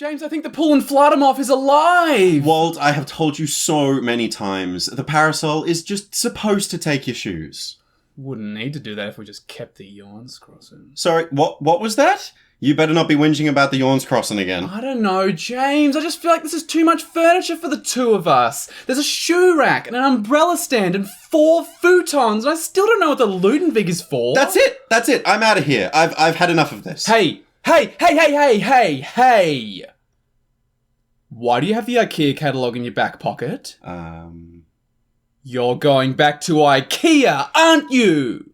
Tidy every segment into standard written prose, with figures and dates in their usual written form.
James, I think the pull and Flardamoff is alive! Walt, I have told you so many times, the parasol is just supposed to take your shoes. Wouldn't need to do that if we just kept the yawns crossing. Sorry, what was that? You better not be whinging about the yawns crossing again. I don't know, James. I just feel like this is too much furniture for the two of us. There's a shoe rack and an umbrella stand and 4 futons, and I still don't know what the Ludenvig is for. That's it. I'm out of here. I've had enough of this. Hey! Why do you have the IKEA catalogue in your back pocket? You're going back to IKEA, aren't you?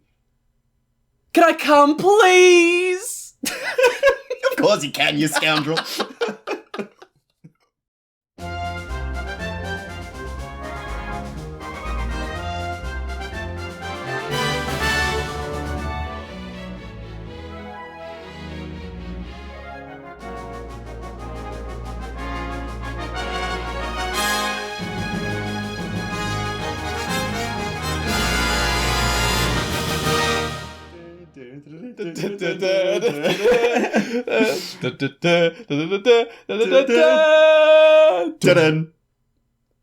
Can I come, please? Of course you can, you scoundrel.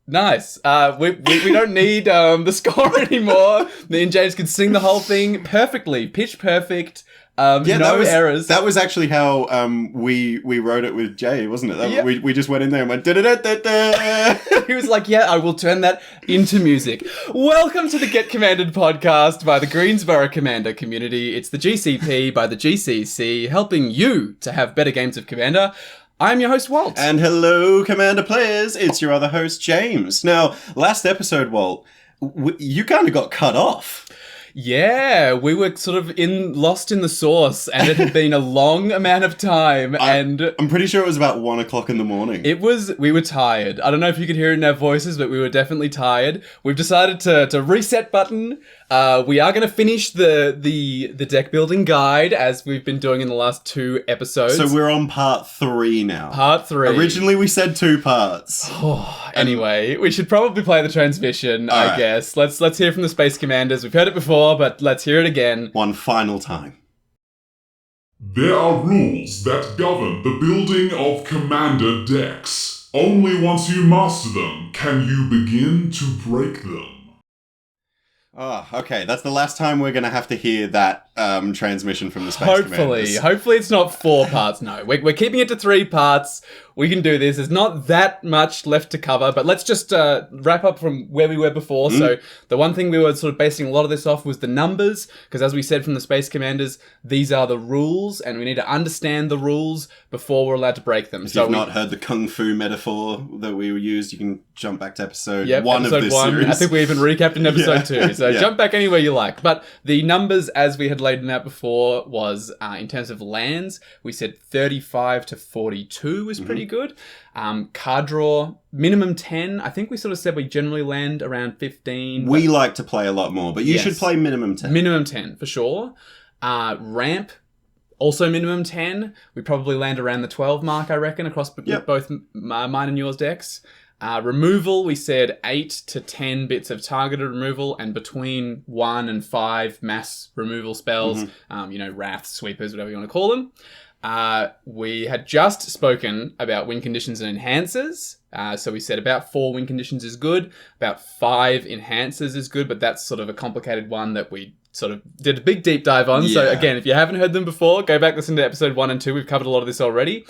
Nice. We don't need the score anymore. Me and James can sing the whole thing perfectly, pitch perfect. No errors. That was actually how we wrote it with Jay, wasn't it? We just went in there and went da-da-da-da-da. He was like, yeah, I will turn that into music. Welcome to the Get Commanded podcast by the Greensboro Commander community. It's the GCP by the GCC, helping you to have better games of Commander. I'm your host, Walt. And hello, Commander players. It's your other host, James. Now, last episode, Walt, you kind of got cut off. Yeah, we were sort of lost in the sauce, and it had been a long amount of time, and I'm pretty sure it was about 1 o'clock in the morning. We were tired. I don't know if you could hear it in our voices, but we were definitely tired. We've decided to reset button. We are going to finish the deck building guide, as we've been doing in the last 2 episodes. So we're on part 3 now. Part 3. Originally we said 2 parts. Anyway, we should probably play the transmission, I guess. Let's hear from the Space Commanders. We've heard it before, but let's hear it again. One final time. There are rules that govern the building of Commander decks. Only once you master them can you begin to break them. Oh, okay. That's the last time we're going to have to hear that transmission from the Space Commanders. Hopefully it's not 4 parts. No, we're keeping it to 3 parts. We can do this. There's not that much left to cover, but let's just wrap up from where we were before. So the one thing we were sort of basing a lot of this off was the numbers, because as we said from the Space Commanders, these are the rules, and we need to understand the rules before we're allowed to break them. If you've not heard the Kung Fu metaphor that we used, you can jump back to episode 1 of this series. I think we even recapped in episode 2, so jump back anywhere you like. But the numbers, as we had laid them out before, was in terms of lands, we said 35 to 42 was pretty good. Card draw, minimum 10. I think we sort of said we generally land around 15. We like to play a lot more, but you should play minimum 10. Minimum 10, for sure. Ramp, also minimum 10. We probably land around the 12 mark, I reckon, across both mine and yours decks. Removal, we said 8 to 10 bits of targeted removal, and between 1 and 5 mass removal spells, wraths, sweepers, whatever you want to call them. We had just spoken about win conditions and enhancers. So we said about 4 win conditions is good, about 5 enhancers is good, but that's sort of a complicated one that we sort of did a big deep dive on. So again, if you haven't heard them before, go back, listen to episode 1 and 2. We've covered a lot of this already.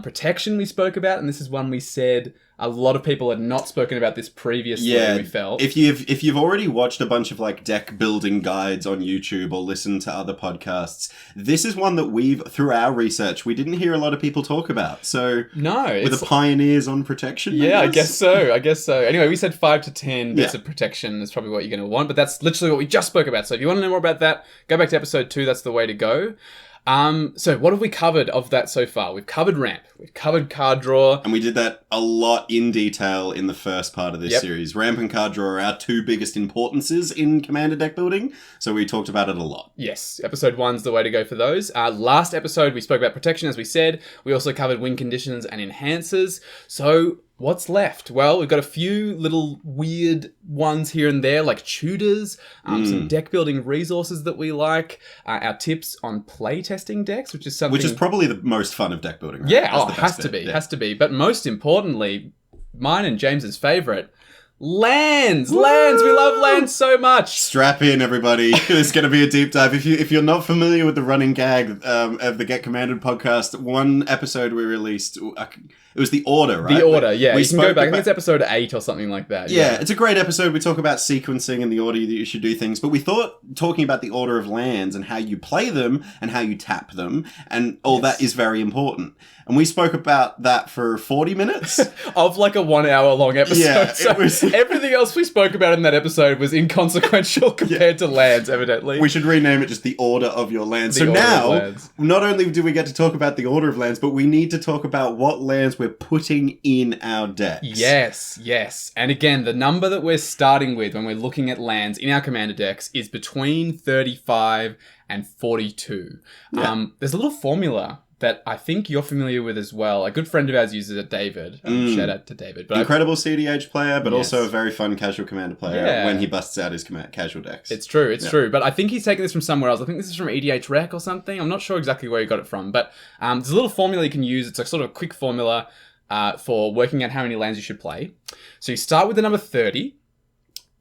Protection we spoke about, and this is one we said a lot of people had not spoken about this previously, we felt. If you've already watched a bunch of like deck building guides on YouTube or listened to other podcasts, this is one that through our research, we didn't hear a lot of people talk about. So we're the pioneers on protection. Yeah, I guess so. Anyway, we said 5 to 10 bits of protection is probably what you're going to want, but that's literally what we just spoke about. So if you want to know more about that, go back to episode 2. That's the way to go. So what have we covered of that so far? We've covered ramp, we've covered card draw. And we did that a lot in detail in the first part of this series. Ramp and card draw are our 2 biggest importances in Commander deck building, so we talked about it a lot. Yes, episode 1's the way to go for those. Last episode, we spoke about protection, as we said. We also covered win conditions and enhancers. So What's left? Well, we've got a few little weird ones here and there, like tutors, some deck building resources that we like, our tips on playtesting decks, which is something... Which is probably the most fun of deck building, right? Yeah, has to be. But most importantly, mine and James's favourite, lands! Woo! Lands! We love lands so much! Strap in, everybody. It's going to be a deep dive. If you're not familiar with the running gag of the Get Commanded podcast, one episode we released, it was The Order, right? The Order, yeah. You can go back. I think it's episode 8 or something like that. Yeah, it's a great episode. We talk about sequencing and the order that you should do things. But we thought talking about the order of lands and how you play them and how you tap them and all that is very important. And we spoke about that for 40 minutes. Of like a 1 hour long episode. Yeah, so everything else we spoke about in that episode was inconsequential compared to lands, evidently. We should rename it just the order of your lands. So now, not only do we get to talk about the order of lands, but we need to talk about what lands we're putting in our decks. Yes. And again, the number that we're starting with when we're looking at lands in our commander decks is between 35 and 42. Yeah. There's a little formula that I think you're familiar with as well. A good friend of ours uses it, David. Shout out to David. But incredible CDH player, but also a very fun casual commander player when he busts out his casual decks. It's true. But I think he's taken this from somewhere else. I think this is from EDHREC or something. I'm not sure exactly where he got it from. But there's a little formula you can use. It's a sort of quick formula for working out how many lands you should play. So you start with the number 30.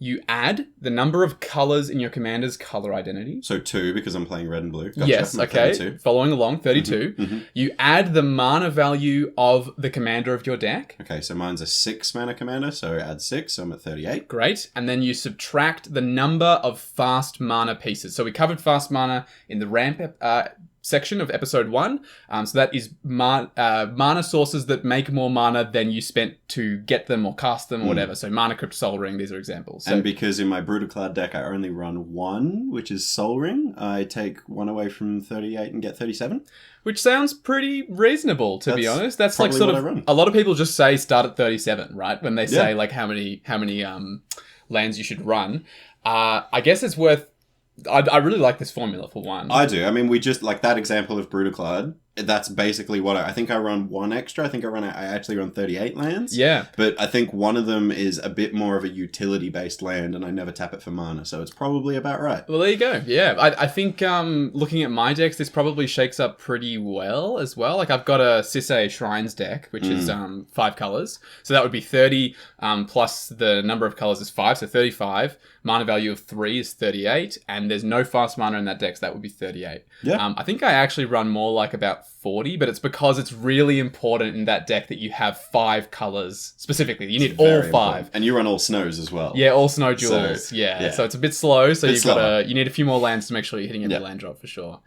You add the number of colours in your commander's colour identity. So 2, because I'm playing red and blue. Gotcha. Yes, okay. 32. Following along, 32. Mm-hmm. You add the mana value of the commander of your deck. Okay, so mine's a 6 mana commander, so add 6, so I'm at 38. Great. And then you subtract the number of fast mana pieces. So we covered fast mana in the ramp section of episode 1. So that is mana sources that make more mana than you spent to get them or cast them or whatever. So Mana Crypt, Soul Ring, these are examples. So, and because in my Brutal Cloud deck I only run 1, which is Soul Ring, I take 1 away from 38 and get 37. Which sounds pretty reasonable, to be honest. That's like sort of... A lot of people just say start at 37, right? When they say like how many lands you should run. I guess it's worth... I really like this formula for one. I do. I mean, we just like that example of Brutal Cloud. That's basically what I think I run 1 extra. I think I actually run 38 lands. Yeah. But I think one of them is a bit more of a utility based land and I never tap it for mana. So it's probably about right. Well, there you go. Yeah. I think looking at my decks, this probably shakes up pretty well as well. Like I've got a Sisei Shrines deck, which is 5 colors. So that would be 30 plus the number of colors is 5. So 35. Mana value of 3 is 38. And there's no fast mana in that deck. So that would be 38. Yeah. I think I actually run more like about 40, but it's because it's really important in that deck that you have 5 colors specifically. You need all 5. Important. And you run all snows as well. Yeah, all snow jewels. So it's a bit slow, so you need a few more lands to make sure you're hitting every land drop for sure.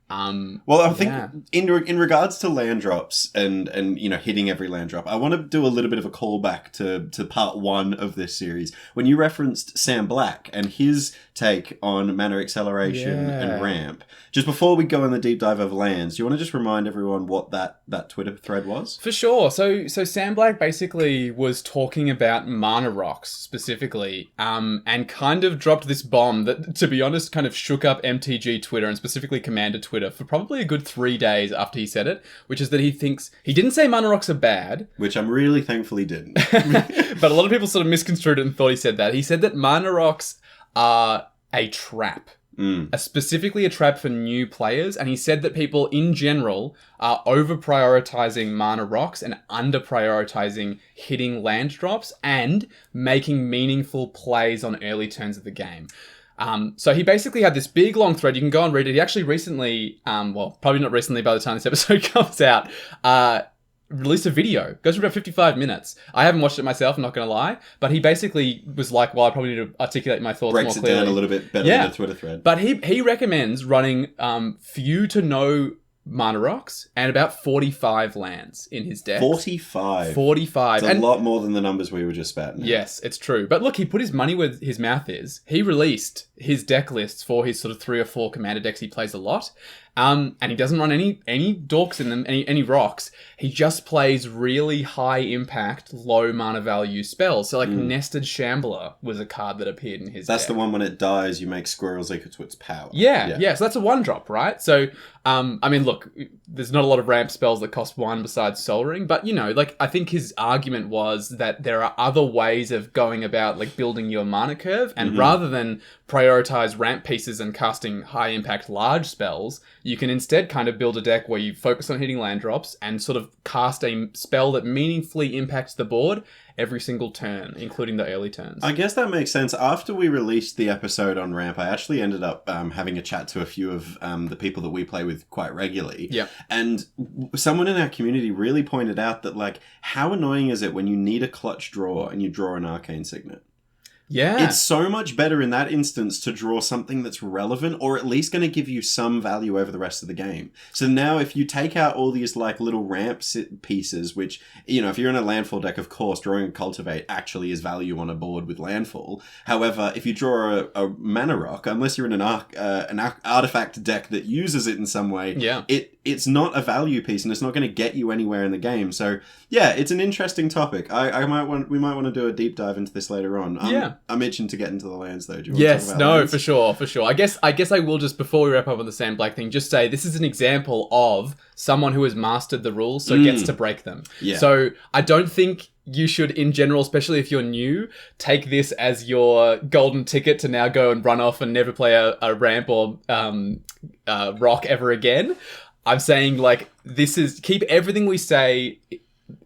Well, I think in regards to land drops and hitting every land drop, I want to do a little bit of a callback to part 1 of this series when you referenced Sam Black and his take on mana acceleration and ramp. Just before we go in the deep dive of lands, do you want to just remind everyone what that Twitter thread was? For sure. So Sam Black basically was talking about mana rocks specifically, and kind of dropped this bomb that, to be honest, kind of shook up MTG Twitter and specifically Commander Twitter for probably a good 3 days after he said it, which is that he didn't say mana rocks are bad. Which I'm really thankful he didn't. But a lot of people sort of misconstrued it and thought he said that. He said that mana rocks are a trap. Specifically a trap for new players, and he said that people in general are over-prioritizing mana rocks and under-prioritizing hitting land drops and making meaningful plays on early turns of the game. So he basically had this big long thread. You can go and read it. He actually recently, probably not recently by the time this episode comes out, released a video. Goes for about 55 minutes. I haven't watched it myself, I'm not going to lie. But he basically was like, well, I probably need to articulate my thoughts more clearly. Breaks it down a little bit better than the Twitter thread. But he recommends running few to no mana rocks and about 45 lands in his deck. 45? 45. It's a lot more than the numbers we were just spouting. Yes, it's true. But look, he put his money where his mouth is. He released his deck lists for his sort of 3 or 4 commander decks he plays a lot. And he doesn't run any dorks in them, any rocks. He just plays really high impact, low mana value spells. So like Nested Shambler was a card that appeared in his That's deck. the one when it dies, you make squirrels equal to its power. Yeah. So that's a 1-drop, right? So, I mean, look, there's not a lot of ramp spells that cost 1 besides Soul Ring, but, you know, like, I think his argument was that there are other ways of going about, like, building your mana curve, and rather than prioritize ramp pieces and casting high impact large spells, you can instead kind of build a deck where you focus on hitting land drops and sort of cast a spell that meaningfully impacts the board every single turn, including the early turns. I guess that makes sense. After we released the episode on ramp, I actually ended up having a chat to a few of the people that we play with quite regularly. Yeah. And someone in our community really pointed out that, like, how annoying is it when you need a clutch draw and you draw an Arcane Signet? Yeah. It's so much better in that instance to draw something that's relevant or at least going to give you some value over the rest of the game. So now if you take out all these like little ramp pieces, which, you know, if you're in a landfall deck, of course, drawing a Cultivate actually is value on a board with landfall. However, if you draw a mana rock, unless you're in an artifact deck that uses it in some way, it's not a value piece and it's not going to get you anywhere in the game. So yeah, it's an interesting topic. We might want to do a deep dive into this later on. I'm itching to get into the lands though. Do you want to talk about lands? For sure. I guess I will just, before we wrap up on the Sand Black thing, just say this is an example of someone who has mastered the rules, so gets to break them. Yeah. So I don't think you should, in general, especially if you're new, take this as your golden ticket to now go and run off and never play a ramp or rock ever again. I'm saying, like, keep everything we say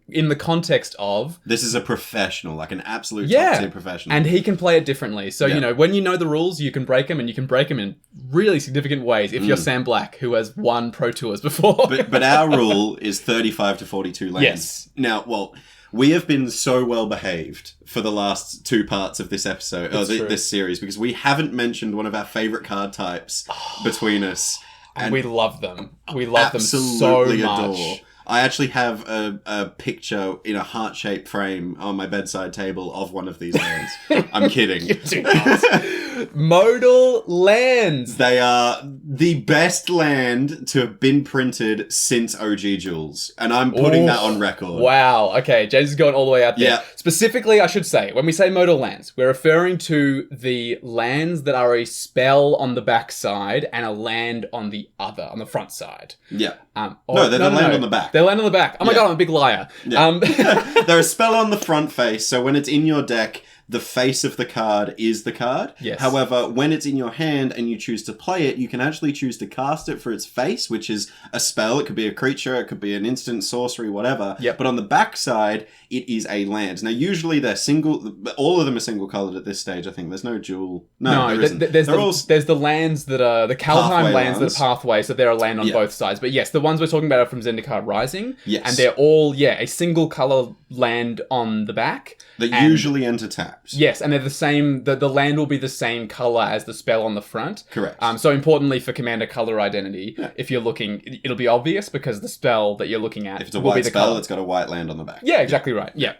in the context of... This is a professional, like an absolute top-tier professional. And he can play it differently. So, you know, when you know the rules, you can break them, and you can break them in really significant ways if you're Sam Black, who has won Pro Tours before. But our rule is 35 to 42 lands. Yes. Now, well... We have been so well behaved for the last 2 parts of this episode, this series, because we haven't mentioned one of our favorite card types between us. And we love them. We love them so much. Adore. I actually have a picture in a heart-shaped frame on my bedside table of one of these lands. I'm kidding. You do not. Modal lands. They are the best land to have been printed since OG Duels. And I'm putting that on record. Wow. Okay, James is going all the way out there. Yeah. Specifically, I should say, when we say modal lands, we're referring to the lands that are a spell on the back side and a land on the front side. Yeah. They're the land on the back. They land on the back. Oh my god, I'm a big liar. Yeah. They're a spell on the front face, so when it's in your deck, the face of the card is the card. Yes. However, when it's in your hand and you choose to play it, you can actually choose to cast it for its face, which is a spell. It could be a creature, it could be an instant, sorcery, whatever. Yep. But on the back side, it is a land. Now, usually they're all of them are single colored at this stage, I think. There's no dual. No, there isn't. There's the lands that are the Kaldheim lands that are pathway, so they're a land on both sides. But yes, the ones we're talking about are from Zendikar Rising. Yes. And they're all, a single color land on the back. That usually enter taps. Yes, and they're the same. The land will be the same color as the spell on the front. Correct. So importantly for Commander color identity, if you're looking, it'll be obvious because the spell that you're looking at if it's a will white be the spell, color. It's got a white land on the back. Yeah, exactly right. Yeah.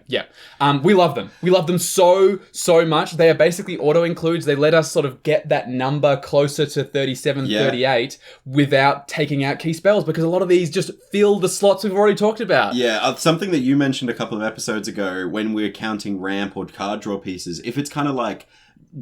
We love them. We love them so much. They are basically auto-includes. They let us sort of get that number closer to 37, 38 without taking out key spells because a lot of these just fill the slots we've already talked about. Yeah, something that you mentioned a couple of episodes ago when we were counting ramp or card draw pieces, if it's kind of like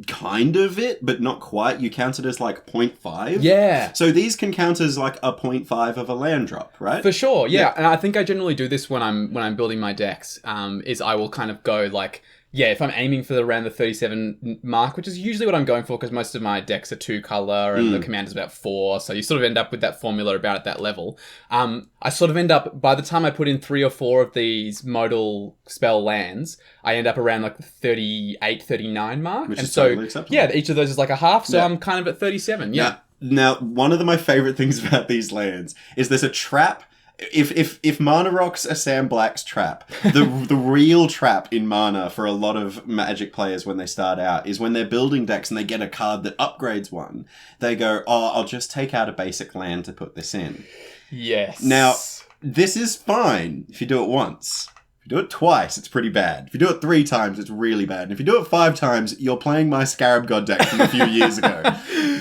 kind of it, but not quite, you count it as like 0.5. Yeah. So these can count as like a 0.5 of a land drop, right? For sure, yeah. And I think I generally do this when I'm building my decks, is I will kind of go like, if I'm aiming for around the 37 mark, which is usually what I'm going for because most of my decks are 2 color and the commander's about 4. So you sort of end up with that formula about at that level. I sort of end up, by the time I put in 3 or 4 of these modal spell lands, I end up around like the 38, 39 mark. Which is totally acceptable. Yeah, each of those is like a half. So I'm kind of at 37. Yeah. Now, one of my favorite things about these lands is there's a trap. If Mana Rocks are Sam Black's trap, the real trap in Mana for a lot of Magic players when they start out is when they're building decks and they get a card that upgrades one, they go, I'll just take out a basic land to put this in. Yes. Now, this is fine if you do it once. If you do it twice, it's pretty bad. If you do it 3 times, it's really bad. And if you do it 5 times, you're playing my Scarab God deck from a few years ago.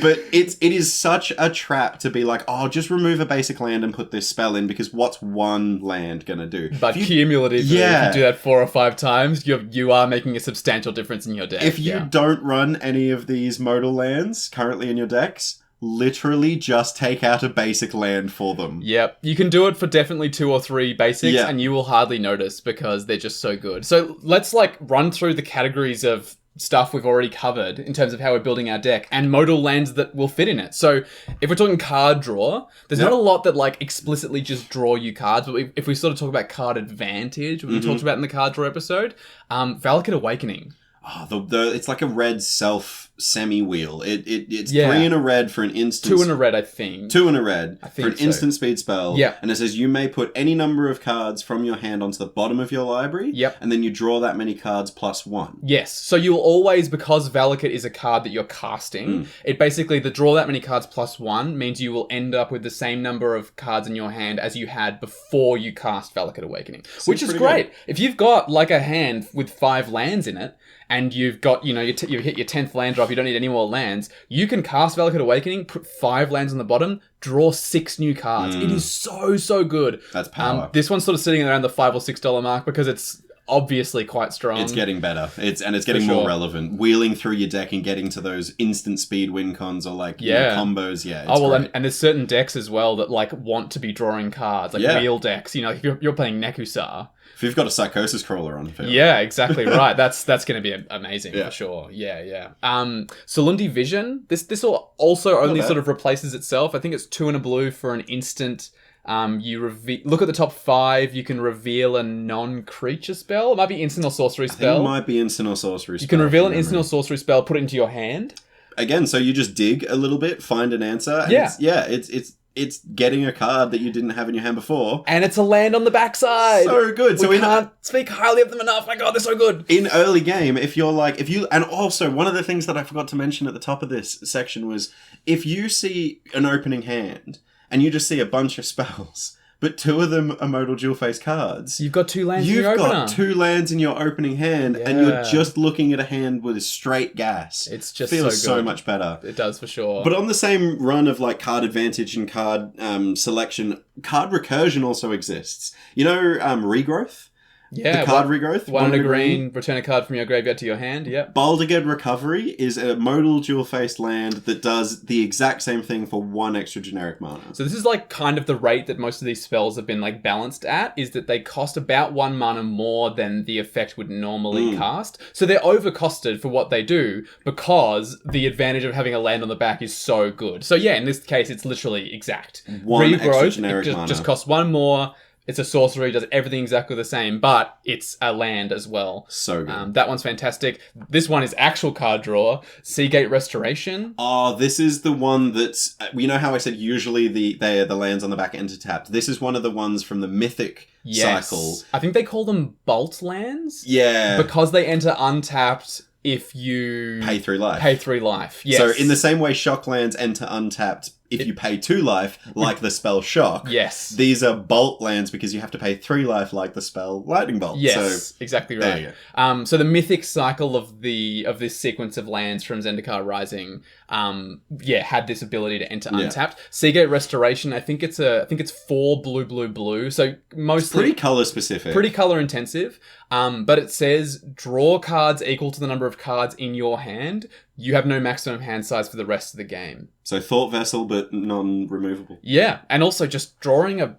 But it is such a trap to be like, oh, just remove a basic land and put this spell in, because what's one land gonna do? But cumulatively, if you do that 4 or 5 times, you are making a substantial difference in your deck. If you don't run any of these modal lands currently in your decks, literally just take out a basic land for them. Yep. You can do it for definitely 2 or 3 basics, and you will hardly notice because they're just so good. So let's run through the categories of stuff we've already covered in terms of how we're building our deck and modal lands that will fit in it. So if we're talking card draw, there's not a lot that explicitly just draw you cards, but if we sort of talk about card advantage, which we talked about in the card draw episode, Valakut Awakening. Oh, it's like a red self semi-wheel. It's 3 in a red for an instant... 2 in a red, I think. 2 in a red for an instant speed spell. Yeah. And it says you may put any number of cards from your hand onto the bottom of your library. Yep. And then you draw that many cards plus 1. Yes. So you'll always, because Valakut is a card that you're casting, it basically, the draw that many cards plus 1 means you will end up with the same number of cards in your hand as you had before you cast Valakut Awakening. Which is great. Good. If you've got a hand with 5 lands in it, and you've got, you hit your 10th land drop, you don't need any more lands, you can cast Valakut Awakening, put 5 lands on the bottom, draw 6 new cards. It is so good. That's power. This one's sort of sitting around the $5 or $6 mark because it's obviously quite strong. It's getting better. It's getting more relevant. Wheeling through your deck and getting to those instant speed win cons or combos. Yeah. And there's certain decks as well that want to be drawing cards, wheel decks. If you're playing Nekusar. If you've got a Psychosis Crawler on field. Yeah, exactly right. That's going to be amazing for sure. Yeah. Salundi Vision. This also only sort of replaces itself. I think it's 2 and a blue for an instant. You look at the top 5. You can reveal a non-creature spell. It might be instant or sorcery spell. It might be instant or sorcery spell. You can reveal an instant or sorcery spell. Put it into your hand. Again, so you just dig a little bit, find an answer. And it's getting a card that you didn't have in your hand before. And it's a land on the backside. So good. We can't speak highly of them enough. My God, they're so good. In early game, and also one of the things that I forgot to mention at the top of this section was, if you see an opening hand and you just see a bunch of spells, but 2 of them are modal dual face cards. You've got 2 lands in your opener. You've got 2 lands in your opening hand, and you're just looking at a hand with straight gas. It's just feels so much better. It does for sure. But on the same run of card advantage and card selection, card recursion also exists. Regrowth? Yeah, the card regrowth. 1 and a green, return a card from your graveyard to your hand, yep. Baldurged Recovery is a modal dual-faced land that does the exact same thing for 1 extra generic mana. So this is kind of the rate that most of these spells have been balanced at, is that they cost about 1 mana more than the effect would normally cast. So they're overcosted for what they do because the advantage of having a land on the back is so good. So yeah, in this case, it's literally exact. 1 extra generic mana. Just costs 1 more. It's a sorcery, does everything exactly the same, but it's a land as well. So good. That one's fantastic. This one is actual card draw. Seagate Restoration. Oh, this is the one that's... how I said usually they are the lands on the back enter tapped. This is one of the ones from the Mythic cycle. I think they call them Bolt lands. Yeah. Because they enter untapped if you... Pay 3 life. Pay 3 life, yes. So in the same way Shock lands enter untapped if you pay 2 life, like the spell Shock. Yes. These are Bolt lands because you have to pay 3 life, like the spell Lightning Bolt. Yes, so, exactly right. There you go. So the Mythic cycle of this sequence of lands from Zendikar Rising, had this ability to enter untapped. Seagate Restoration, I think it's 4 blue. So mostly it's pretty color specific, pretty color intensive. But it says draw cards equal to the number of cards in your hand. You have no maximum hand size for the rest of the game. So Thought Vessel, but non-removable. Yeah, and also just drawing a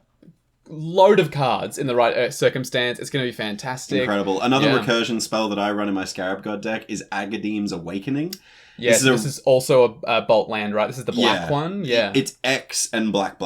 load of cards in the right circumstance. It's going to be fantastic. Incredible. Another recursion spell that I run in my Scarab God deck is Agadeem's Awakening. Yeah, this is also a Bolt land, right? This is the black one. Yeah. It's X and black.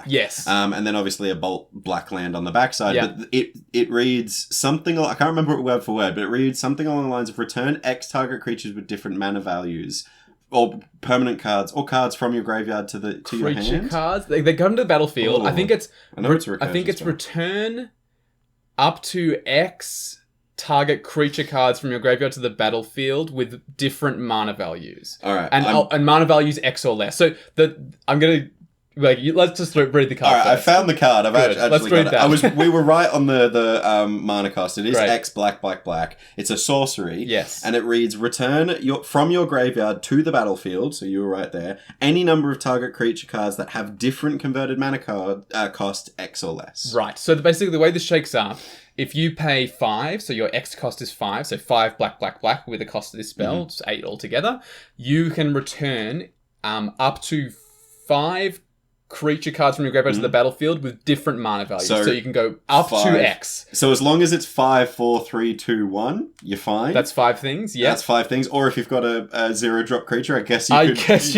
Yes. And then obviously a Bolt black land on the backside. Yeah. But it reads something, I can't remember it word for word, but it reads something along the lines of return X target creatures with different mana values, or permanent cards, or cards from your graveyard to your hand. Creature cards? They come to the battlefield. Ooh. I think it's recursion return up to X target creature cards from your graveyard to the battlefield with different mana values. All right. And mana values X or less. So Let's just read the card. All right, first. I found the card. I've actually Let's read got it. that. We were right on the mana cost. It is X black. It's a sorcery. Yes. And it reads: return from your graveyard to the battlefield. So you were right there. Any number of target creature cards that have different converted mana cost X or less. Right. So basically, the way this shakes up. If you pay 5, so your X cost is 5, so 5 black with the cost of this spell, it's 8 altogether, you can return up to 5 creature cards from your graveyard to the battlefield with different mana values. So you can go up 5. To X. So as long as it's 5, 4, 3, 2, 1, you're fine. That's 5 things, yeah. That's 5 things. Or if you've got a 0-drop creature, I guess you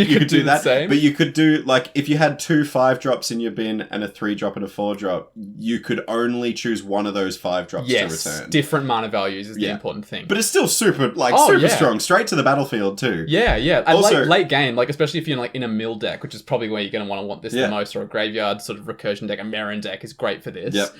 could do that. Same. But you could do, if you had 2 5-drops in your bin and a 3-drop and a 4-drop, you could only choose one of those 5-drops to return. Different mana values is the important thing. But it's still super strong. Straight to the battlefield too. Yeah. And also, late game, especially if you're in a mill deck, which is probably where you're going to want this the most, or a graveyard sort of recursion deck, a Marin deck is great for this. Yep.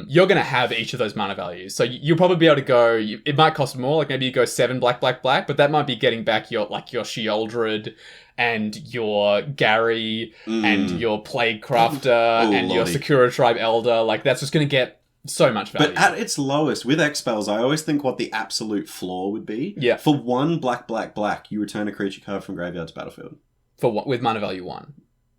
You're going to have each of those mana values. So you'll probably be able to go, it might cost more, maybe you go 7 black, but that might be getting back your Sheoldred and your Gary and your Plague Crafter and your Sakura Tribe Elder. That's just going to get so much value. But at its lowest, with X spells, I always think what the absolute floor would be. Yeah. For 1 black, you return a creature card from graveyard to battlefield. For what? With mana value 1.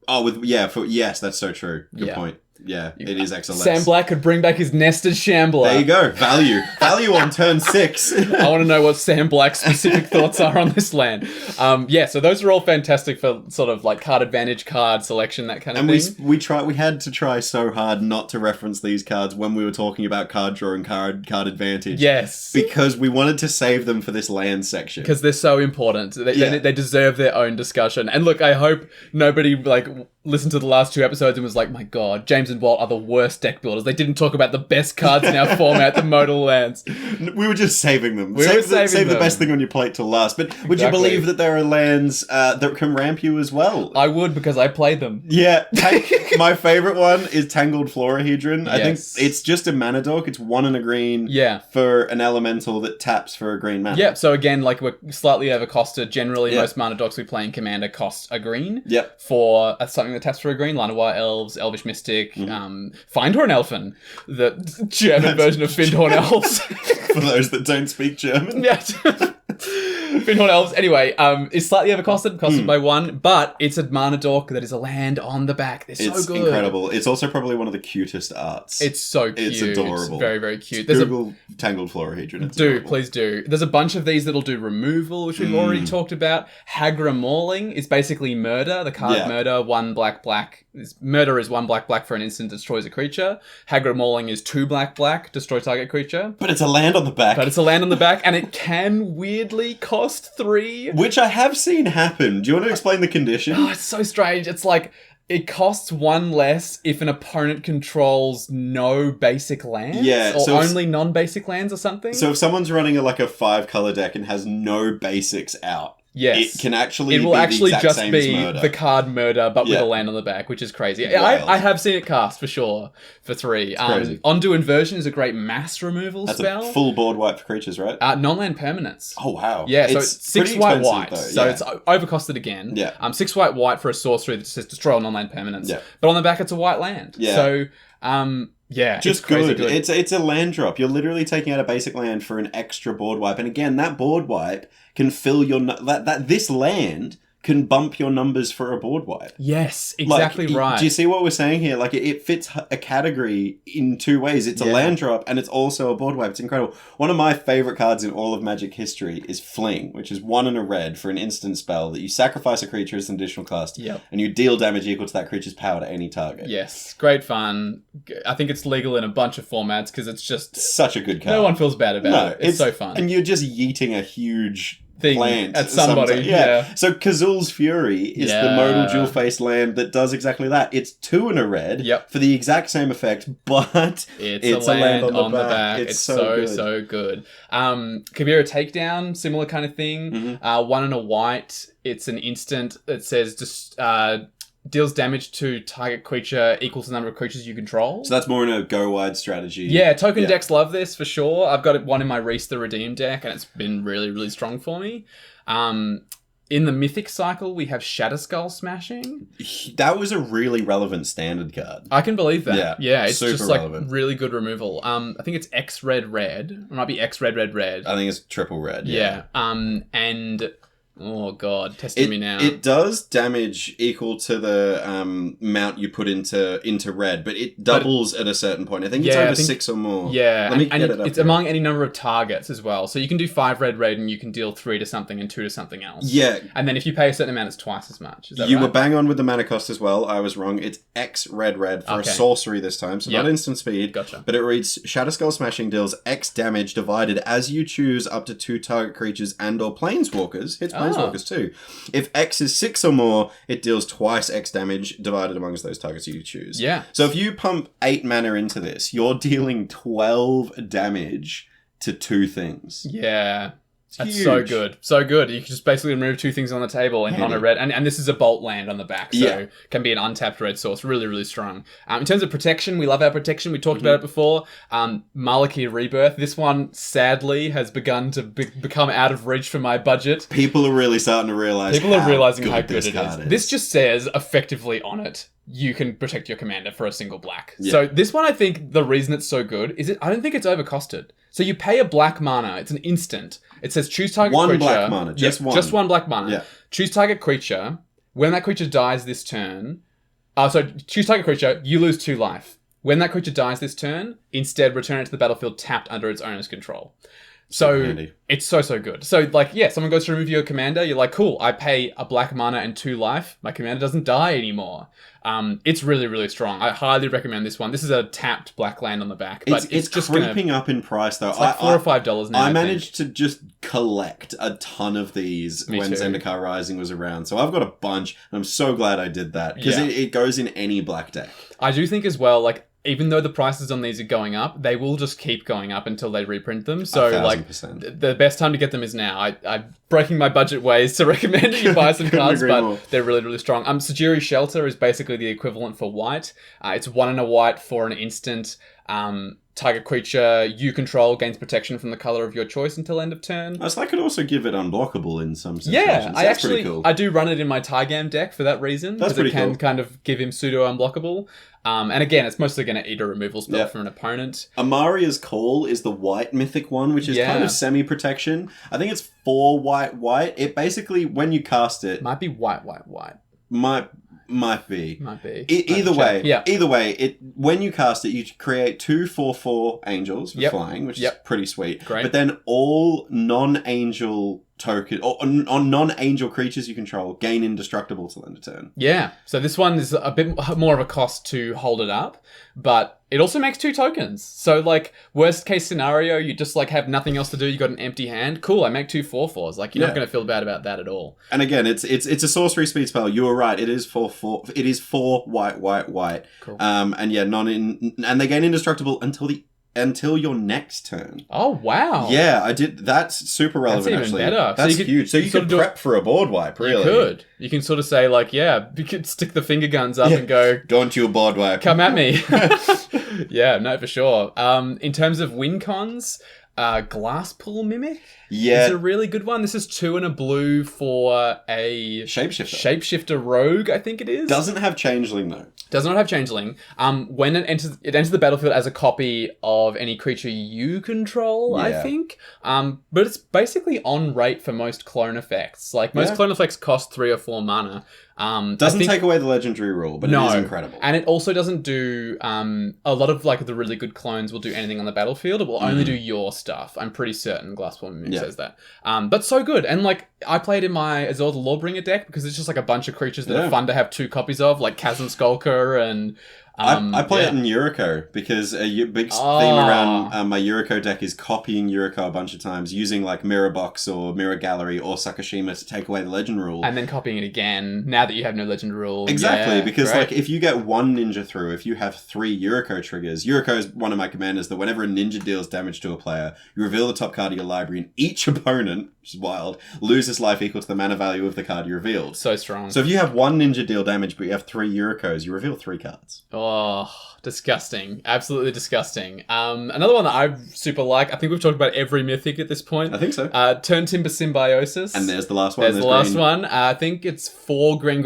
Oh, yes, that's so true. Good point. Yeah, it is excellent. Sam Black could bring back his nested Shambler. There you go. Value on turn 6. I want to know what Sam Black's specific thoughts are on this land. So those are all fantastic for sort of card advantage, card selection, that kind of thing. And we had to try so hard not to reference these cards when we were talking about card draw and card advantage. Yes. Because we wanted to save them for this land section. Because they're so important. They deserve their own discussion. And look, I hope nobody listened to the last 2 episodes and was like, my God, James and Walt are the worst deck builders. They didn't talk about the best cards in our format, the modal lands. We were just saving them. Save the best thing on your plate till last. But would you believe that there are lands that can ramp you as well? I would, because I played them. Yeah. My favorite one is Tangled Florahedron. I think it's just a mana dork. It's 1 and a green for an elemental that taps for a green mana. Yeah, so again, we're slightly overcosted. Generally, most mana dorks we play in Commander cost a green. Yep. For something that taps for a green. Llanowar Elves, Elvish Mystic, Findhorn Elfen, the German version of Findhorn Elves. For those that don't speak German. Yeah. Findhorn Elves, anyway, is slightly overcosted, costed by 1, but it's a mana dork that is a land on the back. They're so good. It's incredible. It's also probably one of the cutest arts. It's so cute. It's adorable. It's very, very cute. Google Tangled Florahedron. Please do. There's a bunch of these that'll do removal, which we've already talked about. Hagra Mauling is basically murder. The card murder, 1 black. Murder is 1 black for an instant, destroys a creature. Hagra Mauling is 2 black, destroy target creature. But it's a land on the back. And it can weirdly cost 3. Which I have seen happen. Do you want to explain the condition? Oh, it's so strange. It's it costs 1 less if an opponent controls no basic lands. Yeah. Or only non-basic lands or something. So if someone's running a 5-color deck and has no basics out, yes, it can actually it will be actually the exact just same be as murder. the card murder, but with a land on the back, which is crazy. I have seen it cast for sure for 3. Crazy. Undo Inversion is a great mass removal spell. That's a full board wipe for creatures, right? Non-land permanents. Oh wow! Yeah, so it's 6 white. Though, so it's overcosted again. Yeah. 6 white for a sorcery that says destroy all non-land permanents. Yeah. But on the back, it's a white land. Yeah. So just it's crazy good. It's a land drop. You're literally taking out a basic land for an extra board wipe, and again, that board wipe can fill your this land can bump your numbers for a board wipe. Yes, exactly right. Do you see what we're saying here? It fits a category in 2 ways. It's a land drop and it's also a board wipe. It's incredible. One of my favorite cards in all of Magic history is Fling, which is 1 and a red for an instant spell that you sacrifice a creature as an additional cost, and you deal damage equal to that creature's power to any target. Yes, great fun. I think it's legal in a bunch of formats because it's just such a good card. No one feels bad about it. It's so fun. And you're just yeeting a huge thing plant at somebody. Yeah. So Kazul's Fury is the modal dual-faced land that does exactly that. It's 2 and a red for the exact same effect, but it's a land on the back. It's so good. Kabira Takedown, similar kind of thing. 1 and a white. It's an instant that says just deals damage to target creature equals the number of creatures you control. So that's more in a go-wide strategy. Yeah, token decks love this for sure. I've got one in my Reese the Redeem deck, and it's been really, really strong for me. In the Mythic cycle, we have Shatterskull Smashing. That was a really relevant standard card. I can believe that. Yeah, it's super just like relevant. really good removal. I think it's X red red. It might be X red red red. I think it's triple red. Yeah. And oh god, testing me now. It does damage equal to the amount you put into red, but it doubles at a certain point. I think it's over 6 or more. Yeah, Let me get it up it's here. among any number of targets as well. So you can do 5 red red and you can deal 3 to something and 2 to something else. Yeah. And then if you pay a certain amount, it's twice as much. Is that You right? were bang on with the mana cost as well. I was wrong. It's X red red for a sorcery this time, so not instant speed. Gotcha. But it reads Shatterskull Smashing deals X damage divided as you choose up to 2 target creatures and or planeswalkers. Hits planeswalkers too. If X is 6 or more, it deals twice X damage divided amongst those targets you choose. Yeah. So if you pump 8 mana into this, you're dealing 12 damage to 2 things. Yeah. That's huge. so good. So good. You can just basically remove 2 things on the table and on a red. And this is a bolt land on the back. So can be an untapped red source. Really, really strong. In terms of protection, we love our protection. We talked about it before. Maliki Rebirth. This one, sadly, has begun to become out of reach for my budget. People are really starting to realize People are realizing how good it is. This just says, effectively on it, you can protect your commander for a single black. Yeah. So this one, I think the reason it's so good is I don't think it's overcosted. So you pay a black mana. It's an instant. It says choose target creature. One black mana. Just one. Just one black mana. Yeah. Choose target creature. When that creature dies this turn... choose target creature. You lose 2 life. When that creature dies this turn, instead return it to the battlefield tapped under its owner's control. So it's so good. So someone goes to remove your commander. You're like, cool, I pay a black mana and 2 life. My commander doesn't die anymore. It's really, really strong. I highly recommend this one. This is a tapped black land on the back. But it's just creeping up in price though. It's like $4 or $5 now. I managed to just collect a ton of these when too. Zendikar Rising was around. So I've got a bunch and I'm so glad I did that. Because it goes in any black deck. I do think as well, even though the prices on these are going up, they will just keep going up until they reprint them. So, 1,000%. The best time to get them is now. I'm breaking my budget ways to recommend that you buy some cards, but more. They're really, really strong. Sejiri Shelter is basically the equivalent for white. It's 1 and a white for an instant. Target creature you control gains protection from the color of your choice until end of turn. I could also give it unblockable in some situations. Yeah, That's pretty cool. I do run it in my Tygam deck for that reason. That's pretty cool. It can cool. kind of give him pseudo unblockable. And again, it's mostly going to eat a removal spell from an opponent. Amaria's Call is the white mythic one, which is kind of semi-protection. I think it's 4 white. It basically, when you cast it... Might be white. Might be. Either way, when you cast it, you create 2 4/4 angels for flying, which is pretty sweet. Great. But then all non-angel token or on non-angel creatures you control gain indestructible till end of turn. Yeah. So this one is a bit more of a cost to hold it up, but it also makes 2 tokens. So worst case scenario, you just have nothing else to do. You got an empty hand. Cool. I make 2 4/4s. You're not going to feel bad about that at all. And again, it's a sorcery speed spell. You were right. It is 4/4. It is 4 white. Cool. And they gain indestructible until your next turn. Oh, wow. Yeah, I did. That's super relevant, that's even actually. Better. That's huge. So you could prep for a board wipe, really. You could. You can sort of say, you could stick the finger guns up and go... Don't you board wipe. Come at me. Yeah, no, for sure. In terms of win cons... Glasspool Mimic is a really good one. This is 2 and a blue for a shapeshifter rogue, I think it is. Doesn't have changeling though. Does not have changeling. When it enters the battlefield as a copy of any creature you control, I think. But it's basically on rate for most clone effects. Most clone effects cost 3 or 4 mana. Doesn't take away the legendary rule, but it is incredible. And it also doesn't do a lot of the really good clones will do anything on the battlefield. It will only do your stuff. I'm pretty certain Glasspool Mimic says that. But so good. And I played in my Azor the Lawbringer deck because it's just a bunch of creatures that are fun to have 2 copies of, like Chasm Skulker and I play it in Yuriko because a big theme around my Yuriko deck is copying Yuriko a bunch of times, using Mirror Box or Mirror Gallery or Sakashima to take away the legend rule. And then copying it again now that you have no legend rule. Exactly, because if you get 1 ninja through, if you have 3 Yuriko triggers, Yuriko is one of my commanders that whenever a ninja deals damage to a player, you reveal the top card of your library and each opponent which is wild, loses life equal to the mana value of the card you revealed. So strong. So if you have 1 ninja deal damage, but you have 3 Yurikos, you reveal 3 cards. Oh, disgusting. Absolutely disgusting. Another one that I super like, I think we've talked about every mythic at this point. I think so. Turn Timber Symbiosis. And there's the last one. There's the last one. I think it's 4 green.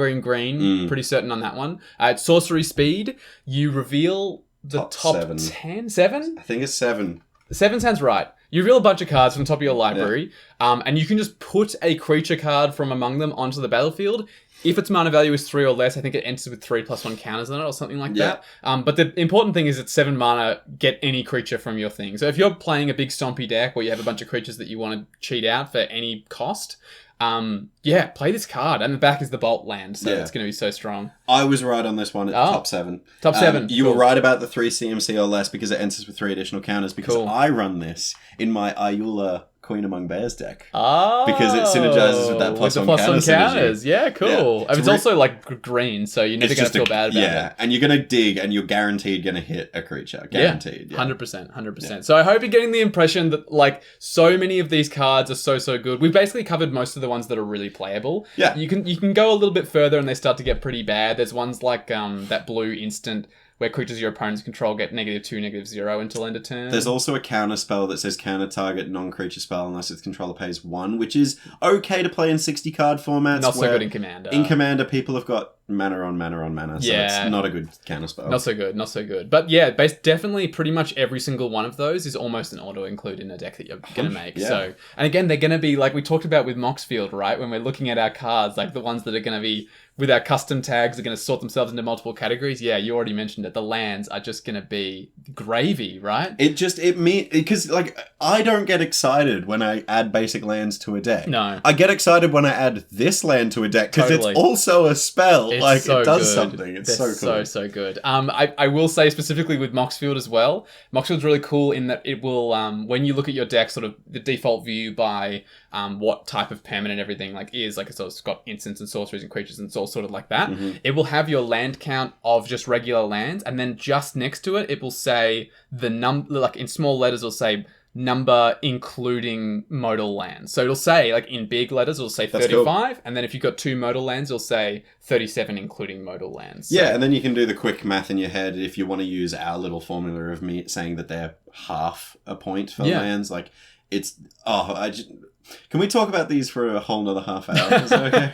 Pretty certain on that one. It's sorcery speed. You reveal the top 10? 7? I think it's 7. 7 sounds right. You reveal a bunch of cards from the top of your library, and you can just put a creature card from among them onto the battlefield. If its mana value is 3 or less, I think it enters with 3+1 counters on it or something like that. But the important thing is it's 7 mana, get any creature from your thing. So if you're playing a big stompy deck where you have a bunch of creatures that you want to cheat out for any cost, play this card. And the back is the Bolt land, so it's going to be so strong. I was right on this one at top 7. Top 7. You were right about the 3 CMC or less because it enters with 3 additional counters because I run this in my Ayula Queen Among Bears deck. Because it synergizes with that plus 1 counters. Yeah, cool. Yeah. It's also like green, so you're never going to feel bad about it. Yeah, and you're going to dig and you're guaranteed going to hit a creature. Guaranteed. 100%. Yeah. So I hope you're getting the impression that like so many of these cards are so good. We've basically covered most of the ones that are really playable. Yeah. You can go a little bit further and they start to get pretty bad. There's ones like that blue instant where creatures your opponents control get -2, -0 until end of turn. There's also a counter spell that says counter target non-creature spell unless its controller pays 1, which is okay to play in 60 card formats. Not so good in Commander. In Commander, people have got mana on mana, so it's not a good counter spell. Not so good. But yeah, definitely pretty much every single one of those is almost an auto include in a deck that you're going to make. Yeah. So, and again, they're going to be like we talked about with Moxfield, right? When we're looking at our cards, like the ones that are going to be with our custom tags are going to sort themselves into multiple categories. Yeah, you already mentioned it. The lands are just going to be gravy, right? Because like I don't get excited when I add basic lands to a deck. No. I get excited when I add this land to a deck because it's also a spell. It's like so it does good. something. It's so cool. So good. I will say specifically with Moxfield as well. Moxfield's really cool in that it will when you look at your deck, sort of the default view by what type of permanent everything like is, like it's got instants and sorceries and creatures and it's all sort of like that. Mm-hmm. It will have your land count of just regular lands, and then just next to it will say the number, like in small letters it'll say number including modal lands. So it'll say, like in big letters, it'll say 35, cool. And then if you've got 2 modal lands, it'll say 37 including modal lands. So, yeah, and then you can do the quick math in your head if you want to use our little formula of me saying that they're half a point for lands. Like it's can we talk about these for a whole nother half hour? Is that okay?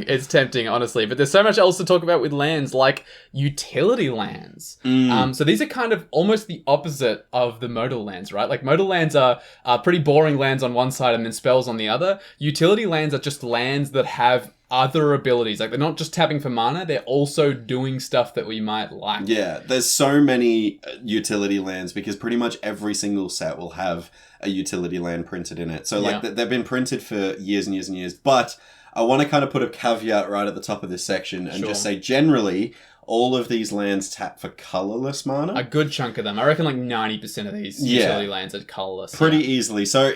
It's tempting, honestly. But there's so much else to talk about with lands, like utility lands. So these are kind of almost the opposite of the modal lands, right? Like modal lands are pretty boring lands on one side and then spells on the other. Utility lands are just lands that have other abilities. Like they're not just tapping for mana, they're also doing stuff that we might like. Yeah, there's so many utility lands because pretty much every single set will have a utility land printed in it. So like they've been printed for years and years and years. But I want to kind of put a caveat right at the top of this section and just say generally all of these lands tap for colorless mana. A good chunk of them. I reckon like 90% of these utility lands are colorless. Pretty easily. So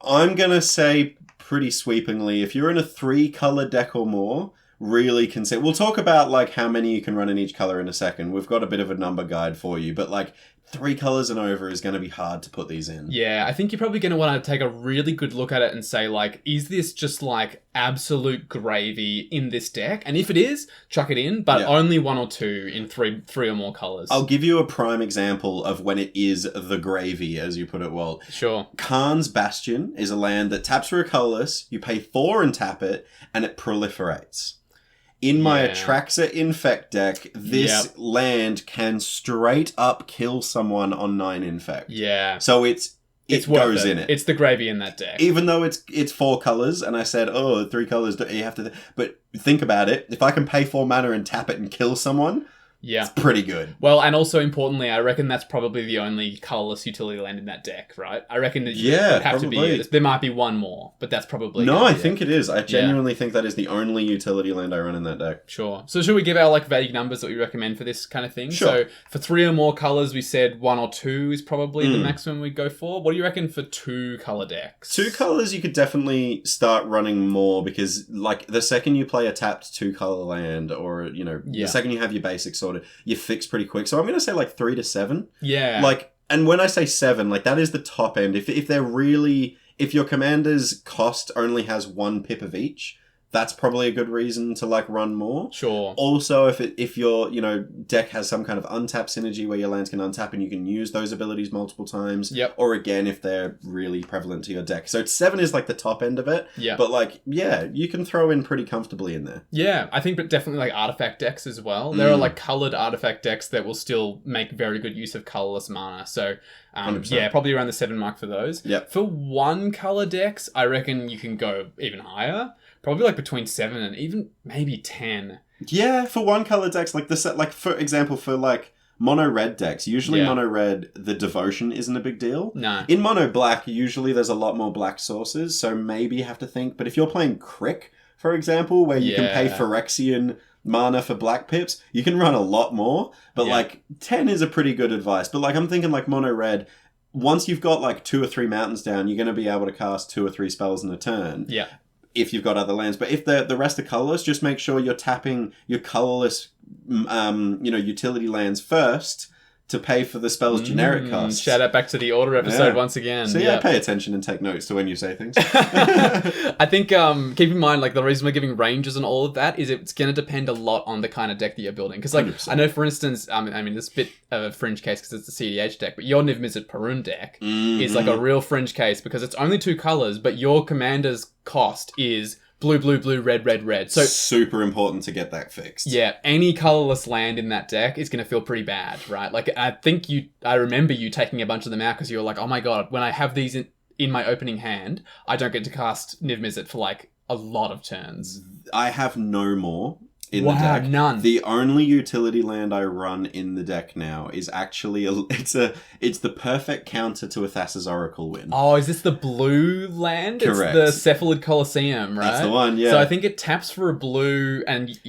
I'm going to say pretty sweepingly, if you're in a 3-color deck or more, really consider... We'll talk about like how many you can run in each color in a second. We've got a bit of a number guide for you, but like 3 colors and over is going to be hard to put these in. Yeah, I think you're probably going to want to take a really good look at it and say like, is this just like absolute gravy in this deck? And if it is, chuck it in, but only 1 or 2 in three or more colors. I'll give you a prime example of when it is the gravy, as you put it, Walt. Sure. Khan's Bastion is a land that taps for a colorless, you pay 4 and tap it, and it proliferates. In my Atraxa Infect deck, this land can straight up kill someone on 9 Infect. Yeah. So it goes in it. It's the gravy in that deck. Even though it's 4 colors, and I said, 3 colors, you have to... But think about it. If I can pay 4 mana and tap it and kill someone... Yeah. It's pretty good. Well, and also importantly, I reckon that's probably the only colorless utility land in that deck, right? I reckon that would have to be... There might be one more, but that's probably... No, I think it is. I genuinely think that is the only utility land I run in that deck. Sure. So should we give our like vague numbers that we recommend for this kind of thing? Sure. So for 3 or more colors, we said 1 or 2 is probably the maximum we'd go for. What do you reckon for 2 color decks? 2 colors, you could definitely start running more because like the second you play a tapped 2 color land or, the second you have your basics sorted, you fix pretty quick. So I'm going to say like 3 to 7. Yeah. Like, and when I say 7, like that is the top end. If they're really if your commander's cost only has 1 pip of each, that's probably a good reason to like run more. Sure. Also, if your deck has some kind of untap synergy where your lands can untap and you can use those abilities multiple times. Yep. Or again, if they're really prevalent to your deck. So 7 is like the top end of it. Yeah. But like, yeah, you can throw in pretty comfortably in there. Yeah, I think, but definitely like artifact decks as well. There are like colored artifact decks that will still make very good use of colorless mana. So yeah, probably around the 7 mark for those. Yep. For 1 color decks, I reckon you can go even higher. Probably like between 7 and even maybe 10. Yeah, for 1 color decks, like the set, like for example, for like mono red decks, usually mono red, the devotion isn't a big deal. No. In mono black, usually there's a lot more black sources, so maybe you have to think. But if you're playing Crick, for example, where you can pay Phyrexian mana for black pips, you can run a lot more. But like 10 is a pretty good advice. But like I'm thinking like mono red, once you've got like 2 or 3 mountains down, you're going to be able to cast 2 or 3 spells in a turn. Yeah. If you've got other lands. But if the rest are colorless, just make sure you're tapping your colorless utility lands first to pay for the spell's generic costs. Shout out back to the order episode once again. So pay attention and take notes to when you say things. I think keep in mind, like the reason we're giving ranges and all of that is it's going to depend a lot on the kind of deck that you're building. Because like 100%. I know, for instance, I mean, this is a bit of a fringe case because it's a CDH deck, but your Niv Mizzet Perun deck is like a real fringe case because it's only 2 colors, but your commander's cost is blue, blue, blue, red, red, red. So super important to get that fixed. Yeah, any colorless land in that deck is going to feel pretty bad, right? Like I remember you taking a bunch of them out because you were like, oh my god, when I have these in my opening hand, I don't get to cast Niv Mizzet for like a lot of turns. I have no more in the deck. None. The only utility land I run in the deck now is actually it's the perfect counter to a Thassa's Oracle win. Oh, is this the blue land? Correct. It's the Cephalid Colosseum, right? That's the one, yeah. So I think it taps for a blue and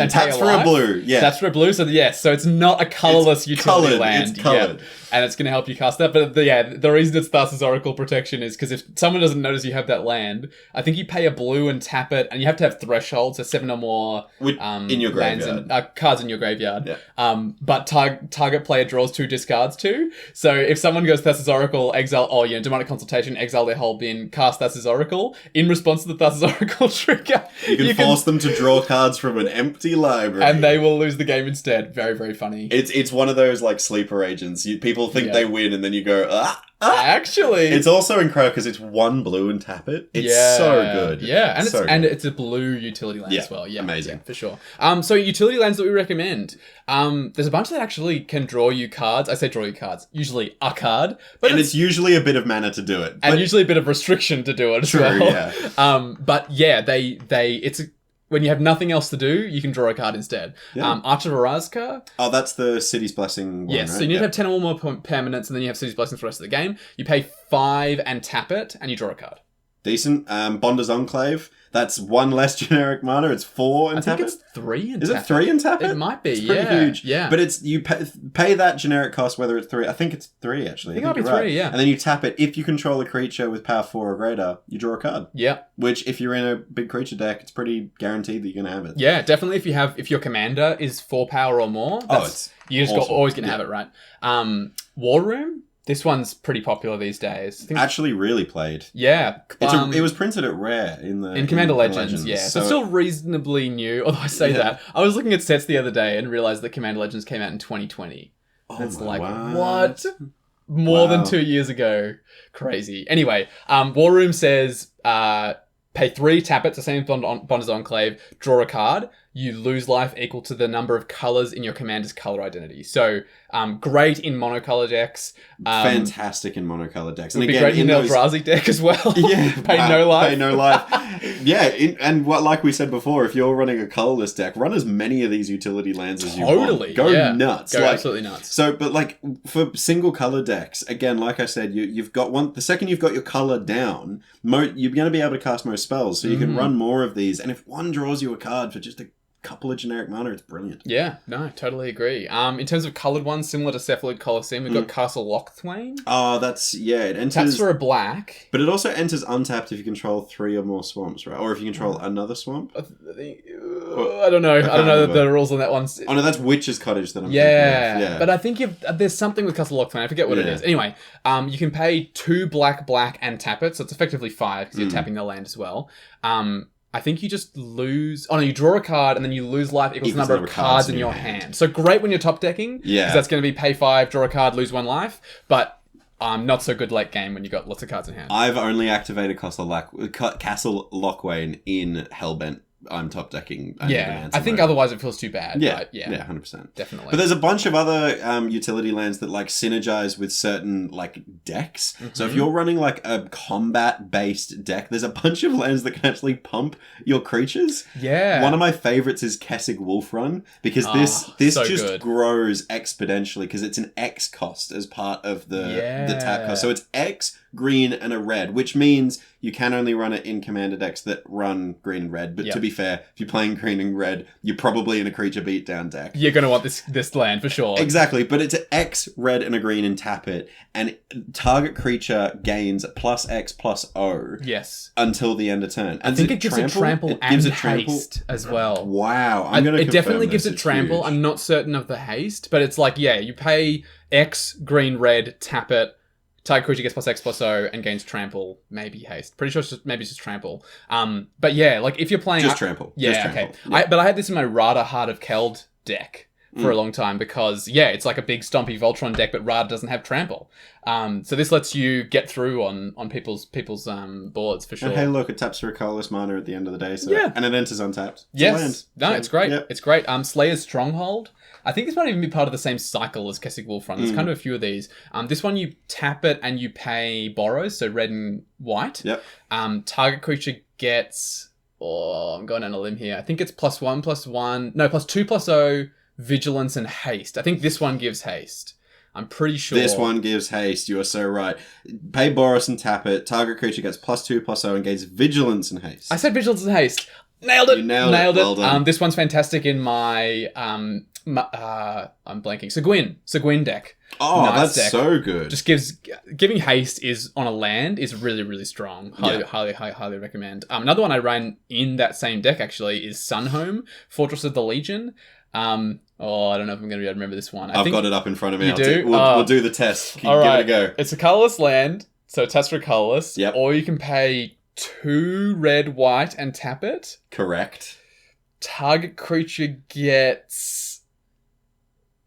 taps for a blue, yeah. Taps for a blue, so yes, so it's not a colorless utility land. It's colored. Yeah. And it's going to help you cast that. But the reason it's Thassa's Oracle protection is because if someone doesn't notice you have that land, I think you pay a blue and tap it, and you have to have thresholds, so 7 or more in your graveyard. Cards in your graveyard. Yeah. But target player draws 2 discards too. So if someone goes Thassa's Oracle, exile, Demonic Consultation, exile their whole bin, cast Thassa's Oracle, in response to the Thassa's Oracle trigger, you can force them to draw cards from an empty library. And they will lose the game instead. Very, very funny. It's one of those like sleeper agents. People think they win and then you go, Actually, it's also incredible because it's 1 blue and tap it. It's so good. Yeah, and it's a blue utility land as well. Yeah, amazing. Yeah, for sure. So utility lands that we recommend. There's a bunch that actually can draw you cards. I say draw you cards. Usually a card, but it's usually a bit of mana to do it, and usually a bit of restriction to do it as well. Yeah. But yeah, when you have nothing else to do, you can draw a card instead. Yeah. Archavarazka. Oh, that's the City's Blessing one, yes, right? so you need to have 10 or more permanents, and then you have City's Blessing for the rest of the game. You pay 5 and tap it, and you draw a card. Decent. Bonder's Enclave. That's 1 less generic mana. It's 4 and tap it. I think it's 3 and tap it. Is it 3 and tap it? It might be, it's pretty huge. Yeah. But it's you pay that generic cost whether it's 3. I think it's 3 actually. I think it might be 3, right. Yeah. And then you tap it. If you control a creature with power 4 or greater, you draw a card. Yeah. Which, if you're in a big creature deck, it's pretty guaranteed that you're going to have it. Yeah, definitely. If your commander is 4 power or more, you're just always going to have it, right? War Room. This one's pretty popular these days. Actually really played. Yeah. It was printed at Rare in Commander Legends, yeah. So it's still reasonably new, although I say that. I was looking at sets the other day and realized that Commander Legends came out in 2020. Oh, it's like, what? More than 2 years ago. Crazy. Anyway, War Room says pay 3, tap it, the same as Bonder's Enclave, draw a card. You lose life equal to the number of colors in your commander's color identity. So, great in monocolor decks. Fantastic in monocolor decks. And again, great in the Eldrazi deck as well. Yeah. Pay no life. Pay no life. Yeah, and like we said before, if you're running a colorless deck, run as many of these utility lands as you want. Go nuts. Go absolutely nuts. So, but like, for single color decks, again, like I said, you've got one, the second you've got your color down, you're going to be able to cast most spells, so you can run more of these, and if one draws you a card for just a couple of generic mana, it's brilliant. Yeah, no, totally agree. In terms of coloured ones, similar to Cephalid Colosseum, we've got Castle Lochthwain. Oh, it enters... Taps for a black. But it also enters untapped if you control 3 or more swamps, right? Or if you control another swamp. I don't know. I don't know the rules on that one. Oh no, that's Witch's Cottage that I'm thinking of. Yeah. But I think there's something with Castle Lockfern. I forget what it is. Anyway, you can pay 2 black, and tap it. So it's effectively 5 because you're tapping the land as well. I think you just lose... Oh, no, you draw a card and then you lose life equals the number of cards in your hand. So great when you're top decking. Yeah. Because that's going to be pay 5, draw a card, lose 1 life. But not so good late game when you got lots of cards in hand. I've only activated Castle Lockwain in Hellbent. I'm top decking. I think otherwise it feels too bad. Yeah, but 100%. Definitely. But there's a bunch of other utility lands that like synergize with certain like decks. Mm-hmm. So if you're running like a combat-based deck, there's a bunch of lands that can actually pump your creatures. Yeah. One of my favorites is Kessig Wolfrun because this so just good. Grows exponentially because it's an X cost as part of the tap cost. So it's X, green, and a red, which means you can only run it in commander decks that run green and red. But to be fair, if you're playing green and red, you're probably in a creature beatdown deck. You're going to want this land for sure. Exactly, but it's an X, red, and a green and tap it. And target creature gains +X/+O. Yes. Until the end of turn. I think it gives it trample and haste as well. Wow. It definitely gives it trample. Huge. I'm not certain of the haste, but it's like, you pay X, green, red, tap it. Target creature gets +X/+O and gains trample, maybe haste. Pretty sure it's just trample. But like if you're playing... Just trample. Yeah, just okay. Trample. Yeah. But I had this in my Rada Heart of Keld deck for a long time because, it's like a big stompy Voltron deck, but Rada doesn't have trample. So this lets you get through on people's boards for sure. And hey, look, it taps for a colorless mana at the end of the day. So, and it enters untapped. Yes. It's great. Yep. It's great. Slayer's Stronghold. I think this might even be part of the same cycle as Kessig Wolfrun. There's kind of a few of these. This one you tap it and you pay borrows, so red and white. Yep. Target creature gets... Oh, I'm going on a limb here. I think it's +1/+1. No, +2/+0, vigilance and haste. I think this one gives haste. I'm pretty sure. This one gives haste. You are so right. Pay Boros and tap it. Target creature gets +2/+0 and gains vigilance and haste. I said vigilance and haste. Nailed it. You nailed it. Well done. This one's fantastic in my I'm blanking. Seguin deck. Oh, that's deck. So good. Just giving haste is on a land is really, really strong. Highly recommend. Another one I ran in that same deck actually is Sunhome, Fortress of the Legion. I don't know if I'm going to be able to remember this one. I've got it up in front of me. You do? We'll do the test. Give it a go. It's a colorless land, so it taps for colorless. Yep. Or you can pay 2 red, white, and tap it. Correct. Target creature gets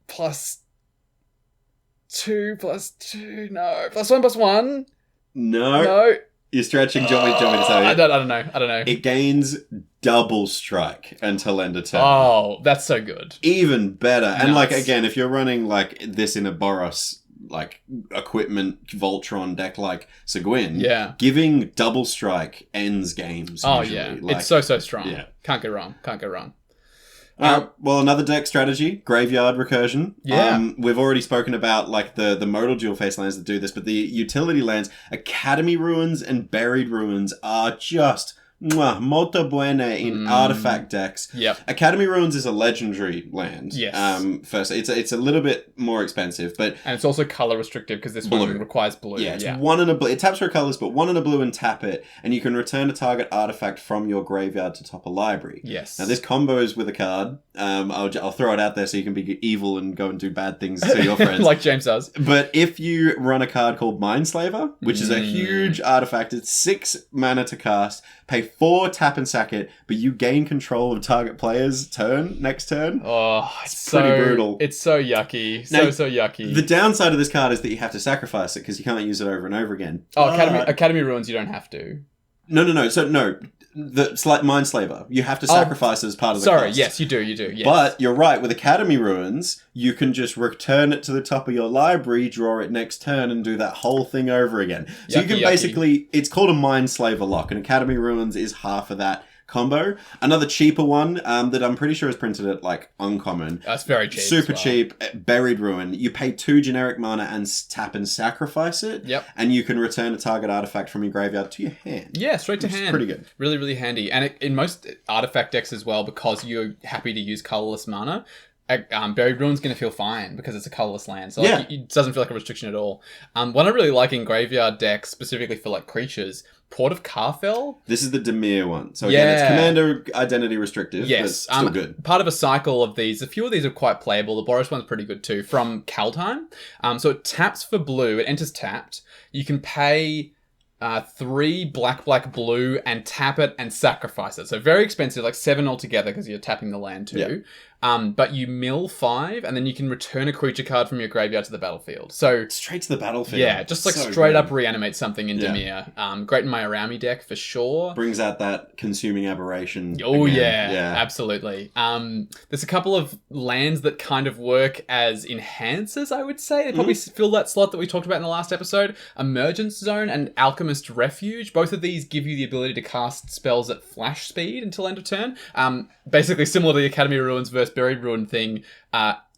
+2/+2. No, +1/+1. No. You're stretching. Do you want me to tell you? I don't know. It gains double strike until end of turn. Oh, that's so good. Even better. Nice. And like again, if you're running like this in a Boros like equipment Voltron deck like Seguin, giving double strike ends games. Oh usually. Yeah, like, it's so strong. Yeah, can't go wrong. Well, another deck strategy, Graveyard Recursion. Yeah. We've already spoken about like the modal dual face lands that do this, but the utility lands, Academy Ruins and Buried Ruins are just molto buene in artifact decks. Yep. Academy Ruins is a legendary land. Yes. First, it's a little bit more expensive, but and it's also color restrictive because this one requires blue. Yeah, it's 1 and a blue. It taps for colors, but 1 and a blue and tap it, and you can return a target artifact from your graveyard to top a library. Yes. Now this combos with a card. I'll throw it out there so you can be evil and go and do bad things to your friends, like James does. But if you run a card called Mindslaver, which is a huge artifact, it's 6 mana to cast. Pay 4, tap and sack it, but you gain control of target player's next turn. Oh, it's pretty brutal. It's so yucky. So yucky. The downside of this card is that you have to sacrifice it because you can't use it over and over again. Oh, Academy Ruins, you don't have to. No. So, no. It's like Mindslaver. You have to sacrifice it as part of the cost. Yes, you do. Yes. But you're right. With Academy Ruins, you can just return it to the top of your library, draw it next turn, and do that whole thing over again. So you can basically... It's called a Mindslaver lock, and Academy Ruins is half of that combo. Another cheaper one that I'm pretty sure is printed at like uncommon. That's very cheap. Super cheap. Buried Ruin. You pay 2 generic mana and tap and sacrifice it. Yep. And you can return a target artifact from your graveyard to your hand. Yeah, straight to hand. Pretty good. Really, really handy. And in most artifact decks as well, because you're happy to use colorless mana, Buried Ruin's going to feel fine because it's a colorless land. So like, it doesn't feel like a restriction at all. What I really like in graveyard decks, specifically for like creatures, Port of Carfell. This is the Dimir one. So again, it's commander identity restrictive, yes, but still good. Part of a cycle of these. A few of these are quite playable. The Boros one's pretty good too, from Kaldheim. So it taps for blue. It enters tapped. You can pay 3 black, blue, and tap it and sacrifice it. So very expensive, like 7 altogether because you're tapping the land too. Yeah. But you mill 5, and then you can return a creature card from your graveyard to the battlefield. So straight to the battlefield. Yeah, just like so straight good. up reanimate something in Dimir. Great in my Arami deck for sure. Brings out that consuming aberration. Oh again. yeah, absolutely. There's a couple of lands that kind of work as enhancers, I would say. They probably fill that slot that we talked about in the last episode. Emergence Zone and Alchemist Refuge. Both of these give you the ability to cast spells at flash speed until end of turn. Basically similar to the Academy of Ruins versus Buried Ruin thing.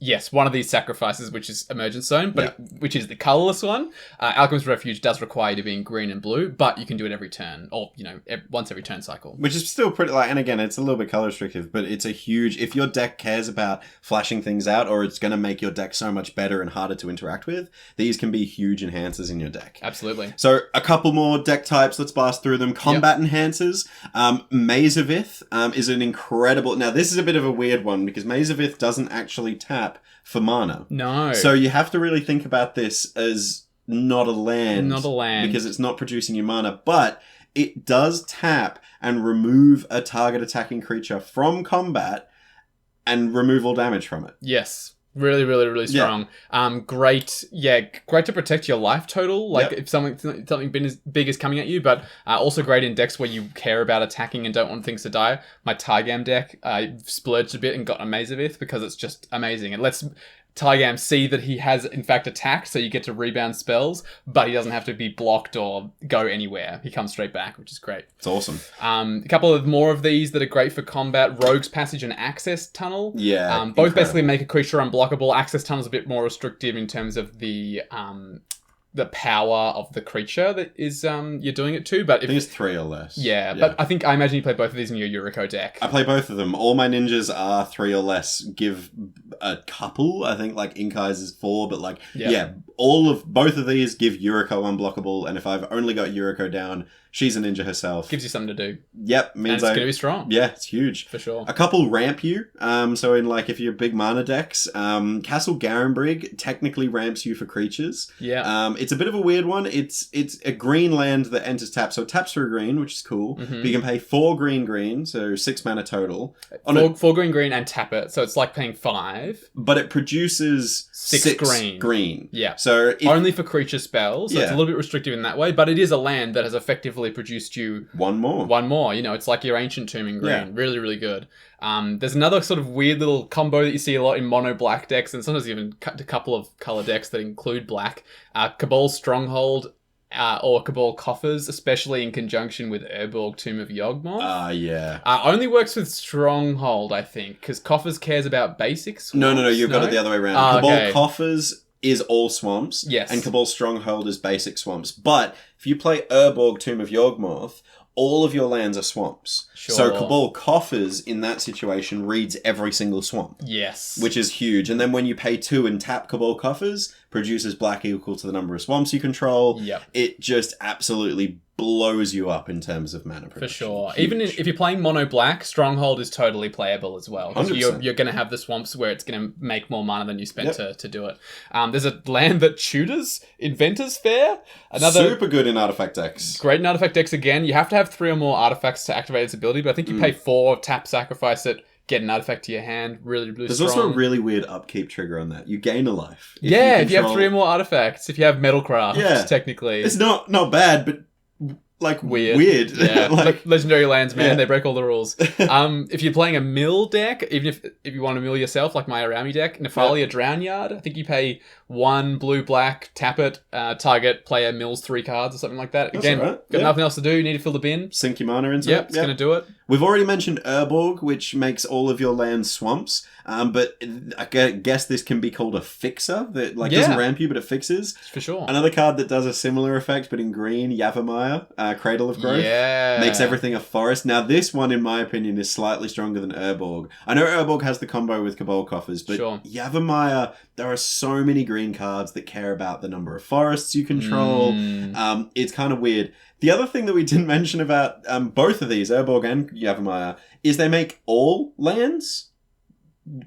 Yes, one of these sacrifices, which is Emergence Zone, but which is the colorless one. Alchemist Refuge does require you to be in green and blue, but you can do it every turn, or once every turn cycle. Which is still pretty and again, it's a little bit color restrictive, but it's a huge. If your deck cares about flashing things out, or it's going to make your deck so much better and harder to interact with, these can be huge enhancers in your deck. Absolutely. So a couple more deck types. Let's blast through them. Combat enhancers. Maze of Ith is an incredible. Now this is a bit of a weird one because Maze of Ith doesn't actually tap for mana. No. So you have to really think about this as not a land. Not a land. Because it's not producing your mana, but it does tap and remove a target attacking creature from combat and remove all damage from it. Yes. Really, really, really strong. Great to protect your life total, like if something big is coming at you, but also great in decks where you care about attacking and don't want things to die. My Tygam deck, I splurged a bit and got a Maze of Ith because it's just amazing. It lets Tygam see that he has in fact attacked, so you get to rebound spells, but he doesn't have to be blocked or go anywhere. He comes straight back, which is great. It's awesome. A couple of more of these that are great for combat: Rogue's Passage and Access Tunnel. Yeah, both basically make a creature unblockable. Access Tunnel's a bit more restrictive in terms of the power of the creature that is you're doing it to, but I think it's 3 or less. Yeah, but I imagine you play both of these in your Yuriko deck. I play both of them. All my ninjas are 3 or less. Give a couple. I think like Inkai's is 4, but like both of these give Yuriko unblockable, and if I've only got Yuriko down, she's a ninja herself. Gives you something to do. Yep, means and it's going to be strong. Yeah, it's huge. For sure. A couple ramp you. So in like if you're big mana decks, Castle Garenbrig technically ramps you for creatures. Yeah. It's a bit of a weird one. It's a green land that enters tap, so it taps for a green, which is cool. Mm-hmm. But you can pay 4 green, so 6 mana total. 4 green and tap it, so it's like paying 5. But it produces 6 green. Yeah. So only for creature spells, so it's a little bit restrictive in that way, but it is a land that has effectively produced you one more. It's like your Ancient Tomb in green. Yeah. Really, really good. There's another sort of weird little combo that you see a lot in mono black decks, and sometimes even a couple of color decks that include black. Cabal Stronghold or Cabal Coffers, especially in conjunction with Urborg Tomb of Yawgmoth. Yeah. Only works with Stronghold, I think, because Coffers cares about basics. No, you've got it the other way around. Cabal Coffers is all swamps. Yes. And Cabal Stronghold is basic swamps. But if you play Urborg Tomb of Yawgmoth, all of your lands are swamps. Sure. So Cabal Coffers in that situation reads every single swamp. Yes. Which is huge. And then when you pay 2 and tap Cabal Coffers, produces black equal to the number of swamps you control. Yep. It just absolutely blows you up in terms of mana production. For sure. Huge. Even if you're playing mono black, Stronghold is totally playable as well. Because you're going to have the swamps where it's going to make more mana than you spent to do it. There's a land that tutors Inventor's Fair. Another super good in artifact decks. Great in artifact decks again. You have to have 3 or more artifacts to activate its ability, but I think you pay 4, tap, sacrifice it, get an artifact to your hand. Really, really There's strong. also a really weird upkeep trigger on that. You gain a life. If you have 3 or more artifacts. If you have Metalcraft, technically. It's not bad, but like weird. Yeah, like legendary lands, man. They break all the rules. If you're playing a mill deck, even if you want to mill yourself, like my Arami deck, Nephalia Drownyard, I think you pay 1 blue-black, tap it, target player mills 3 cards or something like that. Again, got nothing else to do. You need to fill the bin. Sink your mana into it. It's going to do it. We've already mentioned Urborg, which makes all of your lands swamps. But I guess this can be called a fixer that doesn't ramp you, but it fixes. For sure. Another card that does a similar effect, but in green, Yavimaya. Cradle of Growth. Yeah. Makes everything a forest. Now, this one, in my opinion, is slightly stronger than Urborg. I know Urborg has the combo with Cabal Coffers, but Yavimaya, there are so many green cards that care about the number of forests you control. It's kind of weird. The other thing that we didn't mention about both of these, Urborg and Yavimaya, is they make all lands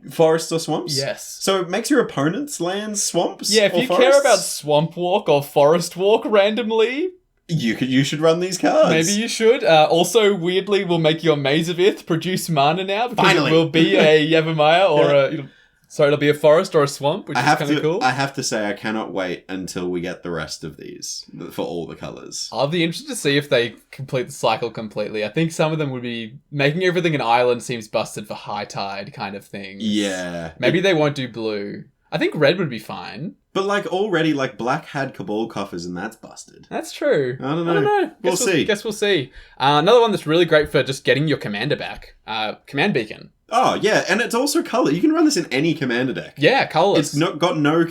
forests or swamps. Yes. So it makes your opponent's lands swamps. Yeah, if you forests. care about swamp walk or forest walk randomly, you should run these cards. Maybe you should. Also, weirdly, we'll make your Maze of Ith produce mana now because Finally. it will be a Yavimaya or it'll be a forest or a swamp, which is kind of cool. I have to say, I cannot wait until we get the rest of these for all the colours. I'll be interested to see if they complete the cycle completely. I think some of them would be making everything an island seems busted for high tide kind of things. Yeah. Maybe they won't do blue. I think red would be fine. But already, Black had Cabal Coffers and that's busted. That's true. I don't know. We'll see. Guess we'll see. Another one that's really great for just getting your commander back. Command Beacon. Oh, yeah, and it's also colour. You can run this in any commander deck. Yeah, colourless. It's got no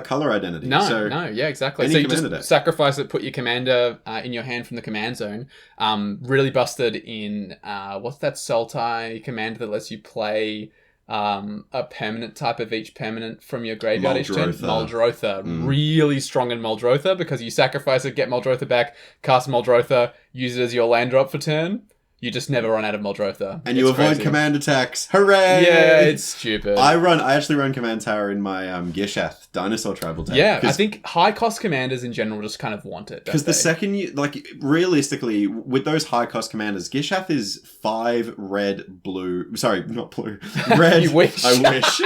colour identity. Yeah, exactly. So you just sacrifice it, put your commander in your hand from the command zone. Really busted in, what's that Sultai commander that lets you play a permanent type of each permanent from your graveyard each turn? Muldrotha. Really strong in Muldrotha because you sacrifice it, get Muldrotha back, cast Muldrotha, use it as your land drop for turn. You just never run out of Muldrotha. And you avoid command attacks. Hooray! Yeah, it's stupid. I actually run Command Tower in my Gishath dinosaur tribal deck. Yeah, I think high cost commanders in general just kind of want it. Because the second you, realistically, with those high cost commanders, Gishath is 5 red, blue. Sorry, not blue. Red. You wish. I wish.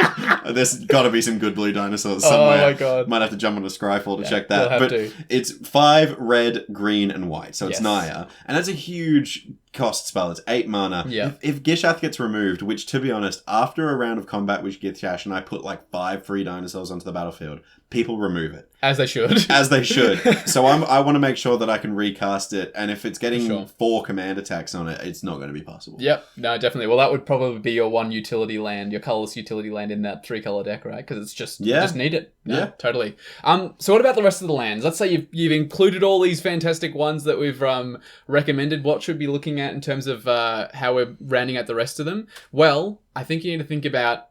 There's got to be some good blue dinosaurs somewhere. Oh my god. Might have to jump on a Scryfall to check that. You'll have but to. It's 5 red, green, and white. So it's Naya. And that's a huge cost spell. It's 8 mana. Yeah. If Gishath gets removed, which to be honest, after a round of combat with Gishath and I put 5 free dinosaurs onto the battlefield, people remove it. As they should. As they should. So I want to make sure that I can recast it, and if it's getting 4 command attacks on it, it's not going to be possible. Yep. No, definitely. Well, that would probably be your one utility land, your colorless utility land in that 3-color deck, right? Because it's just, you just need it. Yeah, totally. So what about the rest of the lands? Let's say you've included all these fantastic ones that we've recommended. What should we be looking at in terms of how we're rounding out the rest of them? Well, I think you need to think about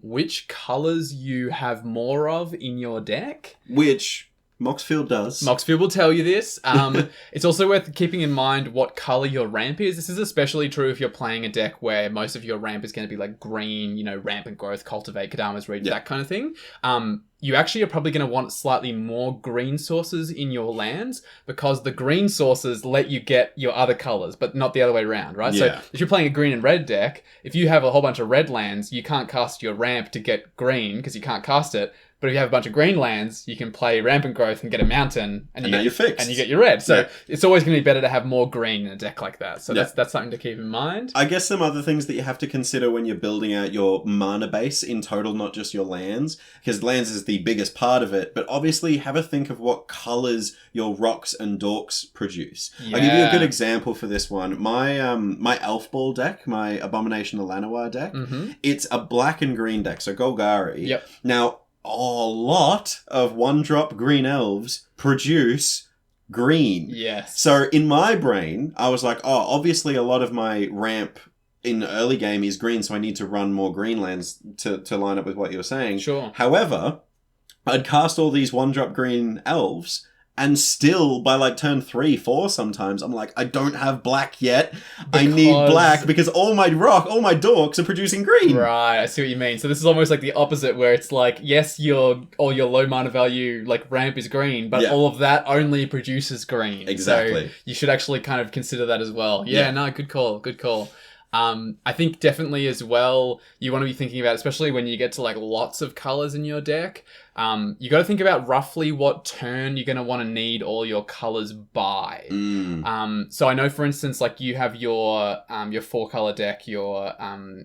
which colors you have more of in your deck. Which Moxfield does. Moxfield will tell you this. It's also worth keeping in mind what color your ramp is. This is especially true if you're playing a deck where most of your ramp is going to be green, rampant growth, cultivate, Kadama's Reach, that kind of thing. You actually are probably going to want slightly more green sources in your lands because the green sources let you get your other colors, but not the other way around, right? Yeah. So if you're playing a green and red deck, if you have a whole bunch of red lands, you can't cast your ramp to get green because you can't cast it. But if you have a bunch of green lands, you can play Rampant Growth and get a mountain, and now you're fixed. And you get your red. So it's always going to be better to have more green in a deck like that. So that's something to keep in mind. I guess some other things that you have to consider when you're building out your mana base in total, not just your lands, because lands is the biggest part of it. But obviously, have a think of what colors your rocks and dorks produce. Yeah. I'll give you a good example for this one. My Elf Ball deck, my Abomination of Llanowar deck, it's a black and green deck, so Golgari. Yep. Now, a lot of 1-drop green elves produce green. Yes. So in my brain, I was like, obviously a lot of my ramp in the early game is green, so I need to run more green lands to line up with what you're saying. Sure. However, I'd cast all these 1-drop green elves, and still, by turn 3, 4 sometimes, I'm like, I don't have black yet. I need black because all my dorks are producing green. Right, I see what you mean. So this is almost like the opposite where it's yes, all your low mana value, ramp is green, but all of that only produces green. Exactly. So you should actually kind of consider that as well. Yeah, no, good call. I think definitely as well, you want to be thinking about, especially when you get to lots of colors in your deck, you got to think about roughly what turn you're going to want to need all your colors by. So I know, for instance, you have your 4-color deck, your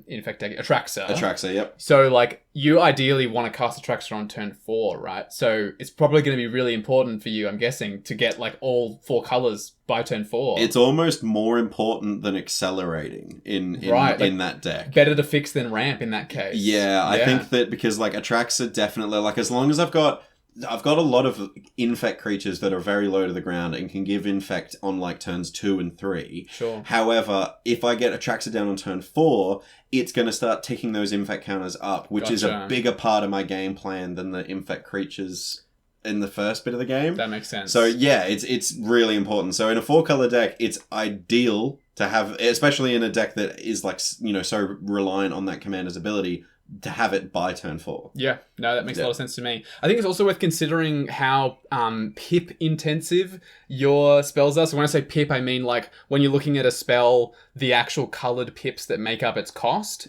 Infect deck, Atraxa, yep. So you ideally want to cast Atraxa on turn 4, right? So it's probably going to be really important for you, I'm guessing, to get all 4 colors by turn 4. It's almost more important than accelerating in that deck. Better to fix than ramp in that case. Yeah, I think that because Atraxa definitely, as long as I've got I've got a lot of infect creatures that are very low to the ground and can give infect on like turns 2 and 3. Sure. However, if I get Atraxa down on turn 4, it's going to start ticking those infect counters up, which is a bigger part of my game plan than the infect creatures in the first bit of the game. That makes sense. So yeah, it's really important. So in a 4-color deck, it's ideal to have, especially in a deck that is like, you know, so reliant on that commander's ability, to have it by turn 4. Yeah, no, that makes a lot of sense to me. I think it's also worth considering how pip intensive your spells are. So when I say pip, I mean like when you're looking at a spell, the actual colored pips that make up its cost.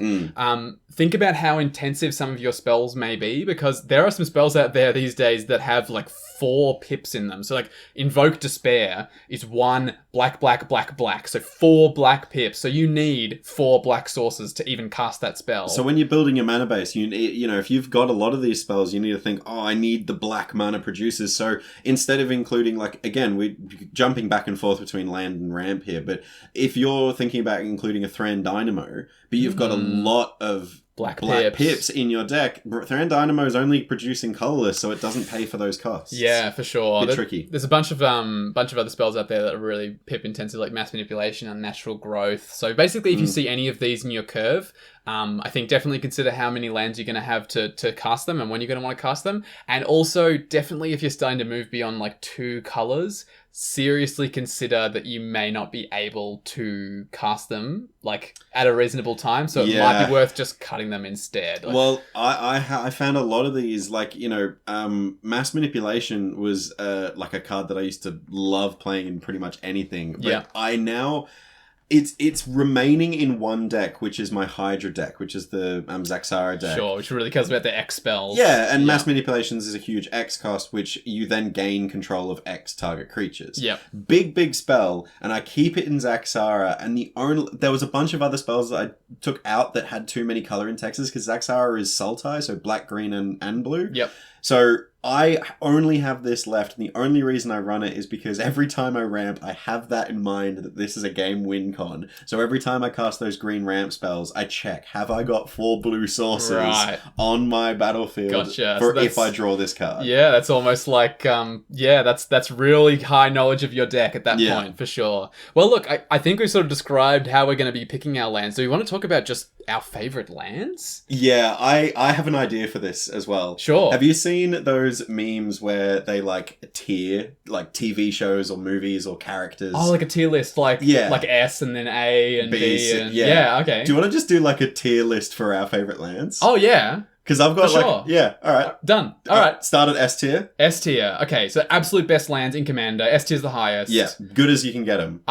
Think about how intensive some of your spells may be, because there are some spells out there these days that have like 4 pips in them. So like Invoke Despair is 1 black, black, black, black. So 4 black pips. So you need 4 black sources to even cast that spell. So when you're building your mana base, you know, if you've got a lot of these spells, you need to think, oh, I need the black mana producers. So instead of including, like, again, we're jumping back and forth between land and ramp here, but if you're thinking about including a Thran Dynamo, but you've got a lot of black pips in your deck, Thran Dynamo is only producing colorless, so it doesn't pay for those costs. Yeah, for sure. Bit tricky. There's a bunch of other spells out there that are really pip intensive, like Mass Manipulation and Natural Growth. So basically, if you see any of these in your curve, I think definitely consider how many lands you're going to have to cast them and when you're going to want to cast them. And also, definitely, if you're starting to move beyond like 2 colors, seriously consider that you may not be able to cast them like at a reasonable time, so it might be worth just cutting them instead. Well, I found a lot of these, like, you know, Mass Manipulation was like a card that I used to love playing in pretty much anything, but I now... It's remaining in one deck, which is my Hydra deck, which is the Zaxara deck. Sure, which really cares about the X spells. Yeah, and Mass Manipulations is a huge X cost, which you then gain control of X target creatures. Yeah. Big spell, and I keep it in Zaxara, and there was a bunch of other spells that I took out that had too many color in Texas, because Zaxara is Sultai, so black, green, and blue. Yep. So I only have this left, and the only reason I run it is because every time I ramp, I have that in mind that this is a game win con. So every time I cast those green ramp spells, I check, have I got 4 blue sources on my battlefield if I draw this card? Yeah, that's almost like, that's really high knowledge of your deck at that point, for sure. Well, look, I think we sort of described how we're going to be picking our lands. Do you want to talk about just our favorite lands? Yeah, I have an idea for this as well. Sure. Have you seen those memes where they like tier like TV shows or movies or characters? Oh, like a tier list, like S and then A and B and okay. Do you want to just do like a tier list for our favorite lands? Oh yeah. Because I've got all right. Done. All right. Start at S tier. S tier. Okay, so absolute best lands in Commander. S tier is the highest. Yeah, good as you can get them.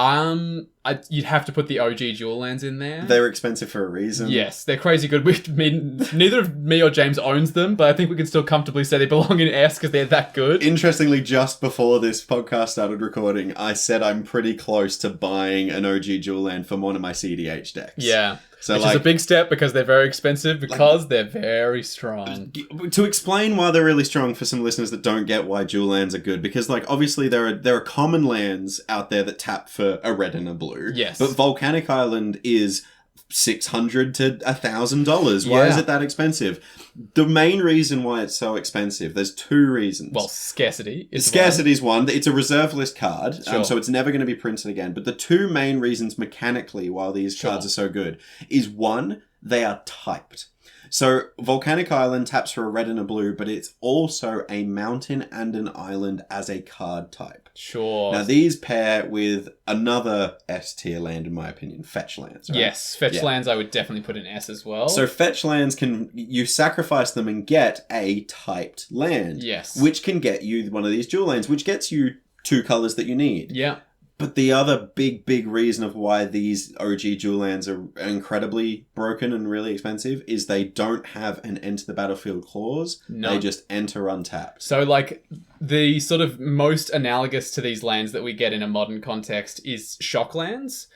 You'd have to put the OG dual lands in there. They're expensive for a reason. Yes, they're crazy good. Neither of me or James owns them, but I think we can still comfortably say they belong in S because they're that good. Interestingly, just before this podcast started recording, I said I'm pretty close to buying an OG dual land from one of my CDH decks. Yeah. So which is a big step because they're very expensive because they're very strong. To explain why they're really strong for some listeners that don't get why dual lands are good, because like obviously there are common lands out there that tap for a red and a blue. Yes. But Volcanic Island is $600 to $1,000. Why is it that expensive? The main reason why it's so expensive, there's 2 reasons. Well, scarcity is one. It's a reserve list card, so it's never going to be printed again. But the 2 main reasons mechanically why these cards are so good is 1, they are typed. So Volcanic Island taps for a red and a blue, but it's also a mountain and an island as a card type. Sure. Now these pair with another S tier land, in my opinion, fetch lands. Right? Yes, fetch lands I would definitely put in S as well. So fetch lands you sacrifice them and get a typed land. Yes. Which can get you one of these dual lands, which gets you 2 colors that you need. Yeah. But the other big reason of why these OG dual lands are incredibly broken and really expensive is they don't have an enter the battlefield clause. No. They just enter untapped. So like the sort of most analogous to these lands that we get in a modern context is shock lands,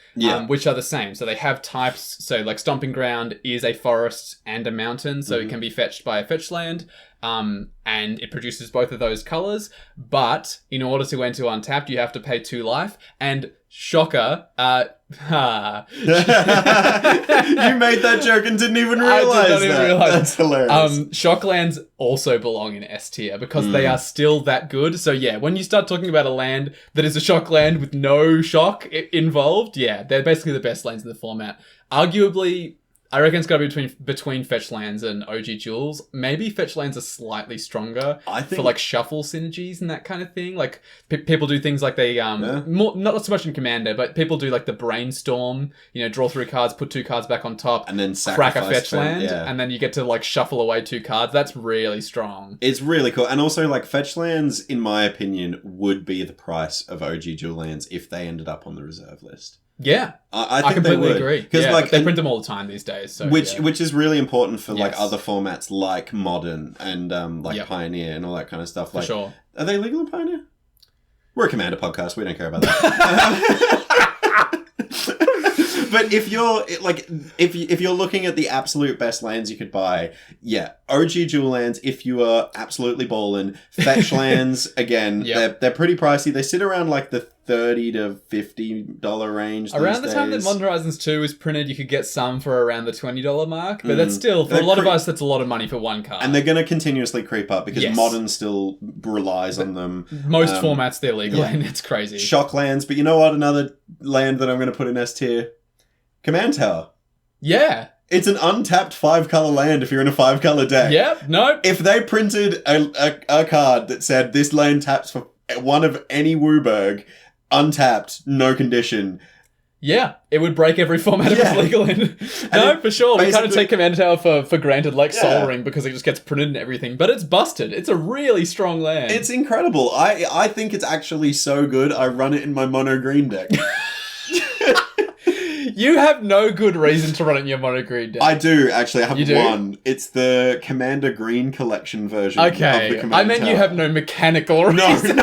which are the same. So they have types. So like Stomping Ground is a forest and a mountain, so it can be fetched by a fetch land. and it produces both of those colors. But in order to enter untapped, you have to pay 2 life. And shocker, you made that joke and didn't even realize that. That's hilarious. Shock lands also belong in S tier because they are still that good. So yeah, when you start talking about a land that is a shock land with no shock involved, yeah, they're basically the best lands in the format. Arguably, I reckon it's got to be between fetch lands and OG Jewels. Maybe fetch lands are slightly stronger for like shuffle synergies and that kind of thing. Like people do things like they not so much in Commander, but people do like the brainstorm. Draw 3 cards, put 2 cards back on top, and then crack a fetch land, and then you get to like shuffle away 2 cards. That's really strong. It's really cool, and also like fetch lands, in my opinion, would be the price of OG Jewel lands if they ended up on the reserve list. Yeah, I think completely they would. agree. Because like they print them all the time these days, so which is really important for like other formats like Modern and Pioneer and all that kind of stuff. Like, for sure. Are they legal in Pioneer? We're a Commander podcast. We don't care about that. But if you're looking at the absolute best lands you could buy, OG Jewel lands. If you are absolutely ballin', fetch lands again. They're pretty pricey. They sit around like the $30 to $50 range. Around the time that Modern Horizons 2 was printed, you could get some for around the $20 mark, but that's still, for a lot of us, that's a lot of money for 1 card. And they're going to continuously creep up because Modern still relies on them. Most formats they're legal in. It's crazy. Shock lands, but you know what? Another land that I'm going to put in S tier, Command Tower. Yeah. It's an untapped 5-color land if you're in a 5-color deck. Yep, no. If they printed a card that said this land taps for one of any Wooburg, untapped, no condition. Yeah, it would break every format it was legal in. No, for sure. We kind of take Commander Tower for granted, like Soul Ring, because it just gets printed and everything. But it's busted. It's a really strong land. It's incredible. I think it's actually so good, I run it in my mono green deck. You have no good reason to run it in your mono green deck. I do, actually. I have one. It's the Commander Green Collection version of the Commander I meant Tower. You have no mechanical reason.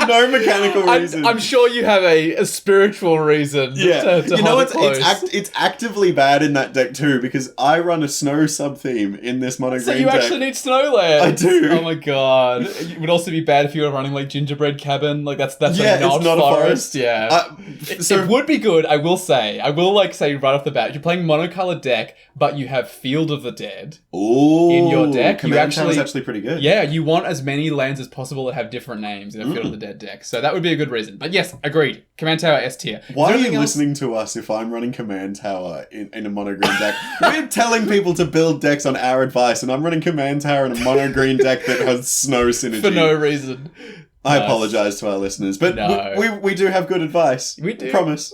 No mechanical reason. I'm sure you have a spiritual reason. To you know, it's actively bad in that deck too, because I run a snow sub-theme in this mono green deck. So you actually need Snowlands. I do. Oh my god. It would also be bad if you were running like Gingerbread Cabin. Like that's it's not a forest. Yeah. It would be good, I will say. I will say right off the bat, if you're playing monocolored deck, but you have Field of the Dead in your deck, Command Tower is actually pretty good. Yeah, you want as many lands as possible that have different names in a Field of the Dead deck. So that would be a good reason. But yes, agreed. Command Tower S tier. Why are you listening to us if I'm running Command Tower in a mono green deck? We're telling people to build decks on our advice, and I'm running Command Tower in a mono green deck that has snow synergy. For no reason. I apologize to our listeners, but we do have good advice. We do. Promise.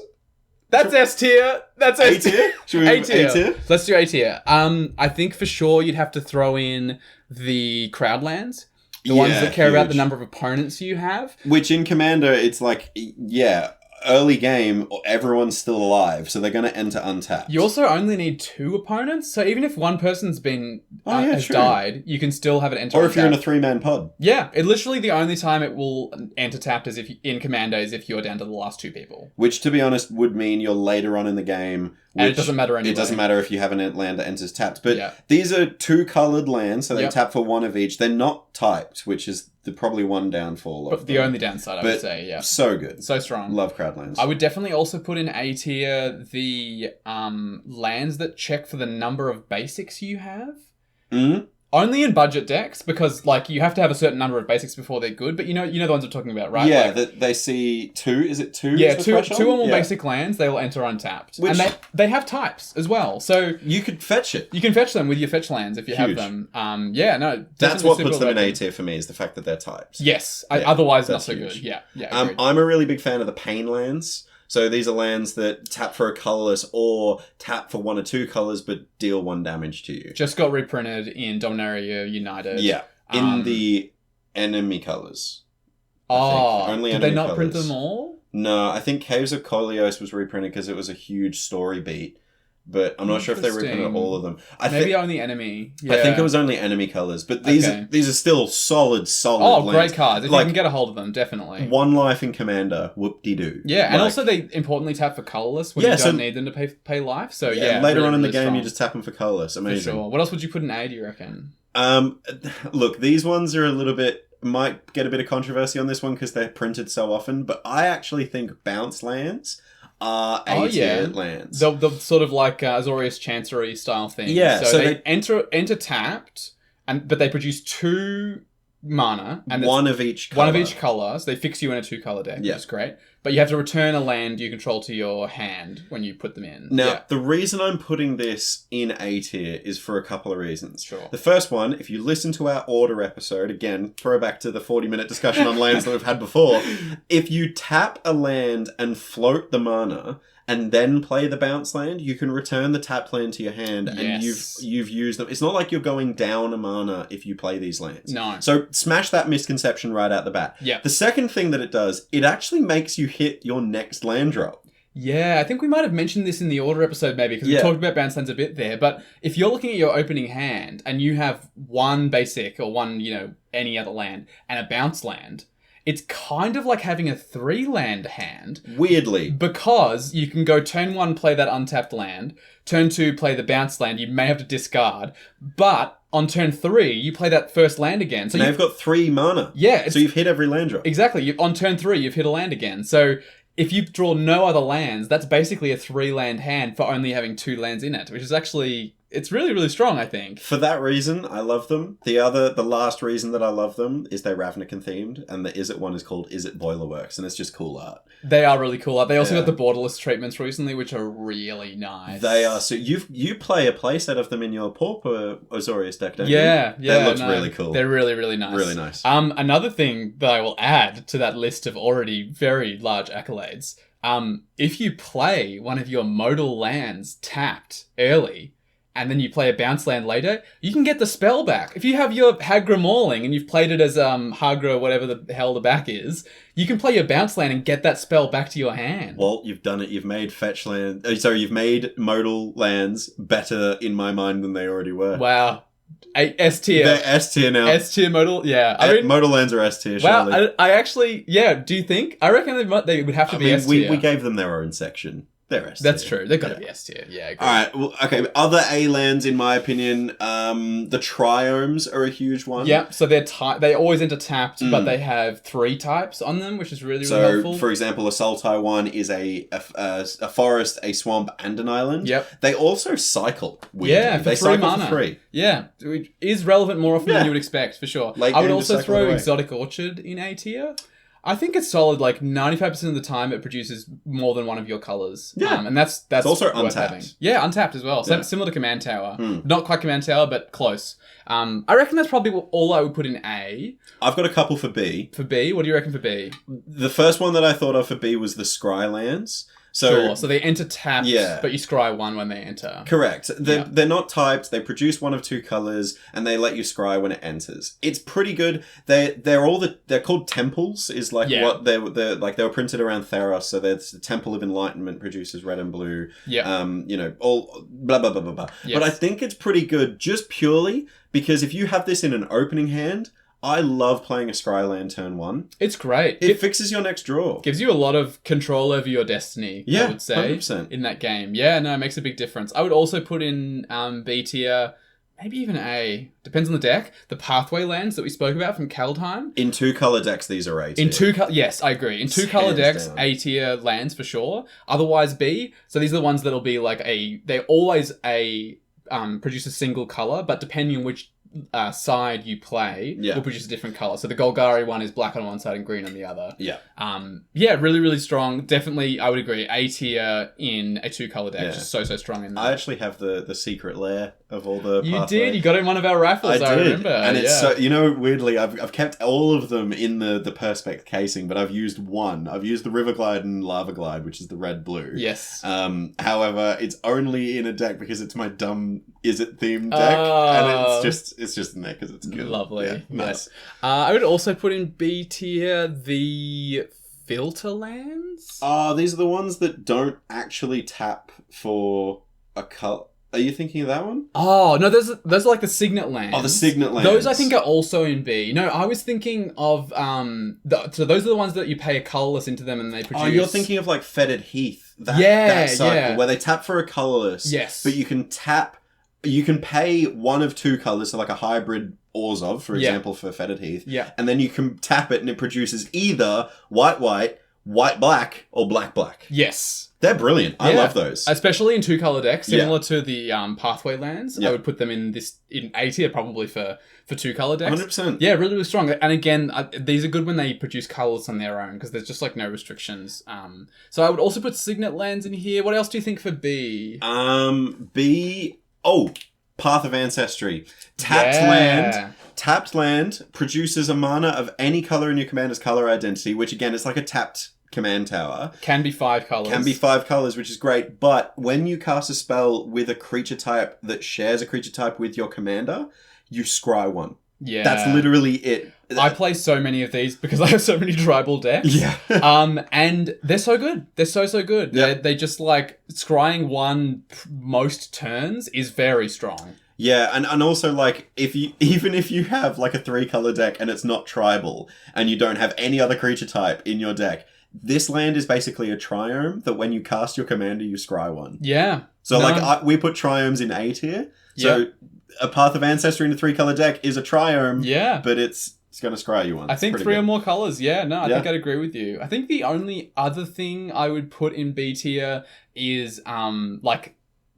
That's S tier. That's S tier. Should we A tier? Let's do A tier. I think for sure you'd have to throw in the crowd lands. The ones that care about the number of opponents you have. Which in Commander, it's like, early game, everyone's still alive, so they're going to enter untapped. You also only need 2 opponents, so even if one person's been has died, you can still have it enter. Or if you're in a 3-man pod. Yeah, it literally the only time it will enter tapped is in Commander is if you're down to the last 2 people. Which, to be honest, would mean you're later on in the game. And it doesn't matter anyway. It doesn't matter if you have an land that enters tapped. But these are 2-colored lands, so they tap for 1 of each. They're not typed, which is probably one downfall. But the only downside, I would say, so good. So strong. Love crowd lands. I would definitely also put in A tier the lands that check for the number of basics you have. Only in budget decks, because like you have to have a certain number of basics before they're good. But you know the ones I'm talking about, right? Yeah, like, they see 2. Is it 2? Yeah, 2 or more basic lands. They will enter untapped, and they have types as well. So you could fetch it. You can fetch them with your fetch lands if you have them. That's what puts them in A tier for me, is the fact that they're types. Yes, otherwise not so good. Yeah. I'm a really big fan of the pain lands. So these are lands that tap for a colorless or tap for 1 or 2 colors but deal 1 damage to you. Just got reprinted in Dominaria United. Yeah, in the enemy colors. Only did they not print them all? No, I think Caves of Kolios was reprinted because it was a huge story beat. But I'm not sure if they reprinted all of them. Maybe only enemy. Yeah. I think it was only enemy colors. But these are still solid lands. Great cards. If you can get a hold of them, definitely. 1 life in Commander, whoop-de-doo. Yeah, and also they importantly tap for colorless when you don't need them to pay life. So later on in the game, you just tap them for colorless. Amazing. For sure. What else would you put in A, do you reckon? Look, these ones are a little bit... Might get a bit of controversy on this one because they're printed so often, but I actually think bounce lands are A-tier lands. The sort of like Azorius Chancery style thing. Yeah. So they enter tapped, but they produce 2 mana. And one of each colour. One of each colour. So they fix you in a 2-colour deck, which is great. But you have to return a land you control to your hand when you put them in. Now, the reason I'm putting this in A tier is for a couple of reasons. Sure. The first one, if you listen to our order episode, again, throwback to the 40-minute discussion on lands that we've had before, if you tap a land and float the mana and then play the bounce land, you can return the tapped land to your hand and you've used them. It's not like you're going down a mana if you play these lands. No. So smash that misconception right out the bat. Yeah. The second thing that it does, it actually makes you hit your next land drop. Yeah, I think we might have mentioned this in the order episode maybe, because we talked about bounce lands a bit there, but if you're looking at your opening hand and you have one basic or one, any other land and a bounce land, it's kind of like having a 3-land hand. Weirdly. Because you can go turn 1, play that untapped land. Turn 2, play the bounce land. You may have to discard. But on turn 3, you play that first land again. So now you've got 3 mana. Yeah. So you've hit every land drop. Exactly. On turn 3, you've hit a land again. So if you draw no other lands, that's basically a 3-land hand for only having 2 lands in it, which is actually... It's really, really strong, I think. For that reason, I love them. The last reason that I love them is they're Ravnican themed, and the Izzet one is called Izzet Boilerworks, and it's just cool art. They are really cool art. They also got the borderless treatments recently, which are really nice. They are. So you play a playset of them in your Pauper Azorius deck, don't you? Yeah. That looks really cool. They're really, really nice. Really nice. Another thing that I will add to that list of already very large accolades, if you play one of your modal lands tapped early, and then you play a bounce land later, you can get the spell back. If you have your Hagra Mauling and you've played it as Hagra, whatever the hell the back is, you can play your bounce land and get that spell back to your hand. Well, you've done it. You've made you've made modal lands better in my mind than they already were. Wow. S tier. They're S tier now. S tier modal, yeah. I mean, modal lands are S tier. Wow, surely. I actually, do you think? I reckon they would have to be S tier. We gave them their own section. They're S tier. That's true. They've got to be S tier. Yeah. All right. Well, okay. Other A lands, in my opinion, the Triomes are a huge one. Yeah. So they always enter tapped, but they have 3 types on them, which is really, really helpful. So, for example, a Sultai one is a forest, a swamp, and an island. Yep. They also cycle. Weirdly. Yeah, for they 3 cycle mana. For 3. Yeah, which is relevant more often than you would expect, for sure. I would also throw Exotic Orchard in A tier. I think it's solid. Like 95% of the time, it produces more than one of your colors. Yeah, and that's it's also worth untapped. Having. Yeah, untapped as well. Yeah. Similar to Command Tower, not quite Command Tower, but close. I reckon that's probably all I would put in A. I've got a couple for B. For B, what do you reckon for B? The first one that I thought of for B was the Scry lands. So they enter tapped, but you scry 1 when they enter. Correct. They're not typed. They produce 1 of 2 colors, and they let you scry when it enters. It's pretty good. They're called temples. Is like what they were printed around Theros. So there's the Temple of Enlightenment produces red and blue. Yeah. All blah blah blah blah blah. Yes. But I think it's pretty good just purely because if you have this in an opening hand. I love playing a Scryland turn 1. It's great. It fixes your next draw. Gives you a lot of control over your destiny, I would say, 100%. in that game. Yeah, no, it makes a big difference. I would also put in B tier, maybe even A. Depends on the deck. The Pathway lands that we spoke about from Kaldheim. In 2-color decks, these are A tier. Yes, I agree. In 2-color decks, down. A tier lands for sure. Otherwise, B. So these are the ones that'll be like they're always produce a single color, but depending on which side you play will produce a different color. So the Golgari one is black on one side and green on the other. Yeah. Really, really strong. Definitely, I would agree. A tier in a 2-color deck. Just so strong in that. I actually have the secret lair of all the You Pathway. did. You got it in one of our raffles, I remember. And it's so, weirdly, I've kept all of them in the Perspex casing, but I've used one. I've used the River Glide and Lava Glide, which is the red-blue. Yes. However, it's only in a deck because it's my dumb Izzet themed deck, and it's just in there because it's good. Lovely. Yeah, nice. I would also put in B tier the Filter lands. These are the ones that don't actually tap for a color. Are you thinking of that one? Oh, no, those are like the Signet lands. Oh, the Signet lands. Those I think are also in B. No, I was thinking of, so those are the ones that you pay a colourless into them and they produce... Oh, you're thinking of like Fetid Heath. That cycle where they tap for a colourless. Yes. But you can tap you can pay one of two colours, so like a hybrid Orzhov, for example, for Fetid Heath. Yeah. And then you can tap it and it produces either white-white, white-black, or black-black. Yes. They're brilliant. I love those. Especially in 2-color decks, similar to the Pathway lands. Yeah. I would put them in A tier probably for 2-color decks. 100%. Yeah, really, really strong. And again, these are good when they produce colors on their own because there's just like no restrictions. So I would also put Signet lands in here. What else do you think for B? Path of Ancestry. Tapped land produces a mana of any color in your commander's color identity, which again is like a tapped command tower. Can be 5 colors. Can be 5 colors, which is great. But when you cast a spell with a creature type that shares a creature type with your commander, you scry 1. Yeah. That's literally it. I play so many of these because I have so many tribal decks. Yeah. And they're so good. They're so good. Yeah. They just like scrying 1 most turns is very strong. Yeah, and also like even if you have like a 3-color deck and it's not tribal and you don't have any other creature type in your deck, this land is basically a triome that when you cast your commander, you scry 1. Yeah. So we put triomes in A tier. So a Path of Ancestry in a 3-color deck is a triome. Yeah. But it's going to scry you 1. I think 3 or more colors. Yeah, no, I think I'd agree with you. I think the only other thing I would put in B tier is like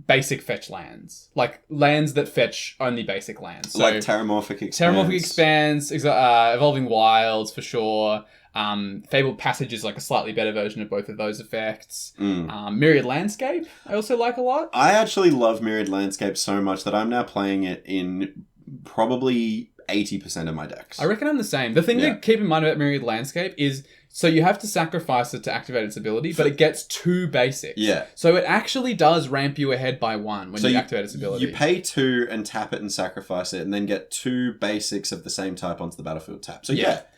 basic fetch lands. Like lands that fetch only basic lands. So like Terramorphic Expanse. Terramorphic Expanse, Evolving Wilds for sure. Fabled Passage is like a slightly better version of both of those effects. Myriad Landscape, I also like a lot. I actually love Myriad Landscape so much that I'm now playing it in probably 80% of my decks. I reckon I'm the same. The thing to keep in mind about Myriad Landscape is, so you have to sacrifice it to activate its ability, but it gets 2 basics. Yeah. So it actually does ramp you ahead by 1 when you activate its ability. You pay 2 and tap it and sacrifice it, and then get 2 basics of the same type onto the battlefield tap. So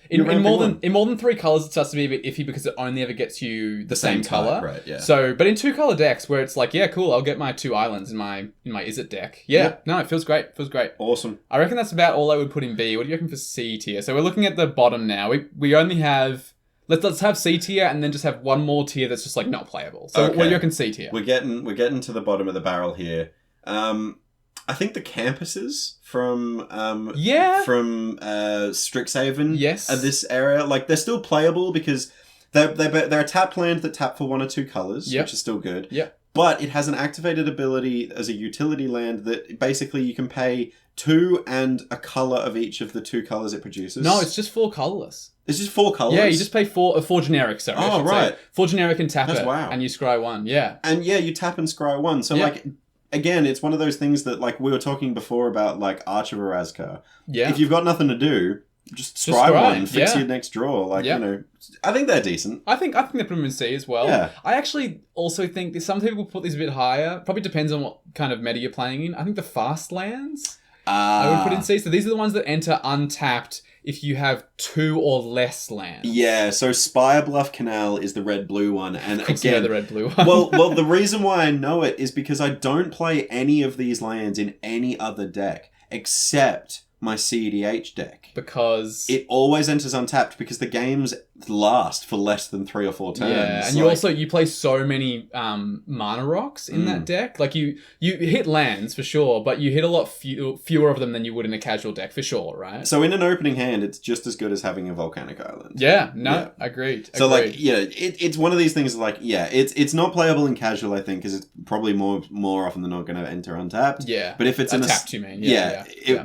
in more than 3 colors, it starts to be a bit iffy because it only ever gets you the same color. Right? Yeah. So, but in 2-color decks where it's like, yeah, cool, I'll get my 2 islands in my Izzet deck. Yeah, no, it feels great. Awesome. I reckon that's about all I would put in B. What do you reckon for C tier? So we're looking at the bottom now. We only have. Let's have C tier and then just have one more tier that's just like not playable. So what do you reckon C tier? We're getting to the bottom of the barrel here. I think the campuses from Strixhaven are this area. Like they're still playable because they're a tap land that tap for 1 or 2 colors, which is still good. Yeah. But it has an activated ability as a utility land that basically you can pay 2 and a color of each of the 2 colors it produces. No, it's just 4 colorless. It's just 4 colors? Yeah, you just pay 4 generic, sorry. Oh, right. 4 generic and tap That's it. Wow. And you scry 1, yeah. And you tap and scry 1. So like, again, it's one of those things that like we were talking before about like Arch of Erazka. Yeah. If you've got nothing to do, just scry 1, fix your next draw. Like, you know, I think they're decent. I think they put them in C as well. Yeah. I actually also think some people put these a bit higher. Probably depends on what kind of meta you're playing in. I think the fast lands I would put in C. So these are the ones that enter untapped if you have 2 or less lands. Yeah, so Spire Bluff Canal is the red-blue one. And again, the red-blue one. well, the reason why I know it is because I don't play any of these lands in any other deck except my CEDH deck. Because it always enters untapped because the games last for less than 3 or 4 turns. Yeah, and you play so many mana rocks in that deck. Like you hit lands for sure, but you hit a lot fewer of them than you would in a casual deck for sure, right? So in an opening hand, it's just as good as having a volcanic island. Agreed. So like, it's one of these things like, it's not playable in casual, I think, because it's probably more often than not going to enter untapped. Yeah, but if it's untapped, you mean?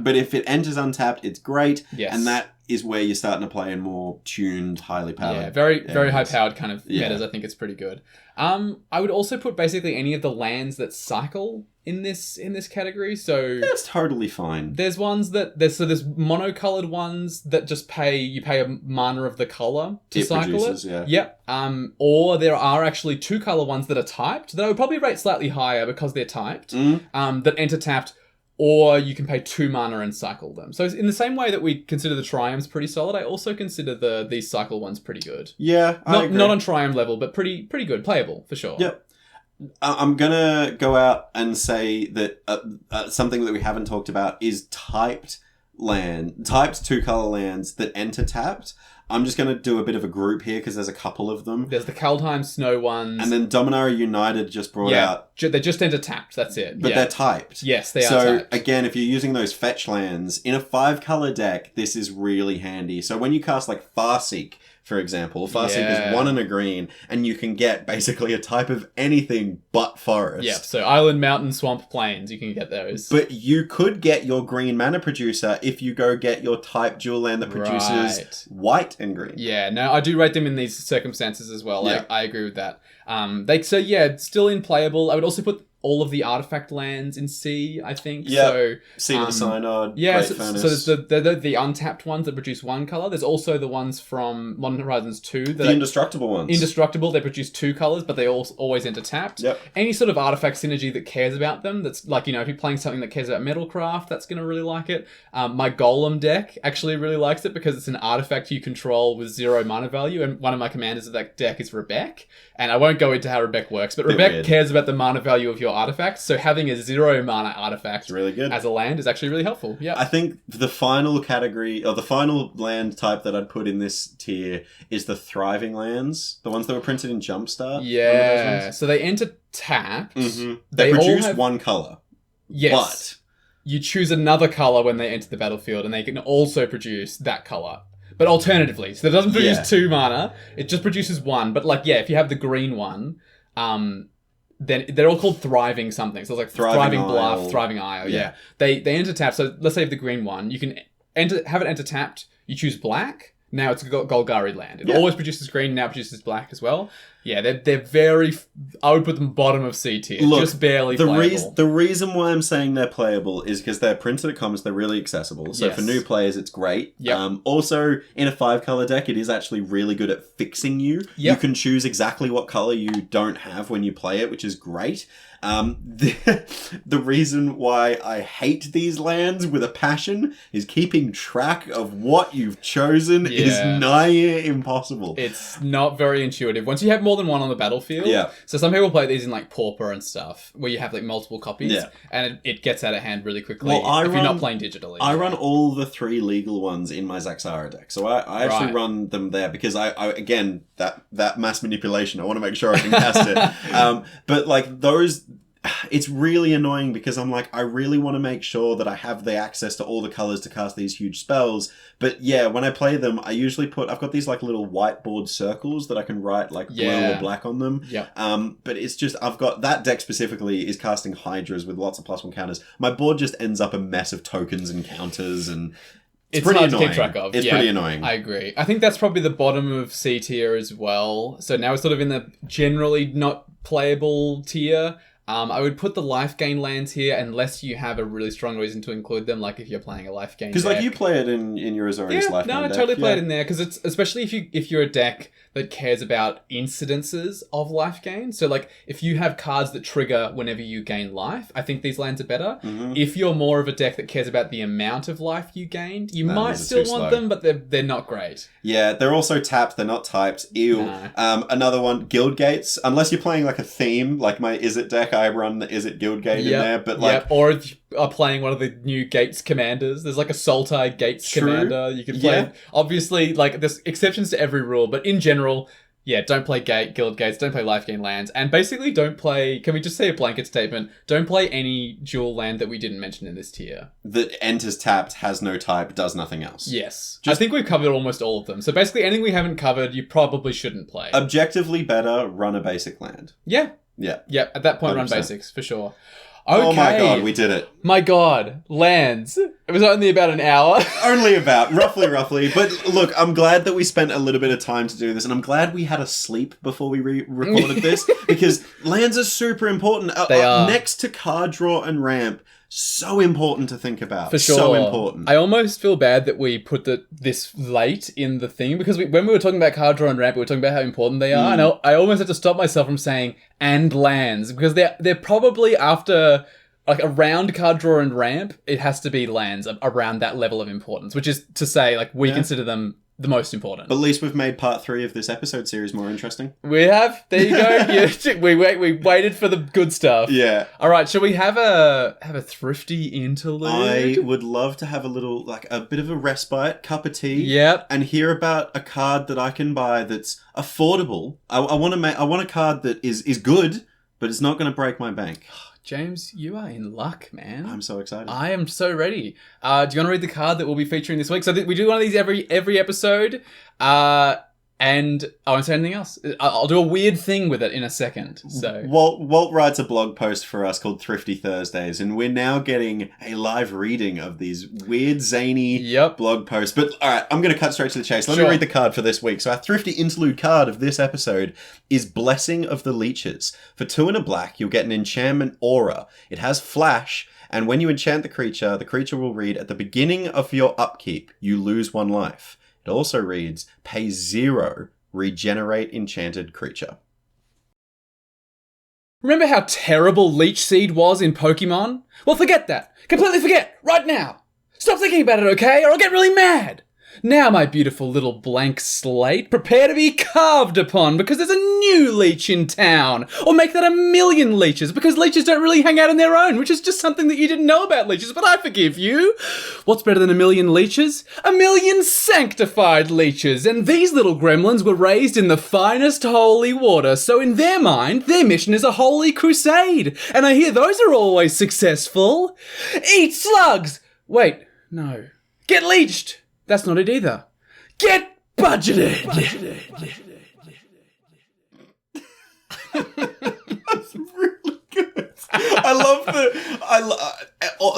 But if it enters untapped, it's great. Yes. And that is where you're starting to play in more tuned, highly powered. Yeah, very high powered kind of metas. I think it's pretty good. I would also put basically any of the lands that cycle in this category. So that's totally fine. There's ones there's monocolored ones that just you pay a mana of the color to cycle it. Yep. Or there are actually 2 color ones that are typed that I would probably rate slightly higher because they're typed. That enter tapped. Or you can pay 2 mana and cycle them. So in the same way that we consider the triomes pretty solid, I also consider these cycle ones pretty good. Yeah, I agree. Not on triome level, but pretty good, playable for sure. Yep. I'm gonna go out and say that something that we haven't talked about is typed 2-color lands that enter tapped. I'm just going to do a bit of a group here because there's a couple of them. There's the Kaldheim Snow ones. And then Dominaria United just brought out... They just enter tapped, that's it. But they're typed. Yes, they are So, typed. again, if you're using those fetch lands, in a 5-color deck, this is really handy. So when you cast, like, Farseek, for example, Farseek is 1 and a green, and you can get basically a type of anything but forest. Yeah, so island, mountain, swamp, plains, you can get those. But you could get your green mana producer if you go get your type dual land that produces white and green. Yeah, no, I do rate them in these circumstances as well. Yeah. I agree with that. Still in playable. I would also put all of the artifact lands in C, I think. Yeah. So, Seed of the Synod, yeah, Great Furnace. So there's the untapped ones that produce 1 color. There's also the ones from Modern Horizons 2. The indestructible ones. Indestructible, they produce 2 colors, but they always enter tapped. Yep. Any sort of artifact synergy that cares about them, that's like, if you're playing something that cares about Metalcraft, that's going to really like it. My Golem deck actually really likes it because it's an artifact you control with 0 mana value, and one of my commanders of that deck is Rebek. And I won't go into how Rebek works, but Rebek cares about the mana value of your artifacts, so having a 0 mana artifact really good as a land is actually really helpful. Yeah, I think the final category, or the final land type that I'd put in this tier is the thriving lands, the ones that were printed in Jumpstart. Yeah, so they enter tapped. Mm-hmm. They produce 1 color. Yes. But you choose another color when they enter the battlefield, and they can also produce that color. But alternatively, so it doesn't produce 2 mana, it just produces 1. But if you have the green one, then they're all called Thriving something. So it's like Thriving Bluff, Thriving Isle. Yeah. They enter tapped. So let's say the green one, you can have it enter tapped. You choose black. Now it's a Golgari land. It always produces green, now produces black as well. Yeah, they're very... I would put them bottom of C tier. Look, just barely playable. The reason why I'm saying they're playable is because they're printed at commons, they're really accessible. So for new players, it's great. Yep. Also, in a 5-color deck, it is actually really good at fixing you. Yep. You can choose exactly what color you don't have when you play it, which is great. The reason why I hate these lands with a passion is keeping track of what you've chosen is nigh impossible. It's not very intuitive. Once you have more than one on the battlefield, so some people play these in like Pauper and stuff, where you have like multiple copies, and it gets out of hand really quickly if you're not playing digitally. I run all the 3 legal ones in my Zaxara deck, so I actually run them there because I again, that mass manipulation, I want to make sure I can cast it. But like those... It's really annoying because I'm like, I really want to make sure that I have the access to all the colors to cast these huge spells. But when I play them, I usually I've got these like little whiteboard circles that I can write like blue or black on them. But it's just, I've got that deck specifically is casting Hydras with lots of +1 counters. My board just ends up a mess of tokens and counters, and it's pretty hard annoying. To keep track of. It's pretty annoying. I agree. I think that's probably the bottom of C tier as well. So now it's sort of in the generally not playable tier. I would put the life gain lands here unless you have a really strong reason to include them, like if you're playing a life gain deck. Because like you play it in your Azorius life gain deck. I totally play it in there, because it's especially if you're a deck that cares about incidences of life gain. So like if you have cards that trigger whenever you gain life, I think these lands are better. Mm-hmm. If you're more of a deck that cares about the amount of life you gained, you might still want them, but they're not great. Yeah, they're also tapped, they're not typed. Ew. No. Another one, Guild Gates. Unless you're playing like a theme, like my Is It deck, I run the Is It Guild Gate in there, but like... Or if you are playing one of the new Gates commanders, there's like a Sultai Gates commander you can play. Obviously, like there's exceptions to every rule, but in general... don't play Guild Gates, don't play life gain lands, and basically don't play, can we just say a blanket statement, don't play any dual land that we didn't mention in this tier. That enters tapped, has no type, does nothing else. Yes. I think we've covered almost all of them. So basically anything we haven't covered, you probably shouldn't play. Objectively better, run a basic land. Yeah. Yeah, at that point 100%. Run basics, for sure. Okay. Oh my god, we did it. My god, lands. It was only about an hour. Only about, roughly. But look, I'm glad that we spent a little bit of time to do this, and I'm glad we had a sleep before we recorded this, because lands are super important. They are. Next to card draw and ramp, so important to think about. For sure. So important. I almost feel bad that we put this late in the thing, because when we were talking about card draw and ramp, we were talking about how important they are, and I almost had to stop myself from saying and lands, because they're probably after like around card draw and ramp, it has to be lands around that level of importance, which is to say like we consider them the most important. But at least we've made part 3 of this episode series more interesting. We have. There you go. We waited for the good stuff. Yeah. All right. Shall we have a thrifty interlude? I would love to have a bit of a respite, cup of tea. Yep. And hear about a card that I can buy that's affordable. I want a card that is good, but it's not going to break my bank. James, you are in luck, man. I'm so excited. I am so ready. Do you want to read the card that we'll be featuring this week? So we do one of these every episode. And I won't say anything else. I'll do a weird thing with it in a second. So Walt writes a blog post for us called Thrifty Thursdays, and we're now getting a live reading of these weird, zany blog posts. But all right, I'm going to cut straight to the chase. Let me read the card for this week. So our Thrifty interlude card of this episode is Blessing of the Leeches. For 2 and a black, you'll get an enchantment aura. It has flash, and when you enchant the creature will read, at the beginning of your upkeep, you lose 1 life. It also reads, pay 0, regenerate enchanted creature. Remember how terrible Leech Seed was in Pokemon? Well, forget that. Completely forget, right now. Stop thinking about it, okay? Or I'll get really mad. Now, my beautiful little blank slate, prepare to be carved upon because there's a new leech in town. Or make that 1,000,000 leeches because leeches don't really hang out on their own, which is just something that you didn't know about leeches, but I forgive you. What's better than 1,000,000 leeches? 1,000,000 sanctified leeches. And these little gremlins were raised in the finest holy water, so in their mind, their mission is a holy crusade. And I hear those are always successful. Eat slugs! Wait, no. Get leeched! That's not it either. Get budgeted! That's really good.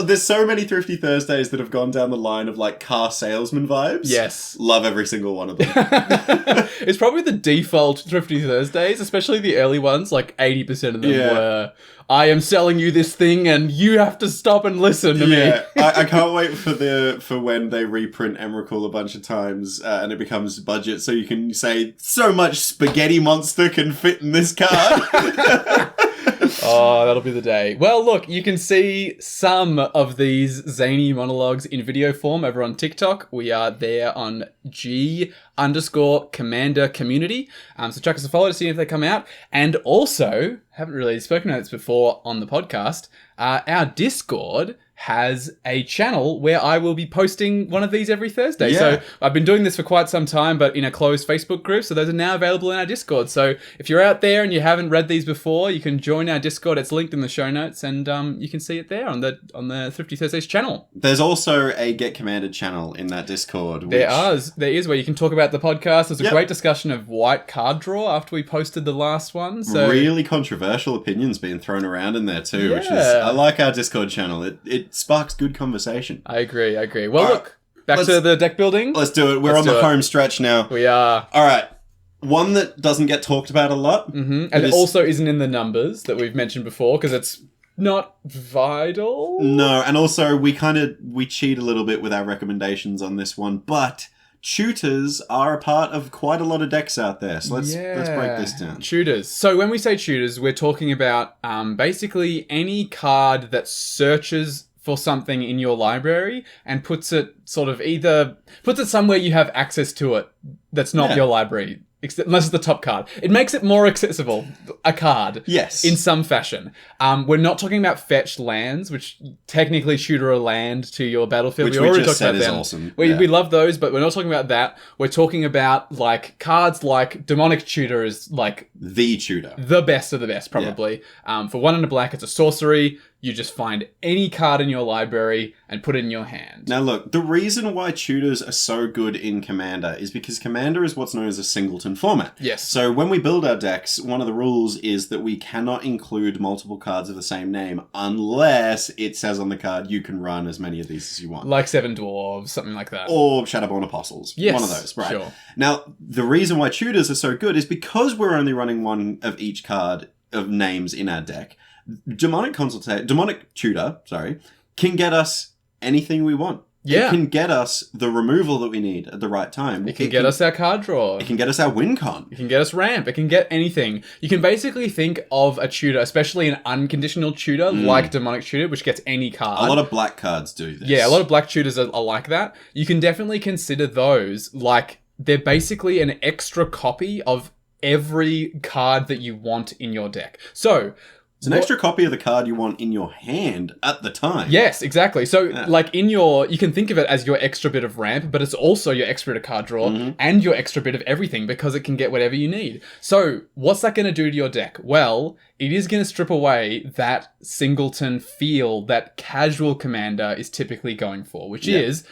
There's so many Thrifty Thursdays that have gone down the line of like car salesman vibes. Yes. Love every single one of them. It's probably the default Thrifty Thursdays, especially the early ones, like 80% of them were, I am selling you this thing and you have to stop and listen to me. I can't wait for when they reprint Emrakul a bunch of times and it becomes budget so you can say, so much spaghetti monster can fit in this card. Oh, that'll be the day. Well, look, you can see some of these zany monologues in video form over on TikTok. We are there on G_Commander Community. So check us a follow to see if they come out. And also, haven't really spoken about this before on the podcast, our Discord has a channel where I will be posting one of these every Thursday. Yeah. So I've been doing this for quite some time, but in a closed Facebook group. So those are now available in our Discord. So if you're out there and you haven't read these before, you can join our Discord. It's linked in the show notes, and you can see it there on the Thrifty Thursdays channel. There's also a Get Commanded channel in that Discord. There is where you can talk about the podcast. There's a great discussion of white card draw after we posted the last one. So really controversial opinions being thrown around in there too, which is, I like our Discord channel. It sparks good conversation. I agree. Well, look, back to the deck building. Let's do it. We're on the home stretch now. We are. All right. One that doesn't get talked about a lot. Mm-hmm. And it also isn't in the numbers that we've mentioned before because it's not vital. No, and also we cheat a little bit with our recommendations on this one, but tutors are a part of quite a lot of decks out there. So let's break this down. Tutors. So when we say tutors, we're talking about basically any card that searches for something in your library and puts it somewhere you have access to it that's not your library. Unless it's the top card. It makes it more accessible, a card. Yes. In some fashion. We're not talking about fetched lands, which technically tutor a land to your battlefield. Which we already talked about them. Awesome. We love those, but we're not talking about that. We're talking about like cards like Demonic Tutor is like the tutor. The best of the best, probably. Yeah. For 1 and a black, it's a sorcery. You just find any card in your library and put it in your hand. Now look, the reason why tutors are so good in Commander is because Commander is what's known as a singleton format. Yes. So when we build our decks, one of the rules is that we cannot include multiple cards of the same name unless it says on the card you can run as many of these as you want. Like 7 Dwarves, something like that. Or Shadowborn Apostles. Yes. One of those, right. Sure. Now, the reason why tutors are so good is because we're only running one of each card of names in our deck. Demonic Tutor, can get us anything we want. Yeah. It can get us the removal that we need at the right time. It can get us our card draw. It can get us our win con. It can get us ramp. It can get anything. You can basically think of a tutor, especially an unconditional tutor, like Demonic Tutor, which gets any card. A lot of black cards do this. Yeah, a lot of black tutors are like that. You can definitely consider those like they're basically an extra copy of every card that you want in your deck. So it's an extra copy of the card you want in your hand at the time. Yes, exactly. So, like, you can think of it as your extra bit of ramp, but it's also your extra bit of card draw and your extra bit of everything because it can get whatever you need. So, what's that going to do to your deck? Well, it is going to strip away that singleton feel that casual commander is typically going for, which is,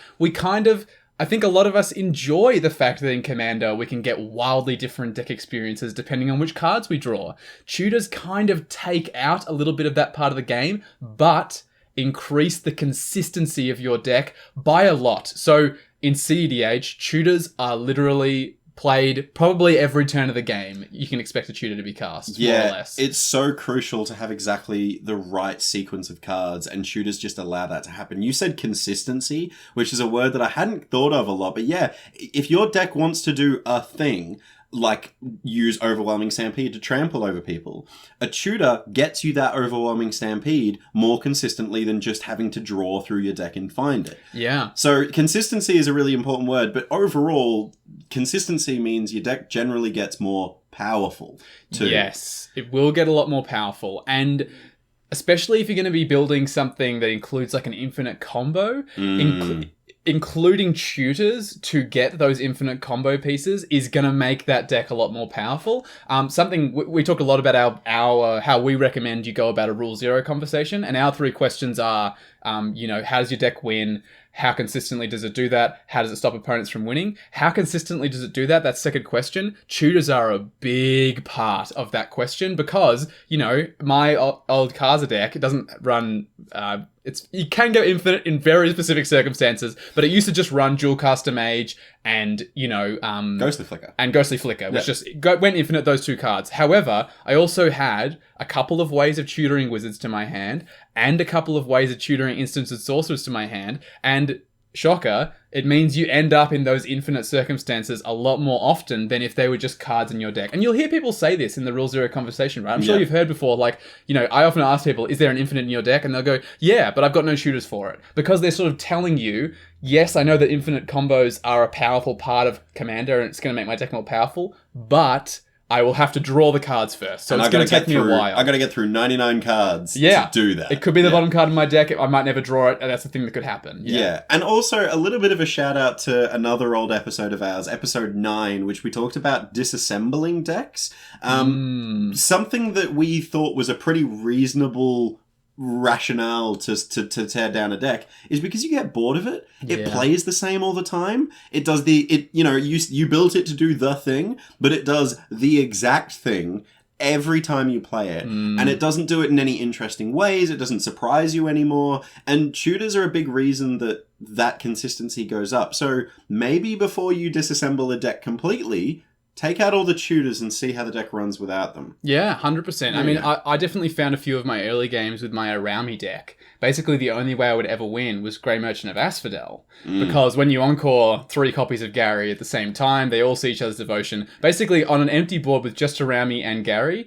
I think a lot of us enjoy the fact that in Commander we can get wildly different deck experiences depending on which cards we draw. Tutors kind of take out a little bit of that part of the game, but increase the consistency of your deck by a lot. So in CEDH, tutors are literally played probably every turn of the game. You can expect a tutor to be cast, more or less. It's so crucial to have exactly the right sequence of cards, and tutors just allow that to happen. You said consistency, which is a word that I hadn't thought of a lot, but yeah, if your deck wants to do a thing, like use Overwhelming Stampede to trample over people, a tutor gets you that Overwhelming Stampede more consistently than just having to draw through your deck and find it. Yeah. So consistency is a really important word, but overall, consistency means your deck generally gets more powerful too. Yes, it will get a lot more powerful, and especially if you're going to be building something that includes like an infinite combo, including tutors to get those infinite combo pieces is going to make that deck a lot more powerful. Something we talk a lot about our how we recommend you go about a Rule Zero conversation, and our 3 questions are, how does your deck win? How consistently does it do that? How does it stop opponents from winning? How consistently does it do that? That's second question. Tutors are a big part of that question because, my old Kaza deck, it doesn't run... you can go infinite in very specific circumstances, but it used to just run Dual Caster Mage and, Ghostly Flicker. And Ghostly Flicker, which went infinite those 2 cards. However, I also had a couple of ways of tutoring wizards to my hand and a couple of ways of tutoring instants and sorcerers to my hand, and shocker, it means you end up in those infinite circumstances a lot more often than if they were just cards in your deck. And you'll hear people say this in the Rule Zero conversation, right? I'm sure you've heard before, like, I often ask people, is there an infinite in your deck? And they'll go, yeah, but I've got no tutors for it. Because they're sort of telling you, yes, I know that infinite combos are a powerful part of Commander and it's going to make my deck more powerful, but I will have to draw the cards first. So it's going to take me a while. I got to get through 99 cards to do that. It could be the bottom card in my deck. I might never draw it, and that's the thing that could happen. Yeah. And also a little bit of a shout out to another old episode of ours, episode 9, which we talked about disassembling decks. Something that we thought was a pretty reasonable rationale to tear down a deck is because you get bored of it. It plays the same all the time. It does you built it to do the thing, but it does the exact thing every time you play it. And it doesn't do it in any interesting ways. It doesn't surprise you anymore. And tutors are a big reason that consistency goes up. So maybe before you disassemble a deck completely, take out all the tutors and see how the deck runs without them. Yeah, 100%. I mean, I definitely found a few of my early games with my Arami deck. Basically, the only way I would ever win was Grey Merchant of Asphodel. Because when you encore 3 copies of Gary at the same time, they all see each other's devotion. Basically, on an empty board with just Arami and Gary,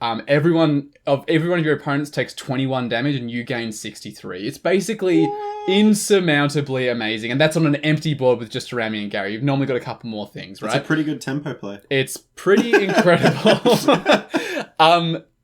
every one of your opponents takes 21 damage and you gain 63. It's basically insurmountably amazing. And that's on an empty board with just Arami and Gary. You've normally got a couple more things, right? It's a pretty good tempo play. It's pretty incredible.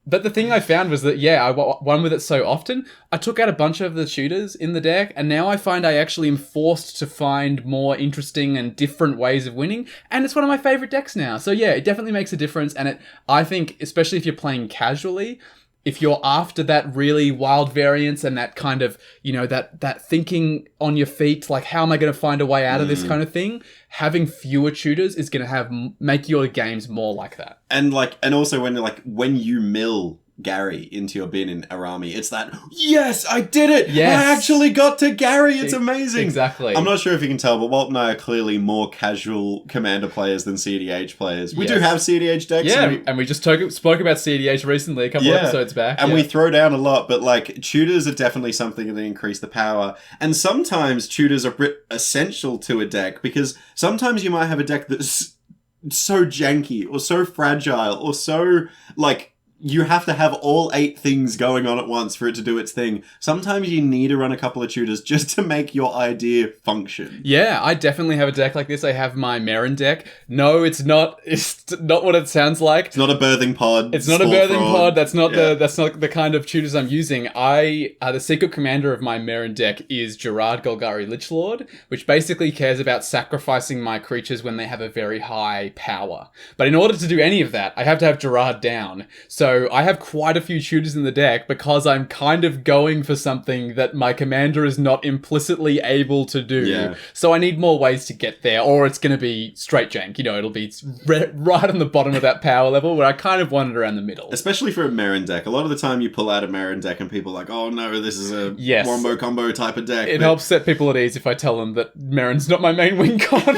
But the thing I found was that, I won with it so often, I took out a bunch of the tutors in the deck, and now I find I actually am forced to find more interesting and different ways of winning, and it's one of my favorite decks now. So it definitely makes a difference, and I think, especially if you're playing casually, if you're after that really wild variance and that kind of, that thinking on your feet, like how am I going to find a way out of this kind of thing, having fewer tutors is going to make your games more like that. And also when you mill Gary into your bin in Arami, it's that, yes, I did it! Yes. I actually got to Gary! It's amazing! Exactly. I'm not sure if you can tell, but Walt and I are clearly more casual Commander players than CEDH players. We do have CEDH decks. Yeah, and we just spoke about CEDH recently, a couple of episodes back. And we throw down a lot, but tutors are definitely something that increase the power. And sometimes tutors are essential to a deck, because sometimes you might have a deck that's so janky, or so fragile, or so, you have to have all 8 things going on at once for it to do its thing. Sometimes you need to run a couple of tutors just to make your idea function. Yeah, I definitely have a deck like this. I have my Merrin deck. No, it's not what it sounds like. It's not a birthing pod. It's not a birthing pod. That's not the kind of tutors I'm using. The secret commander of my Merrin deck is Gerard Golgari Lichlord, which basically cares about sacrificing my creatures when they have a very high power. But in order to do any of that, I have to have Gerard down. So I have quite a few tutors in the deck because I'm kind of going for something that my commander is not implicitly able to do. Yeah. So I need more ways to get there, or it's going to be straight jank. It'll be right on the bottom of that power level where I kind of want it around the middle. Especially for a Merrin deck. A lot of the time you pull out a Merrin deck and people are like, oh no, this is a wombo combo type of deck. It helps set people at ease if I tell them that Merrin's not my main win con.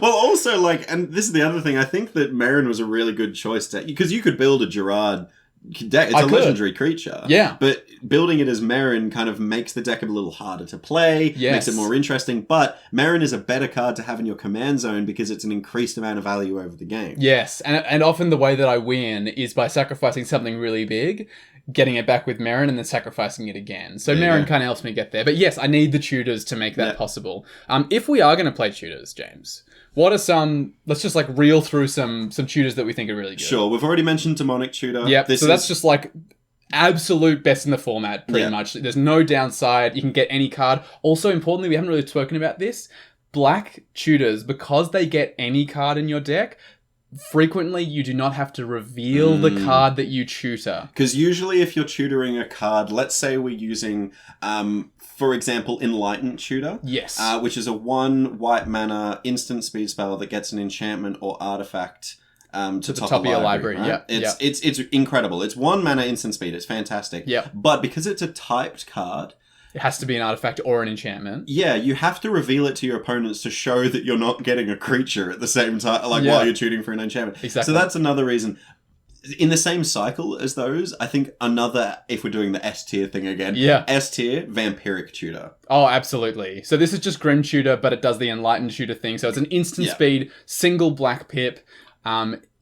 Well, also, and this is the other thing, I think that Merrin was a really good choice because you could build a Gerard deck. It's a legendary creature. Yeah. But building it as Merrin kind of makes the deck a little harder to play, makes it more interesting, but Merrin is a better card to have in your command zone because it's an increased amount of value over the game. Yes, and often the way that I win is by sacrificing something really big, getting it back with Merrin, and then sacrificing it again. So Merrin kind of helps me get there. But yes, I need the tutors to make that possible. If we are going to play tutors, James, what are some... Let's just reel through some tutors that we think are really good. Sure, we've already mentioned Demonic Tutor. Yep, so that's just absolute best in the format, pretty much. There's no downside. You can get any card. Also, importantly, we haven't really spoken about this. Black tutors, because they get any card in your deck, frequently you do not have to reveal the card that you tutor. Because usually if you're tutoring a card, let's say we're using, for example, Enlightened Tutor. Yes. Which is a 1 white mana instant speed spell that gets an enchantment or artifact to the top of your library. Right? Yeah. It's incredible. It's 1 mana instant speed. It's fantastic. Yeah. But because it's a typed card, it has to be an artifact or an enchantment. Yeah, you have to reveal it to your opponents to show that you're not getting a creature at the same time, while you're tutoring for an enchantment. Exactly. So that's another reason. In the same cycle as those, I think another, if we're doing the S tier thing again, S tier, Vampiric Tutor. Oh, absolutely. So this is just Grim Tutor, but it does the Enlightened Tutor thing. So it's an instant speed, single black pip.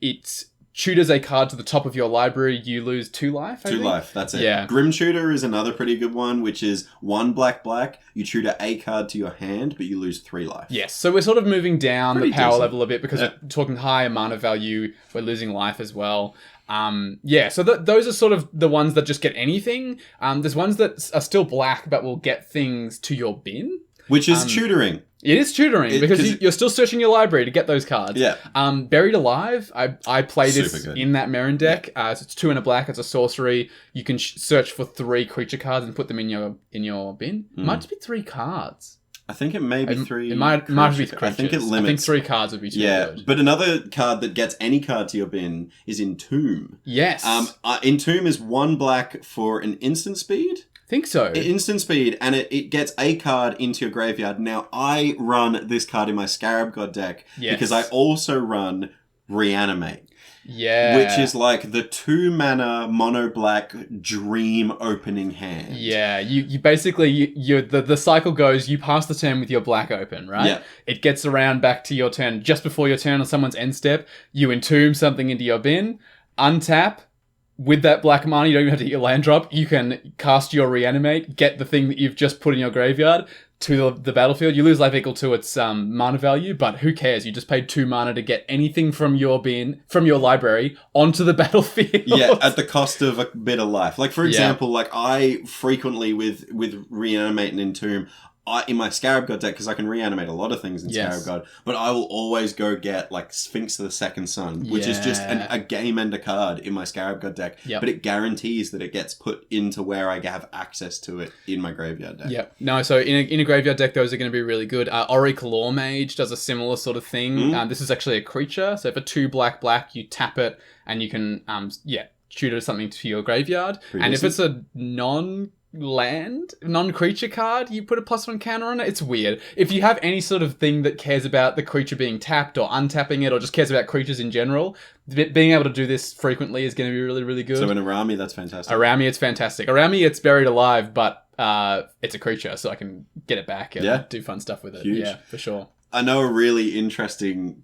It tutors a card to the top of your library, you lose 2 life, I think? 2 life, that's it. Yeah. Grim Tutor is another pretty good one, which is 1 black, you tutor a card to your hand, but you lose 3 life. Yes, so we're sort of moving down Pretty the power decent. level a bit because we're talking higher mana value, we're losing life as well. So those are sort of the ones that just get anything. There's ones that are still black, but will get things to your bin. Which is tutoring. It is tutoring because you're still searching your library to get those cards. Yeah. Buried Alive, I play this in that Merrin deck. So it's 2 and a black. It's a sorcery. You can search for 3 creature cards and put them in your bin. It might just be 3 cards. I think it may be 3. It might be creatures. I think it limits. I think 3 cards would be too good. But another card that gets any card to your bin is Entomb. Yes. Entomb is 1 black for an instant speed. Think so. Instant speed, and it gets a card into your graveyard. Now, I run this card in my Scarab God deck because I also run Reanimate. Yeah. Which is the 2 mana mono black dream opening hand. Yeah, you basically, the cycle goes, you pass the turn with your black open, right? Yeah. It gets around back to your turn, just before your turn on someone's end step, you entomb something into your bin, untap. With that black mana, you don't even have to hit your land drop. You can cast your Reanimate, get the thing that you've just put in your graveyard to the battlefield. You lose life equal to its mana value, but who cares? You just paid 2 mana to get anything from your library onto the battlefield. Yeah, at the cost of a bit of life. For example, I frequently with Reanimate and Entomb, in my Scarab God deck, because I can reanimate a lot of things in Scarab God, but I will always go get Sphinx of the Second Sun, which is just a game ender card in my Scarab God deck, but it guarantees that it gets put into where I have access to it in my graveyard deck. Yep. No, so in a graveyard deck, those are going to be really good. Auric Law Mage does a similar sort of thing. This is actually a creature, so for 2 black, you tap it, and you can, tutor something to your graveyard. And if it's a non-creature card, you put a +1 counter on it. It's weird. If you have any sort of thing that cares about the creature being tapped or untapping it, or just cares about creatures in general, being able to do this frequently is going to be really, really good. So in Arami, that's fantastic. Arami, it's fantastic. Arami, it's buried alive, but it's a creature, so I can get it back and do fun stuff with it. Huge. Yeah, for sure. I know a really interesting...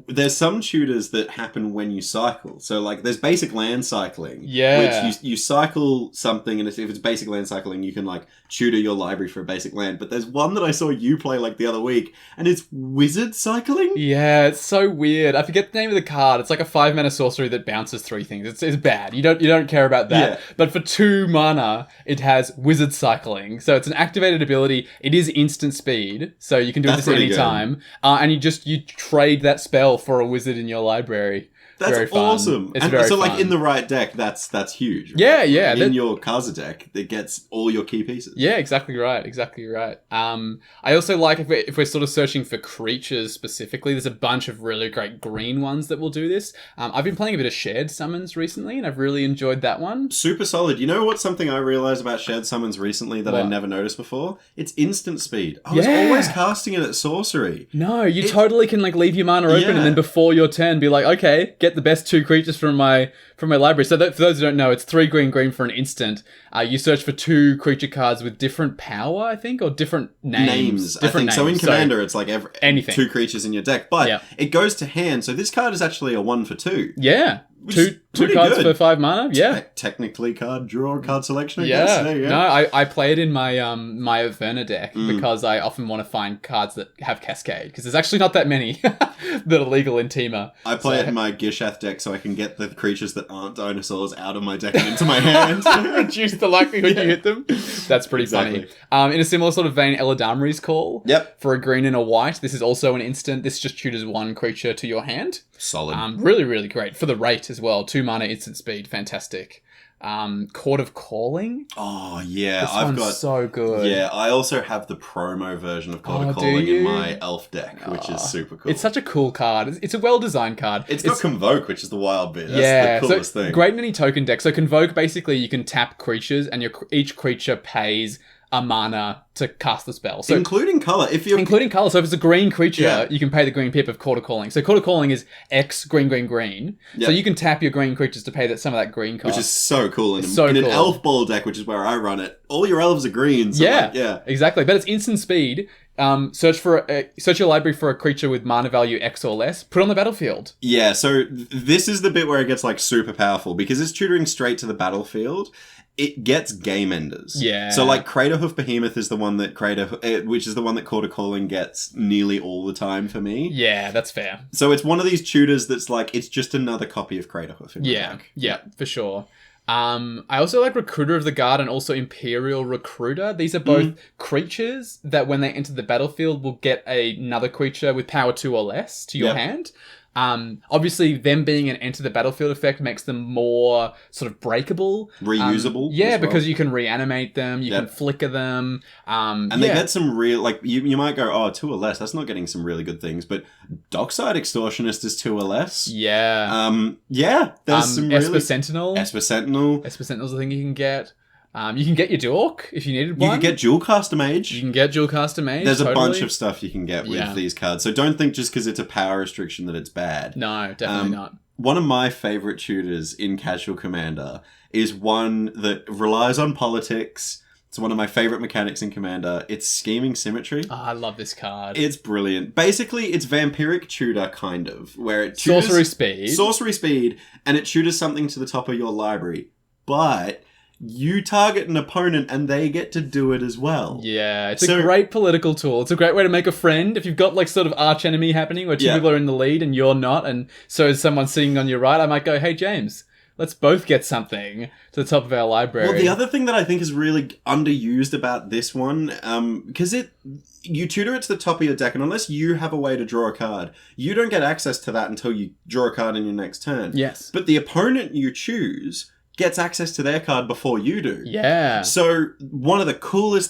there's some tutors that happen when you cycle. So, like, there's basic land cycling. Yeah. Which you cycle something, and if it's basic land cycling, you can, like, tutor your library for a basic land. But there's one that I saw you play, like, the other week, and it's wizard cycling? Yeah, it's so weird. I forget the name of the card. It's like a 5-mana sorcery that bounces 3 things. It's bad. You don't care about that. Yeah. But for 2 mana, it has wizard cycling. So it's an activated ability. It is instant speed, so you can do this any time. And you trade that spell for a wizard in your library. That's very fun. Awesome. It's very so, fun. like, in the right deck, that's huge. Right? Yeah. In your Kaza deck, that gets all your key pieces. Yeah, exactly right. I also like if we're sort of searching for creatures specifically, there's a bunch of really great green ones that will do this. I've been playing a bit of shared summons recently, and I've really enjoyed that one. Super solid. You know what's something I realized about shared summons recently that I never noticed before? It's instant speed. I was always casting it at sorcery. No, you totally can, like, leave your mana open and then before your turn be like, okay, get the best 2 creatures from my library. So for those who don't know, it's 3 green for an instant. You search for 2 creature cards with different power, I think, or different names. Different names. So in Commander, it's like anything. 2 creatures in your deck, but it goes to hand. So this card is actually a 1 for 2. Yeah. Two cards for 5 mana. Yeah. Technically card draw, card selection, I guess. There you go. No, I play it in my my Averna deck because I often want to find cards that have Cascade, because there's actually not that many that are legal in Temur. I play it in my Gishath deck so I can get the creatures that aren't dinosaurs out of my deck and into my hand. Reduce the likelihood you hit them. That's pretty funny. In a similar sort of vein, Eladamri's Call. Yep. For a green and a white. This is also an instant. This just tutors 1 creature to your hand. Solid. Really, really great. For the rate as well. 2 mana, instant speed. Fantastic. Court of Calling. Oh, yeah. This one's so good. Yeah, I also have the promo version of Court of Calling in my elf deck, which is super cool. It's such a cool card. It's a well-designed card. It's got Convoke, which is the wild bit. That's the coolest thing. Great many token deck. So Convoke, basically, you can tap creatures, and each creature pays a mana to cast the spell. So including colour. Including colour. So if it's a green creature, you can pay the green pip of Court of Calling. So Court of Calling is X green. Yep. So you can tap your green creatures to pay some of that green cost. Which is so cool. In an elf ball deck, which is where I run it, all your elves are green. So exactly. But it's instant speed. Search your library for a creature with mana value X or less. Put it on the battlefield. Yeah, so this is the bit where it gets, like, super powerful, because it's tutoring straight to the battlefield. It gets game enders. Yeah. So, like, Craterhoof Behemoth is the one that which is the one that Court of Calling gets nearly all the time for me. Yeah, that's fair. So it's one of these tutors that's like, it's just another copy of Craterhoof. Yeah, for sure. I also like Recruiter of the Guard and also Imperial Recruiter. These are both creatures that when they enter the battlefield will get another creature with power 2 or less to your hand. Obviously, them being an enter the battlefield effect makes them more sort of breakable. Reusable. Because you can reanimate them, you can flicker them. And they get some real, like, you might go, 2 or less, that's not getting some really good things, but Dockside Extortionist is 2 or less. Yeah. There's some really... Esper Sentinel. Esper Sentinel's a thing you can get. You can get your Dork if you needed one. You can get Dualcaster Mage. There's a bunch of stuff you can get with these cards. So don't think just because it's a power restriction that it's bad. No, definitely not. One of my favourite tutors in Casual Commander is one that relies on politics. It's one of my favourite mechanics in Commander. It's Scheming Symmetry. Oh, I love this card. It's brilliant. Basically, it's Vampiric Tutor, kind of, where it tutors... Sorcery speed, and it tutors something to the top of your library. But... you target an opponent and they get to do it as well. Yeah, it's a great political tool. It's a great way to make a friend. If you've got, like, sort of arch enemy happening where 2 people are in the lead and you're not, and so is someone sitting on your right, I might go, hey, James, let's both get something to the top of our library. Well, the other thing that I think is really underused about this one, because you tutor it to the top of your deck, and unless you have a way to draw a card, you don't get access to that until you draw a card in your next turn. Yes. But the opponent you choose gets access to their card before you do. Yeah. So one of the coolest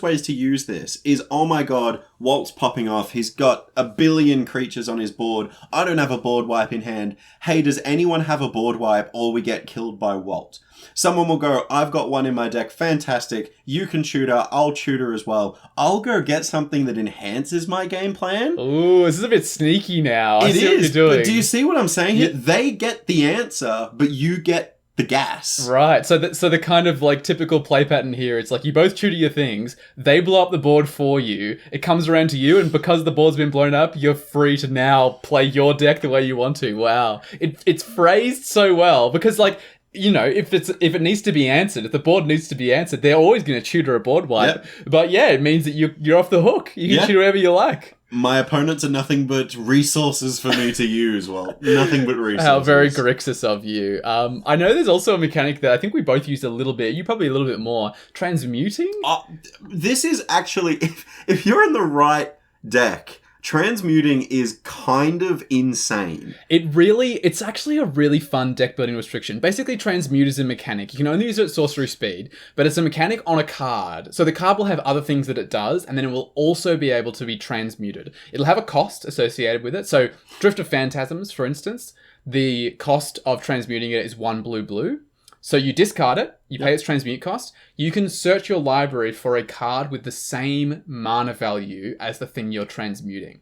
ways to use this is, oh my god, Walt's popping off. He's got a billion creatures on his board. I don't have a board wipe in hand. Hey, does anyone have a board wipe, or we get killed by Walt? Someone will go, I've got one in my deck. Fantastic. You can tutor. I'll tutor as well. I'll go get something that enhances my game plan. Ooh, this is a bit sneaky now. I see what you're doing. But do you see what I'm saying here? They get the answer, but you get the gas. Right. So the kind of like typical play pattern here, it's like you both tutor your things, they blow up the board for you, it comes around to you, and because the board's been blown up, you're free to now play your deck the way you want to. Wow. It's phrased so well because like, you know, if it needs to be answered, if the board needs to be answered, they're always going to tutor a board wipe. Yep. But yeah, it means that you're off the hook. You can tutor whatever you like. My opponents are nothing but resources for me to use. Well, nothing but resources. How very Grixis of you. I know there's also a mechanic that I think we both used a little bit. You probably a little bit more. Transmuting? This is actually... If you're in the right deck... Transmuting is kind of insane. It's actually a really fun deck building restriction. Basically, transmute is a mechanic. You can only use it at sorcery speed, but it's a mechanic on a card. So the card will have other things that it does, and then it will also be able to be transmuted. It'll have a cost associated with it. So Drift of Phantasms, for instance, the cost of transmuting it is 1 blue. So you discard it, you pay its transmute cost, you can search your library for a card with the same mana value as the thing you're transmuting.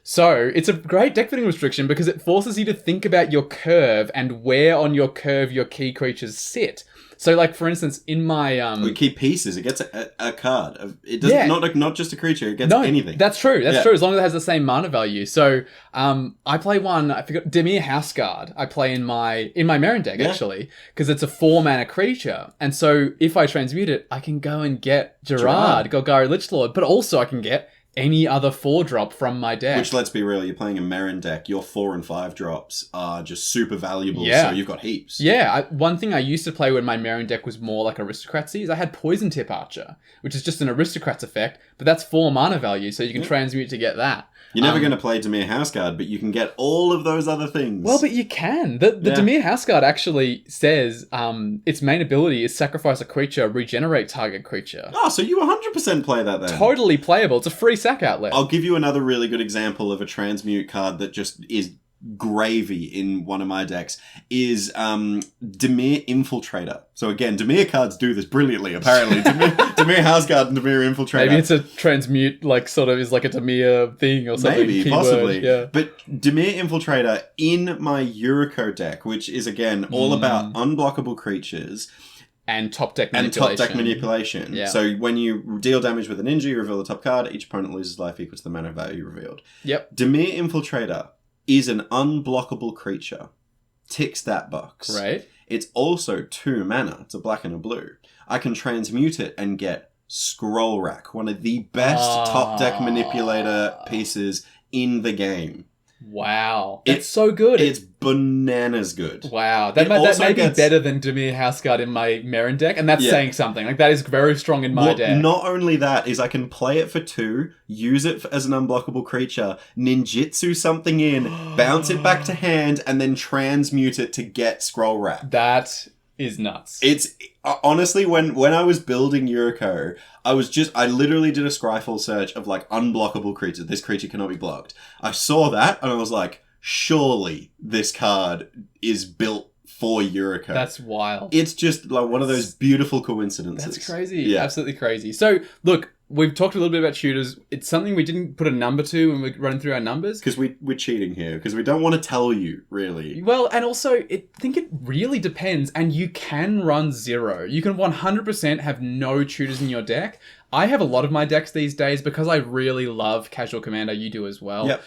So it's a great deck building restriction because it forces you to think about your curve and where on your curve your key creatures sit. So, like, for instance, in my... We keep pieces. It gets a card. It doesn't not just a creature. It gets anything. That's true. That's true. As long as it has the same mana value. So, I play one... I forgot... Demir Houseguard. I play in my Merrin deck, actually. Because it's a 4-mana creature. And so, if I transmute it, I can go and get Gerard, Golgari Lichlord. But also, I can get any other 4-drop from my deck. Which, let's be real, you're playing a Merrin deck, your 4 and 5 drops are just super valuable, so you've got heaps. Yeah, one thing I used to play when my Merrin deck was more like Aristocracy is I had Poison Tip Archer, which is just an Aristocrats effect, but that's 4 mana value, so you can transmute to get that. You're never going to play Dimir Houseguard, but you can get all of those other things. Well, but you can. The Dimir Houseguard actually says its main ability is sacrifice a creature, regenerate target creature. Oh, so you 100% play that then. Totally playable. It's a free sack outlet. I'll give you another really good example of a transmute card that just is gravy in one of my decks is Dimir Infiltrator. So again, Dimir cards do this brilliantly, apparently. Dimir Houseguard and Dimir Infiltrator. Maybe it's a transmute, like, sort of is like a Dimir thing or something. Maybe, keyword. possibly. Yeah. But Dimir Infiltrator in my EDHREC deck, which is, again, all about unblockable creatures... And top deck manipulation. Yeah. So when you deal damage with a ninja, you reveal the top card. Each opponent loses life equal to the mana value revealed. Yep. Dimir Infiltrator is an unblockable creature. Ticks that box. Right. It's also 2 mana. It's a black and a blue. I can transmute it and get Scroll Rack, one of the best top deck manipulator pieces in the game. Wow. It's so good. It's bananas good. Wow. That may be better than Dimir Houseguard in my Merrin deck, and that's saying something. Like, that is very strong in my deck. Not only that, is I can play it for 2, use it as an unblockable creature, ninjutsu something in, bounce it back to hand, and then transmute it to get Scroll Rack. That is nuts. It's... Honestly, when I was building EDHREC, I literally did a Scryfall search of, like, unblockable creatures. This creature cannot be blocked. I saw that, and I was like, surely this card is built for EDHREC. That's wild. It's just, like, one of those beautiful coincidences. That's crazy. Yeah. Absolutely crazy. So, look, we've talked a little bit about tutors. It's something we didn't put a number to when we're running through our numbers. Because we're cheating here. Because we don't want to tell you, really. Well, and also, I think it really depends. And you can run 0. You can 100% have no tutors in your deck. I have a lot of my decks these days because I really love Casual Commander. You do as well. Yep.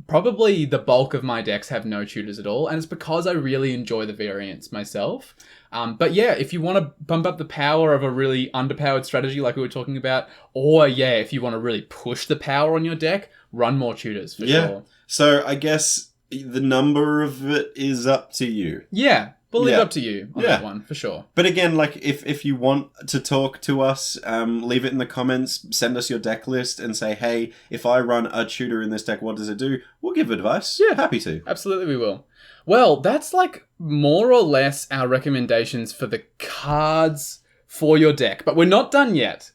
Probably the bulk of my decks have no tutors at all. And it's because I really enjoy the variants myself. But yeah, if you want to bump up the power of a really underpowered strategy like we were talking about, or if you want to really push the power on your deck, run more tutors for sure. So I guess the number of it is up to you. Yeah. We'll leave it up to you on that one, for sure. But again, like, if you want to talk to us, leave it in the comments, send us your deck list and say, hey, if I run a tutor in this deck, what does it do? We'll give advice. Yeah. Happy to. Absolutely we will. Well, that's like more or less our recommendations for the cards for your deck, but we're not done yet.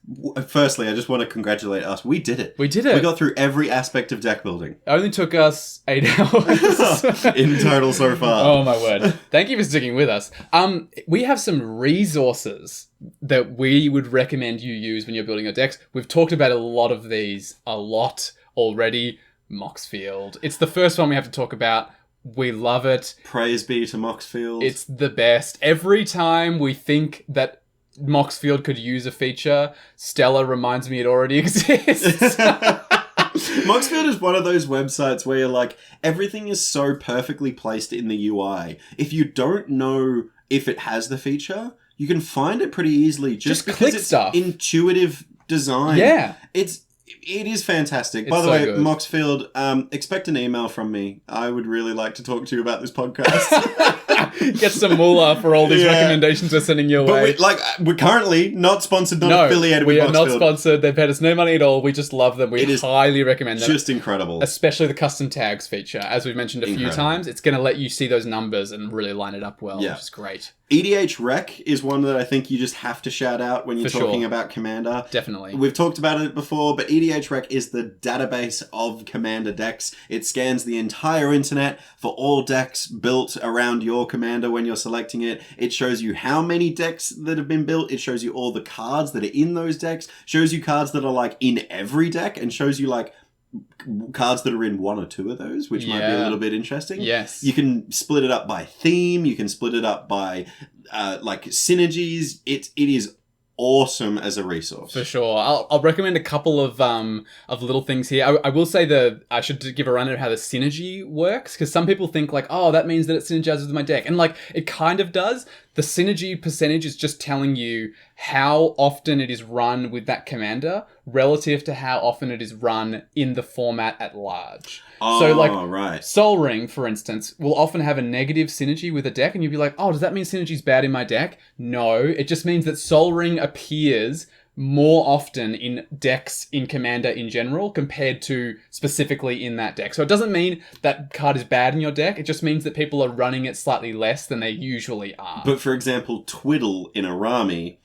Firstly, I just want to congratulate us. We did it. We did it. We got through every aspect of deck building. It only took us 8 hours. In total so far. Oh my word. Thank you for sticking with us. We have some resources that we would recommend you use when you're building your decks. We've talked about a lot of these already. Moxfield. It's the first one we have to talk about. We love it. Praise be to Moxfield. It's the best. Every time we think that Moxfield could use a feature, Stella reminds me it already exists. Moxfield is one of those websites where you're like, everything is so perfectly placed in the UI. If you don't know if it has the feature, you can find it pretty easily just because click it's stuff. Intuitive design. Yeah. It is fantastic. It's By the so way, good. Moxfield, expect an email from me. I would really like to talk to you about this podcast. Get some moolah for all these recommendations we're sending your way. We're currently not sponsored, not affiliated with Moxfield. We are not sponsored. They've paid us no money at all. We just love them. We highly recommend them. Just incredible. Especially the custom tags feature. As we've mentioned a few times, it's going to let you see those numbers and really line it up well, which is great. EDHREC is one that I think you just have to shout out when you're talking about Commander. Definitely. We've talked about it before, but EDHREC is the database of Commander decks. It scans the entire internet for all decks built around your Commander when you're selecting it. It shows you how many decks that have been built. It shows you all the cards that are in those decks. Shows you cards that are like in every deck, and shows you like cards that are in one or two of those, which might be a little bit interesting. Yes. You can split it up by theme. You can split it up by like synergies. It is awesome as a resource. For sure. I'll recommend a couple of little things here. I will say I should give a run at how the synergy works, because some people think like, oh, that means that it synergizes with my deck. And like, it kind of does. The synergy percentage is just telling you how often it is run with that commander relative to how often it is run in the format at large. Oh, so like right. Sol Ring, for instance, will often have a negative synergy with a deck, and you'll be like, oh, does that mean synergy's bad in my deck? No, it just means that Sol Ring appears more often in decks in Commander in general compared to specifically in that deck. So it doesn't mean that card is bad in your deck. It just means that people are running it slightly less than they usually are. But for example, Twiddle in Arami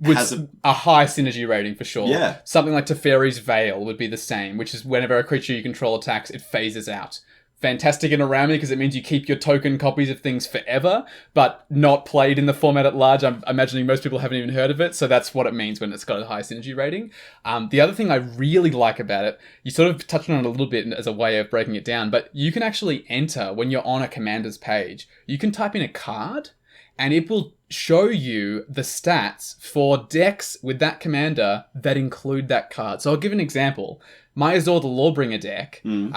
has a high synergy rating for sure. Yeah. Something like Teferi's Veil would be the same, which is whenever a creature you control attacks, it phases out. Fantastic in Arami because it means you keep your token copies of things forever, but not played in the format at large. I'm imagining most people haven't even heard of it, so that's what it means when it's got a high synergy rating. The other thing I really like about it, you sort of touched on it a little bit as a way of breaking it down, but you can actually enter, when you're on a commander's page, you can type in a card, and it will show you the stats for decks with that commander that include that card. So I'll give an example. My Azor the Lawbringer deck Azor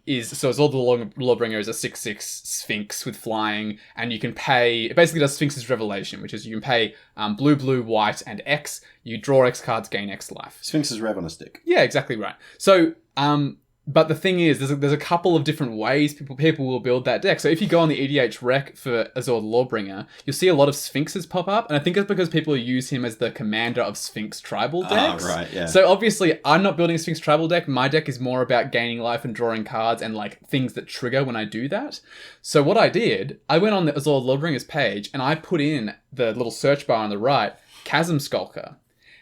the Lawbringer is a 6/6 Sphinx with flying, and you can pay, it basically does Sphinx's Revelation, which is you can pay blue, white, and X. You draw X cards, gain X life. Sphinx's Rev on a stick. Yeah, exactly right. So, but the thing is, there's a couple of different ways people will build that deck. So if you go on the EDHREC for Azor the Lawbringer, you'll see a lot of Sphinxes pop up, and I think it's because people use him as the commander of Sphinx tribal decks. Right, yeah. So obviously, I'm not building a Sphinx tribal deck. My deck is more about gaining life and drawing cards and like things that trigger when I do that. So what I did, I went on the Azor the Lawbringer's page, and I put in the little search bar on the right, Chasm Skulker.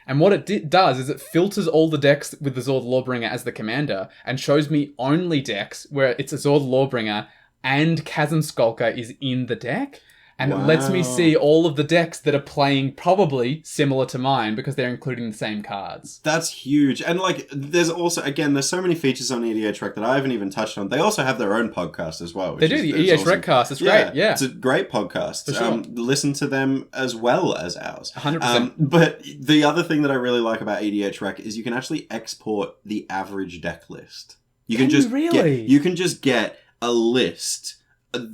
And what it does is it filters all the decks with Azor the Lawbringer as the commander and shows me only decks where it's Azor the Lawbringer and Chasm Skulker is in the deck. And it lets me see all of the decks that are playing probably similar to mine because they're including the same cards. That's huge. And like, there's also, again, there's so many features on EDHREC that I haven't even touched on. They also have their own podcast as well. They do, the EDHREC cast. It's great, yeah. It's a great podcast. For sure. Listen to them as well as ours. 100%. But the other thing that I really like about EDHREC is you can actually export the average deck list. You can just get a list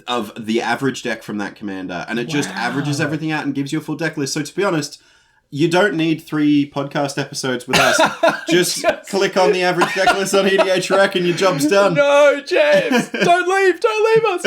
of the average deck from that commander, and it just averages everything out and gives you a full deck list. So to be honest, you don't need 3 podcast episodes with us. just click on the average deck list on EDHREC and your job's done. No, James! Don't leave us!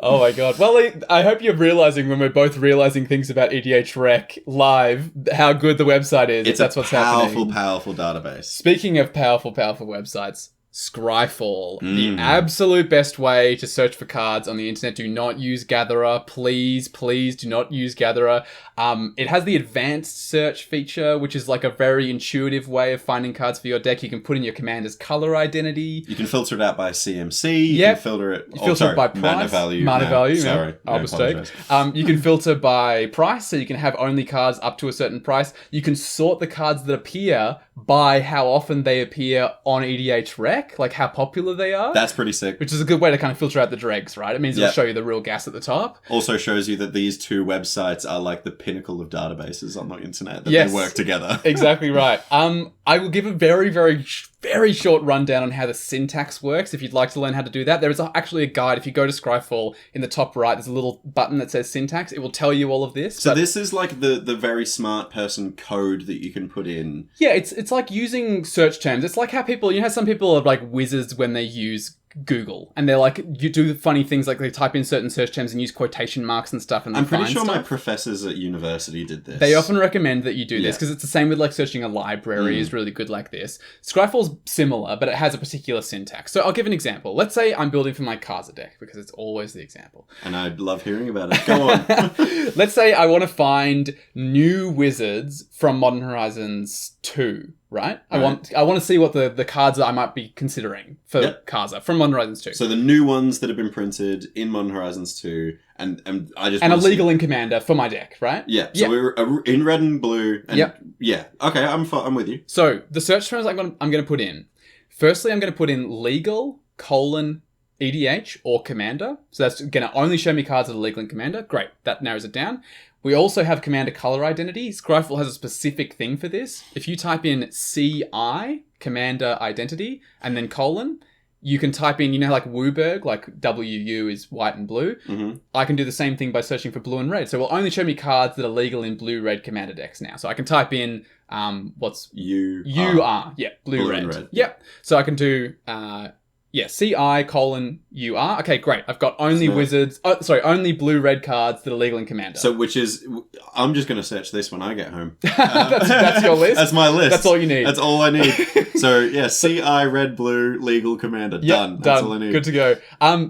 Oh my god. Well, I hope you're realizing when we're both realizing things about EDHREC live, how good the website is. It's that's what's happening. Powerful database. Speaking of powerful websites, Scryfall, the absolute best way to search for cards on the internet. Do not use Gatherer. Please do not use Gatherer. It has the advanced search feature, which is like a very intuitive way of finding cards for your deck. You can put in your commander's color identity. You can filter it out by CMC. You can filter it by price. Mana value. Sorry. Our mistake. You can filter by price, so you can have only cards up to a certain price. You can sort the cards that appear by how often they appear on EDHREC, like how popular they are. That's pretty sick. Which is a good way to kind of filter out the dregs, right? It means it'll show you the real gas at the top. Also shows you that these two websites are like the pinnacle of databases on the internet, that they work together. Exactly right. I will give a very, very, very short rundown on how the syntax works if you'd like to learn how to do that. There is actually a guide. If you go to Scryfall, in the top right, there's a little button that says syntax. It will tell you all of this. So this is like the very smart person code that you can put in. Yeah, it's like using search terms. It's like how people, you know how some people are like wizards when they use Google, and they're like, you do funny things like they type in certain search terms and use quotation marks and stuff, and I'm pretty sure my professors at university did this. They often recommend that you do this because it's the same with like searching a library is really good like this. Scryfall's similar, but it has a particular syntax. So I'll give an example. Let's say I'm building for my Kaza deck, because it's always the example. And I love hearing about it. Go on. Let's say I want to find new wizards from Modern Horizons 2. Right? I want to see what the cards that I might be considering for Kaza from Modern Horizons 2. So the new ones that have been printed in Modern Horizons 2, and I just... And a legal in Commander for my deck, right? Yeah. So we're in red and blue. And yeah. Okay, I'm with you. So the search terms I'm going to put in. Firstly, I'm going to put in legal, EDH, or Commander. So that's going to only show me cards that are legal in Commander. Great. That narrows it down. We also have Commander color identity. Scryfall has a specific thing for this. If you type in CI, Commander identity, and then colon, you can type in, you know, like WUBERG, like WU is white and blue. Mm-hmm. I can do the same thing by searching for blue and red. So it will only show me cards that are legal in blue-red Commander decks now. So I can type in, what's... UR. Yeah, blue-red. Red. Yep. So I can do... CI, UR. Okay, great. I've got only wizards... only blue-red cards that are legal in Commander. So, which is... I'm just going to search this when I get home. That's your list? That's my list. That's all you need. That's all I need. So, yeah, CI, red, blue, legal, Commander. Done. That's all I need. Good to go.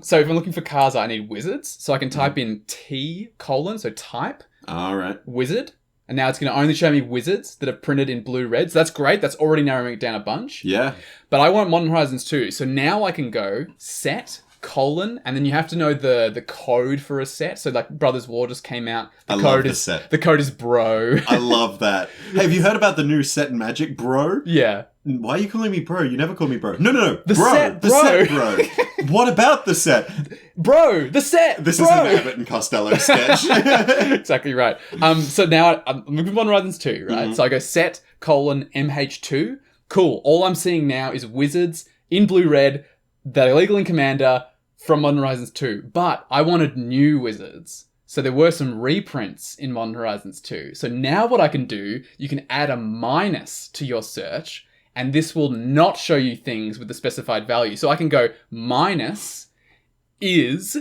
So, if I'm looking for Kaza, I need wizards. So, I can type in T:, so type. All right. Wizard. And now it's going to only show me wizards that are printed in blue-red. So that's great. That's already narrowing it down a bunch. Yeah. But I want Modern Horizons 2. So now I can go set, and then you have to know the code for a set. So like Brothers War just came out. I love the set. The code is bro. I love that. Hey, have you heard about the new set magic, bro? Yeah. Why are you calling me bro? You never call me bro. No. The bro. set, the bro. set, bro. What about the set? Bro, the set, This bro. is an Abbott and Costello sketch. Exactly right. So now I'm looking for Modern Horizons 2, right? Mm-hmm. So I go set, MH2. Cool. All I'm seeing now is wizards in blue-red that are legal in Commander from Modern Horizons 2. But I wanted new wizards. So there were some reprints in Modern Horizons 2. So now what I can do, you can add a minus to your search, and this will not show you things with the specified value. So I can go minus is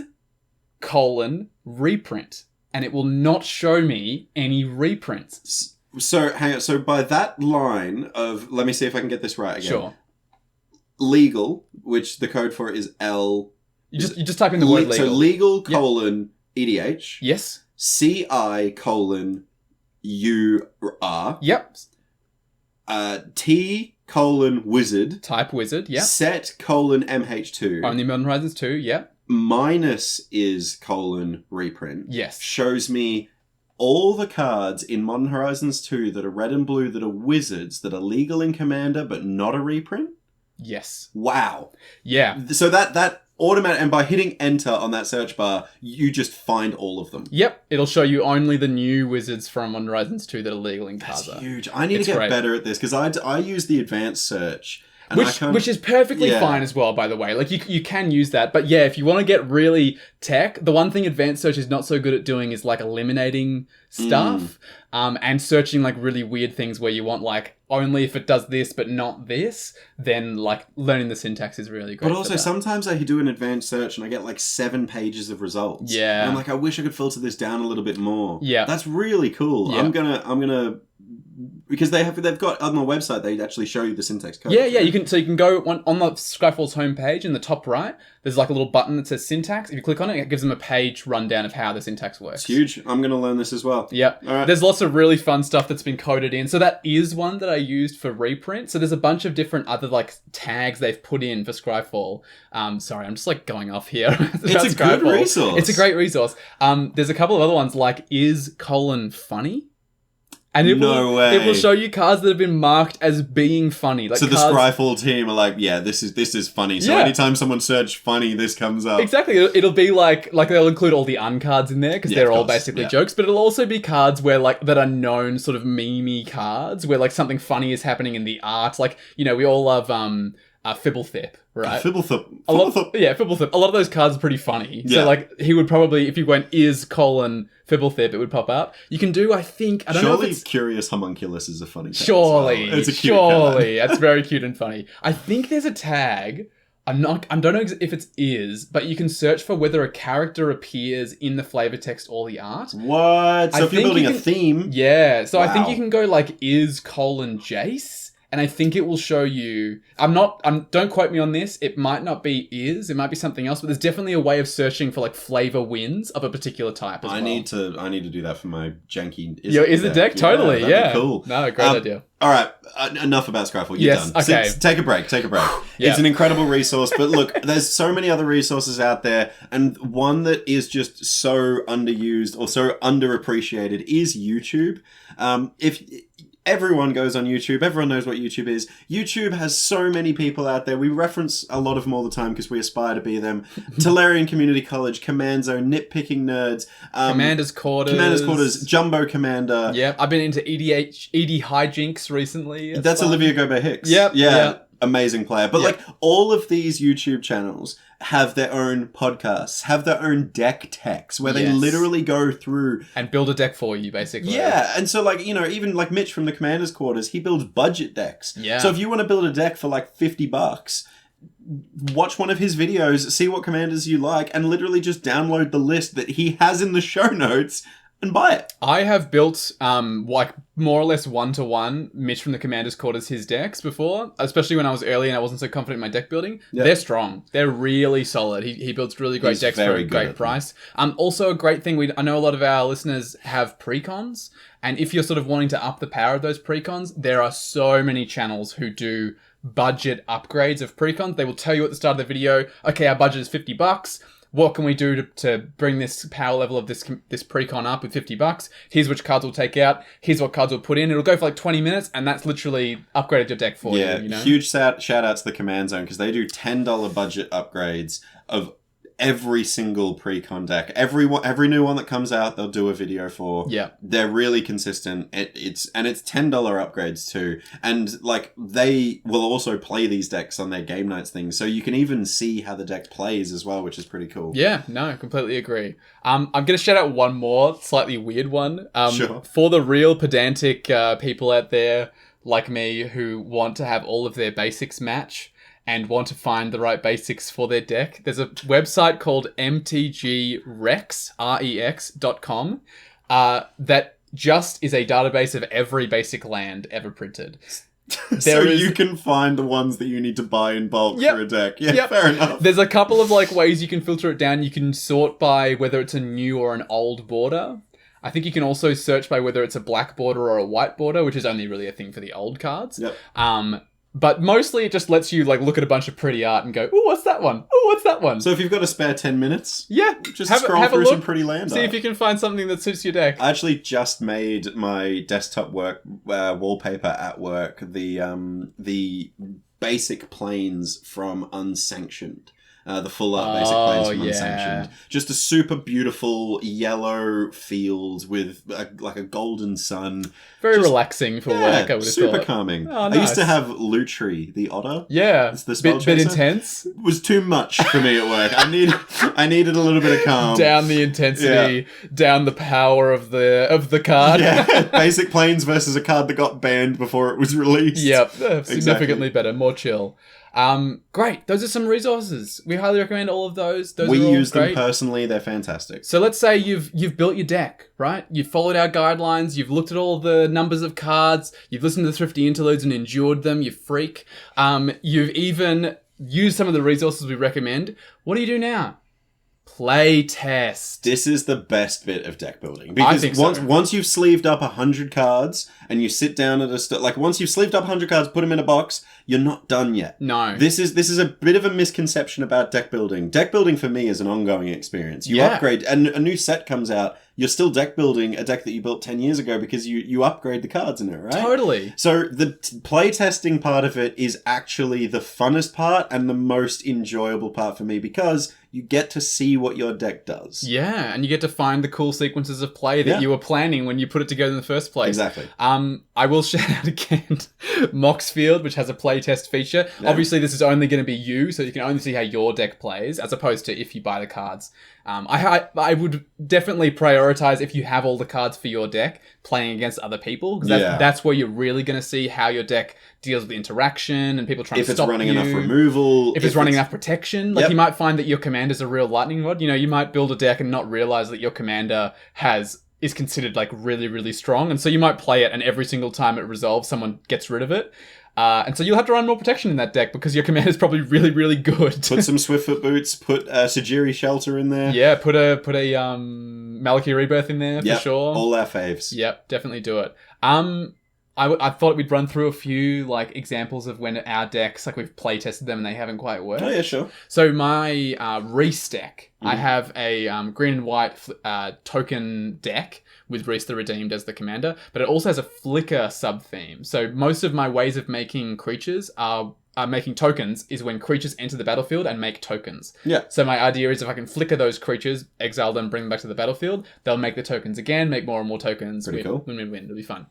reprint, and it will not show me any reprints. So hang on. So by that line of, let me see if I can get this right again. Sure. Legal, which the code for is L. You just type in the word legal. So legal EDH. Yes. CI UR. Yep. T wizard. Type wizard. Yep. Set MH2. Only Modern Horizons 2. Yep. Minus is reprint. Yes. Shows me all the cards in Modern Horizons 2 that are red and blue that are wizards that are legal in Commander but not a reprint. Yes. Wow. Yeah. So that automatic, and by hitting enter on that search bar, you just find all of them. Yep. It'll show you only the new wizards from Modern Horizons 2 that are legal in Kaza. That's huge. I need to get better at this because I use the advanced search. And which is perfectly fine as well, by the way. Like, you can use that. But yeah, if you want to get really tech, the one thing advanced search is not so good at doing is, like, eliminating stuff. And searching, like, really weird things where you want, like, only if it does this but not this, then, like, learning the syntax is really great. But also, sometimes I do an advanced search and I get, like, 7 pages of results. Yeah. And I'm like, I wish I could filter this down a little bit more. Yeah. That's really cool. Yeah. I'm gonna... Because they've got on the website, they actually show you the syntax code. Yeah, you can go on the Scryfall's homepage in the top right. There's like a little button that says syntax. If you click on it, it gives them a page rundown of how the syntax works. It's huge. I'm going to learn this as well. Yeah. All right. There's lots of really fun stuff that's been coded in. So that is one that I used for reprint. So there's a bunch of different other like tags they've put in for Scryfall. Sorry, I'm just like going off here. It's a good resource. It's a great resource. There's a couple of other ones like is: funny. And it way. It will show you cards that have been marked as being funny. Like so the Scryfall team are like, yeah, this is funny. So anytime someone search funny, this comes up. Exactly. It'll be like they'll include all the uncards in there because they're all basically jokes. But it'll also be cards where like that are known sort of memey cards where like something funny is happening in the art. Like, you know, we all love Fibblethip, right? Fibblethip. Fibblethip. A lot of those cards are pretty funny. Yeah. So like he would probably, if you went Fibblethip, it would pop up. You can do, I don't know if it's... Curious Homunculus is a funny card. Surely. It's a cute card. That's very cute and funny. I think there's a tag. I don't know if it is, but you can search for whether a character appears in the flavor text or the art. What? So if you're building a theme... Yeah. So I think you can go like Jace. And I think it will show you... don't quote me on this. It might not be it might be something else, but there's definitely a way of searching for like flavor wins of a particular type as well. I need to do that for my janky deck. Totally, yeah. Cool. No, great idea. All right, enough about Scryfall. You're done. Okay. Take a break. It's an incredible resource, but look, there's so many other resources out there, and one that is just so underused or so underappreciated is YouTube. If everyone goes on YouTube. Everyone knows what YouTube is. YouTube has so many people out there. We reference a lot of them all the time because we aspire to be them. Tolarian Community College, Command Zone, Nitpicking Nerds. Commander's Quarters. Jumbo Commander. Yep. I've been into EDHREC recently. That's fun. Olivia Gobert-Hicks. Yep. Yeah. Amazing player. But like all of these YouTube channels have their own podcasts, have their own deck techs where they literally go through and build a deck for you, basically. Yeah. And so like, you know, even like Mitch from the Commander's Quarters, he builds budget decks. Yeah. So if you want to build a deck for like $50, watch one of his videos, see what commanders you like, and literally just download the list that he has in the show notes and buy it. I have built, like, more or less one-to-one Mitch from the Commander's Quarters his decks before, especially when I was early and I wasn't so confident in my deck building. Yep. They're strong. They're really solid. He builds really great decks for a great price. Also a great thing, I know a lot of our listeners have precons, and if you're sort of wanting to up the power of those precons, there are so many channels who do budget upgrades of precons. They will tell you at the start of the video, okay, our budget is $50. What can we do to bring this power level of this precon up with $50? Here's which cards we'll take out. Here's what cards we'll put in. It'll go for like 20 minutes, and that's literally upgraded your deck for you. You know? Huge shout out to the Command Zone because they do $10 budget upgrades of every single precon deck. Every new one that comes out, they'll do a video for. Yeah. They're really consistent. It's $10 upgrades too. And like they will also play these decks on their game nights things. So you can even see how the deck plays as well, which is pretty cool. Yeah, no, completely agree. I'm going to shout out one more slightly weird one. Sure. For the real pedantic people out there like me who want to have all of their basics match and want to find the right basics for their deck, there's a website called MTGREX.com that just is a database of every basic land ever printed. You can find the ones that you need to buy in bulk for a deck. Yeah, fair enough. There's a couple of like ways you can filter it down. You can sort by whether it's a new or an old border. I think you can also search by whether it's a black border or a white border, which is only really a thing for the old cards. Yep. But mostly it just lets you like look at a bunch of pretty art and go, ooh, what's that one? Ooh, what's that one? So if you've got a spare 10 minutes, just scroll through some pretty land art. See if you can find something that suits your deck. I actually just made my desktop wallpaper at work the basic planes from Unsanctioned. The full art basic planes from Unsanctioned. Just a super beautiful yellow field with like a golden sun. Very relaxing for work, I would have thought. Super calming. Oh, nice. I used to have Lutri, the otter. Yeah. It's the spell bit intense. It was too much for me at work. I needed a little bit of calm. Down the intensity, down the power of the card. Yeah. Basic planes versus a card that got banned before it was released. Yep. Significantly better, more chill. Great. Those are some resources. We highly recommend all of those. We use them personally. They're fantastic. So let's say you've built your deck, right? You've followed our guidelines. You've looked at all the numbers of cards. You've listened to the Thrifty Interludes and endured them. You freak. You've even used some of the resources we recommend. What do you do now? Play test. This is the best bit of deck building. Because once you've sleeved up 100 cards and you sit down at once you've sleeved up 100 cards, put them in a box, you're not done yet. No. This is a bit of a misconception about deck building. Deck building for me is an ongoing experience. You upgrade, and a new set comes out, you're still deck building a deck that you built 10 years ago because you upgrade the cards in it, right? Totally. So the play testing part of it is actually the funnest part and the most enjoyable part for me because you get to see what your deck does. Yeah, and you get to find the cool sequences of play that you were planning when you put it together in the first place. Exactly. I will shout out again Moxfield, which has a playtest feature. Yeah. Obviously, this is only going to be you, so you can only see how your deck plays, as opposed to if you buy the cards. I would definitely prioritize if you have all the cards for your deck playing against other people, because that's where you're really going to see how your deck deals with interaction and people trying to stop you. If it's running enough removal. If it's running enough protection. Like, you might find that your commander's a real lightning rod. You know, you might build a deck and not realize that your commander is considered like really, really strong. And so you might play it and every single time it resolves, someone gets rid of it. And so you'll have to run more protection in that deck because your commander is probably really, really good. Put some Swiftfoot Boots, put Sajiri Shelter in there. Yeah, put a Maliki Rebirth in there for sure. All our faves. Yep, definitely do it. I thought we'd run through a few like examples of when our decks, like we've play tested them and they haven't quite worked. Oh yeah, sure. So my Reese deck, I have a green and white token deck with Reese the Redeemed as the commander, but it also has a flicker sub-theme. So most of my ways of making creatures are making tokens is when creatures enter the battlefield and make tokens. Yeah. So my idea is if I can flicker those creatures, exile them, bring them back to the battlefield, they'll make the tokens again, make more and more tokens. Pretty cool. Win. It'll be fun.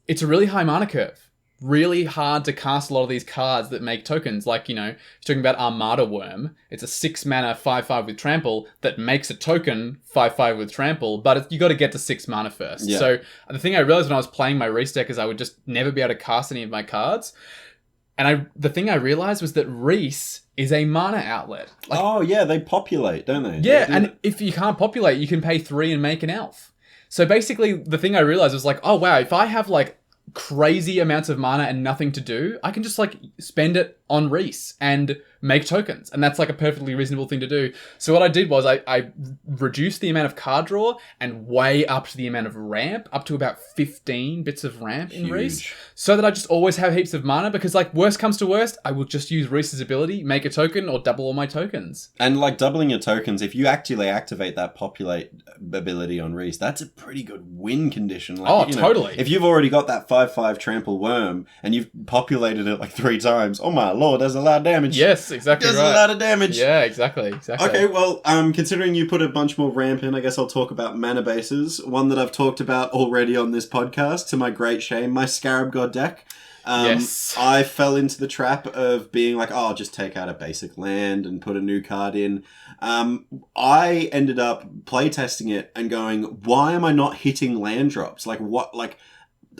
It's a really high mana curve. Really hard to cast a lot of these cards that make tokens. Like, you know, you're talking about Armada Worm. It's a 6 mana 5/5 with trample that makes a token 5/5 with trample, but you got to get to 6 mana first. Yeah. So the thing I realized when I was playing my Reese deck is I would just never be able to cast any of my cards. And the thing I realized was that Reese is a mana outlet. Like, oh yeah, they populate, don't they? Yeah, and if you can't populate, you can pay 3 and make an elf. So basically, the thing I realized was like, oh wow, if I have like crazy amounts of mana and nothing to do, I can just like spend it on Reese and make tokens. And that's like a perfectly reasonable thing to do. So what I did was I reduced the amount of card draw and way up to the amount of ramp, up to about 15 bits of ramp in Reese, so that I just always have heaps of mana, because like worst comes to worst, I will just use Reese's ability, make a token, or double all my tokens. And like doubling your tokens, if you actually activate that populate ability on Reese, that's a pretty good win condition. Like, totally. If you've already got that 5/5 trample worm and you've populated it like 3 times, oh my lord, there's a lot of damage. Yes, exactly. There's a lot of damage. Yeah, exactly. Okay, well, considering you put a bunch more ramp in, I guess I'll talk about mana bases. One that I've talked about already on this podcast, to my great shame, my Scarab God deck. Yes. I fell into the trap of being like, oh, I'll just take out a basic land and put a new card in. I ended up playtesting it and going, why am I not hitting land drops? Like, what, like...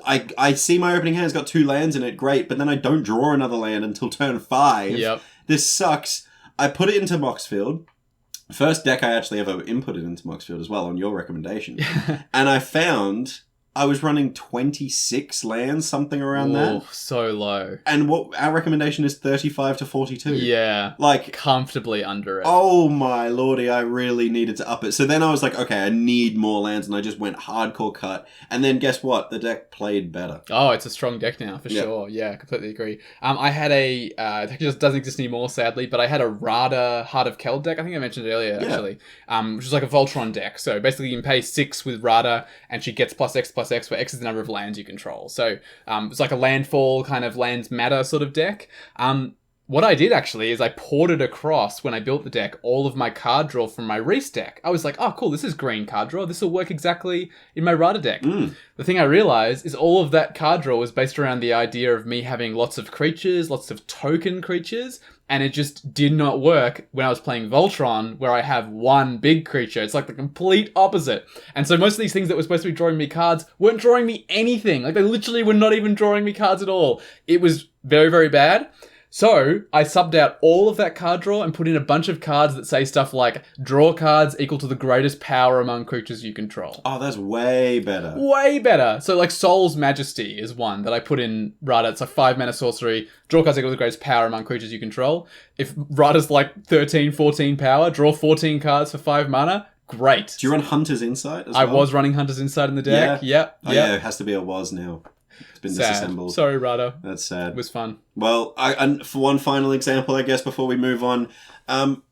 I see my opening hand's got 2 lands in it, great, but then I don't draw another land until turn 5. Yep. This sucks. I put it into Moxfield. First deck I actually ever inputted into Moxfield as well, on your recommendation. And I found I was running 26 lands, something around that. So low. And what our recommendation is 35 to 42. Yeah. Like, comfortably under it. Oh my lordy, I really needed to up it. So then I was like, okay, I need more lands, and I just went hardcore cut. And then guess what? The deck played better. Oh, it's a strong deck now, for sure. Yeah, completely agree. I had a, it just doesn't exist anymore, sadly, but I had a Rada Heart of Kel deck. I think I mentioned it earlier, actually. Which is like a Voltron deck. So basically you can pay 6 with Rada, and she gets +X/+X, where X is the number of lands you control. So it's like a landfall kind of lands matter sort of deck. What I did actually is I ported across, when I built the deck, all of my card draw from my Reese deck. I was like, oh cool, this is green card draw. This will work exactly in my Rada deck. The thing I realized is all of that card draw was based around the idea of me having lots of creatures, lots of token creatures, and it just did not work when I was playing Voltron, where I have one big creature. It's like the complete opposite. And so most of these things that were supposed to be drawing me cards weren't drawing me anything. Like, they literally were not even drawing me cards at all. It was very, very bad. So I subbed out all of that card draw and put in a bunch of cards that say stuff like draw cards equal to the greatest power among creatures you control. Oh, that's way better. Way better. So like Soul's Majesty is one that I put in Rada. It's a 5-mana sorcery. Draw cards equal to the greatest power among creatures you control. If Rada's like 13, 14 power, draw 14 cards for 5 mana. Great. Do you run Hunter's Insight as well? I was running Hunter's Insight in the deck. Yep. Oh, yeah, it has to be a was now. It's been disassembled. Sorry, Rada. That's sad. It was fun. Well, for one final example, I guess, before we move on,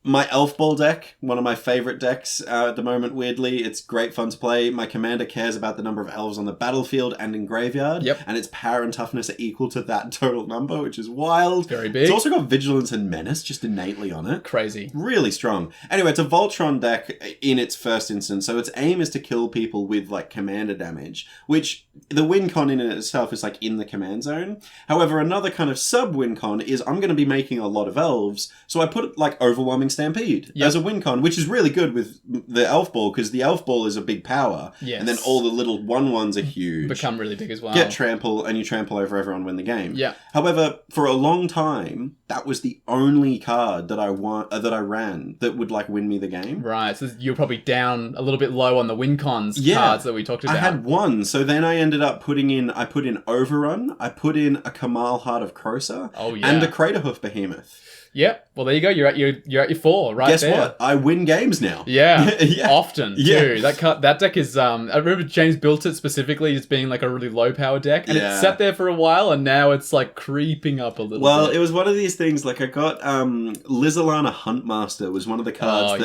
my Elf Ball deck, one of my favourite decks at the moment, weirdly. It's great fun to play. My commander cares about the number of elves on the battlefield and in graveyard. Yep. And its power and toughness are equal to that total number, which is wild. Very big. It's also got Vigilance and Menace just innately on it. Crazy. Really strong. Anyway, it's a Voltron deck in its first instance, so its aim is to kill people with, like, commander damage, which the win con in itself is, like, in the command zone. However, another kind of sub-win con is I'm going to be making a lot of elves, so I put, like, Overwhelming Stampede as a win con, which is really good with the Elf Ball, because the Elf Ball is a big power, and then all the little 1/1s are huge. Become really big as well. Get trample, and you trample over everyone, win the game. Yeah. However, for a long time, that was the only card that I ran that would, like, win me the game. Right, so you're probably down a little bit low on the win cons cards that we talked about. I had one, so then I ended up putting in Overrun, I put in a Kamal Heart of Krosa, and a Craterhoof Behemoth. Yep. Well, there you go. You're at your 4 right Guess there. Guess what? I win games now. Yeah. Often too. That deck is. I remember James built it specifically as being like a really low power deck, and it sat there for a while, and now it's like creeping up a little. Well, bit. It was one of these things. Like I got Lizalana Huntmaster was one of the cards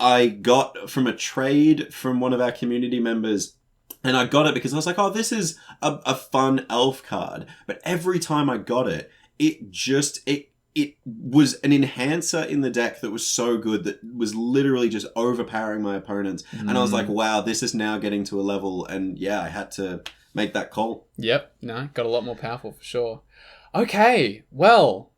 I got from a trade from one of our community members. And I got it because I was like, oh, this is a fun elf card. But every time I got it, it was an enhancer in the deck that was so good that was literally just overpowering my opponents. And I was like, wow, this is now getting to a level. And yeah, I had to make that call. Yep. No, got a lot more powerful for sure. Okay. Well,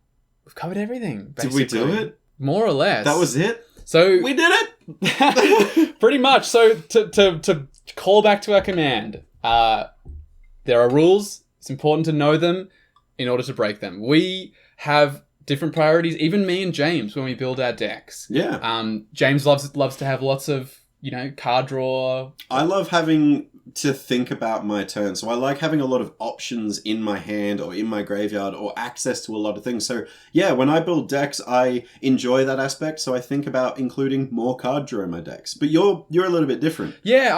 we've covered everything, basically. Did we do it? More or less. That was it? So we did it! Pretty much. So to call back to our command, there are rules. It's important to know them in order to break them. We have different priorities, even me and James, when we build our decks. Yeah. James loves to have lots of, card draw. I love having to think about my turn. So I like having a lot of options in my hand or in my graveyard or access to a lot of things. So yeah, when I build decks, I enjoy that aspect. So I think about including more card draw in my decks. But you're a little bit different. Yeah,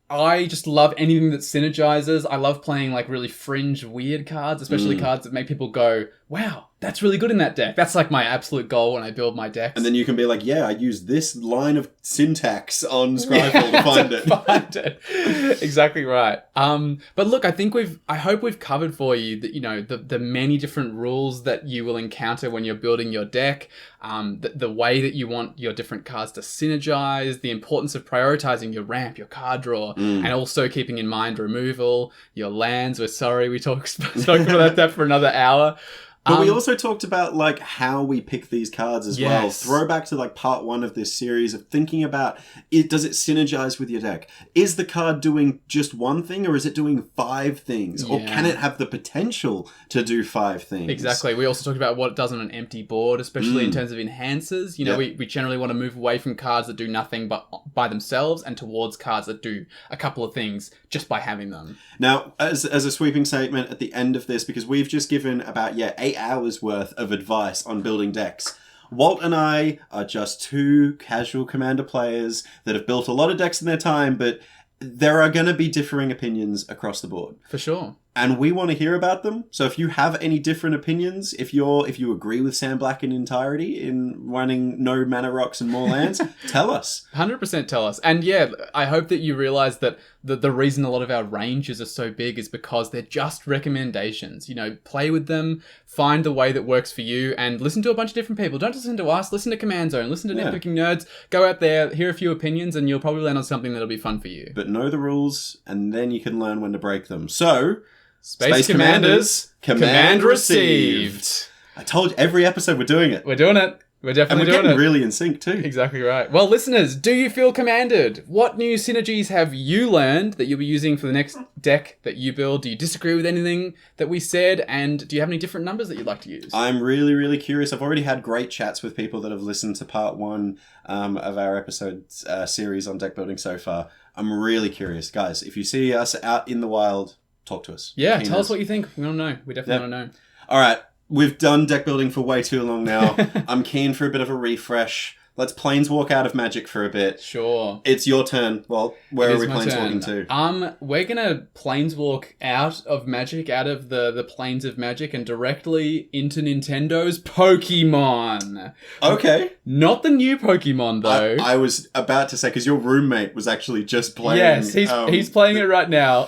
I just love anything that synergizes. I love playing like really fringe, weird cards, especially cards that make people go, wow, that's really good in that deck. That's like my absolute goal when I build my decks. And then you can be like, yeah, I use this line of syntax on Scryfall to find it. Exactly right. But look, I hope we've covered for you that, the many different rules that you will encounter when you're building your deck, the way that you want your different cards to synergize, the importance of prioritizing your ramp, your card draw, and also keeping in mind removal, your lands. We're sorry we spoke about that for another hour. But we also talked about like how we pick these cards as well. Throwback to like part 1 of this series of thinking about does it synergize with your deck? Is the card doing just one thing or is it doing 5 things? Or can it have the potential to do 5 things? Exactly. We also talked about what it does on an empty board, especially in terms of enhancers. We generally want to move away from cards that do nothing but by themselves and towards cards that do a couple of things just by having them. Now, as a sweeping statement at the end of this, because we've just given about 8 hours worth of advice on building decks. Walt and I are just 2 casual Commander players that have built a lot of decks in their time, but there are going to be differing opinions across the board. For sure. And we want to hear about them. So if you have any different opinions, if you agree with Sam Black in entirety in running no mana rocks and more lands, tell us. 100% tell us. And yeah, I hope that you realize that the reason a lot of our ranges are so big is because they're just recommendations. Play with them, find the way that works for you, and listen to a bunch of different people. Don't just listen to us, listen to Command Zone, listen to Nitpicking Nerds, go out there, hear a few opinions, and you'll probably land on something that'll be fun for you. But know the rules, and then you can learn when to break them. So... Space Commanders, command received. I told you, every episode we're doing it. We're doing it. We're definitely and we're doing getting it. really in sync too. Exactly right. Well, listeners, do you feel commanded? What new synergies have you learned that you'll be using for the next deck that you build? Do you disagree with anything that we said? And do you have any different numbers that you'd like to use? I'm really, really curious. I've already had great chats with people that have listened to part 1 of our episode series on deck building so far. I'm really curious. Guys, if you see us out in the wild, talk to us. Yeah, tell us what you think. We want to know. We definitely want to know. All right. We've done deck building for way too long now. I'm keen for a bit of a refresh. Let's planeswalk out of Magic for a bit. Sure. It's your turn. Well, where are we planeswalking to? We're gonna planeswalk out of Magic, out of the planes of Magic, and directly into Nintendo's Pokemon. Okay. Not the new Pokemon though. I was about to say, because your roommate was actually just playing. Yes, he's playing it right now.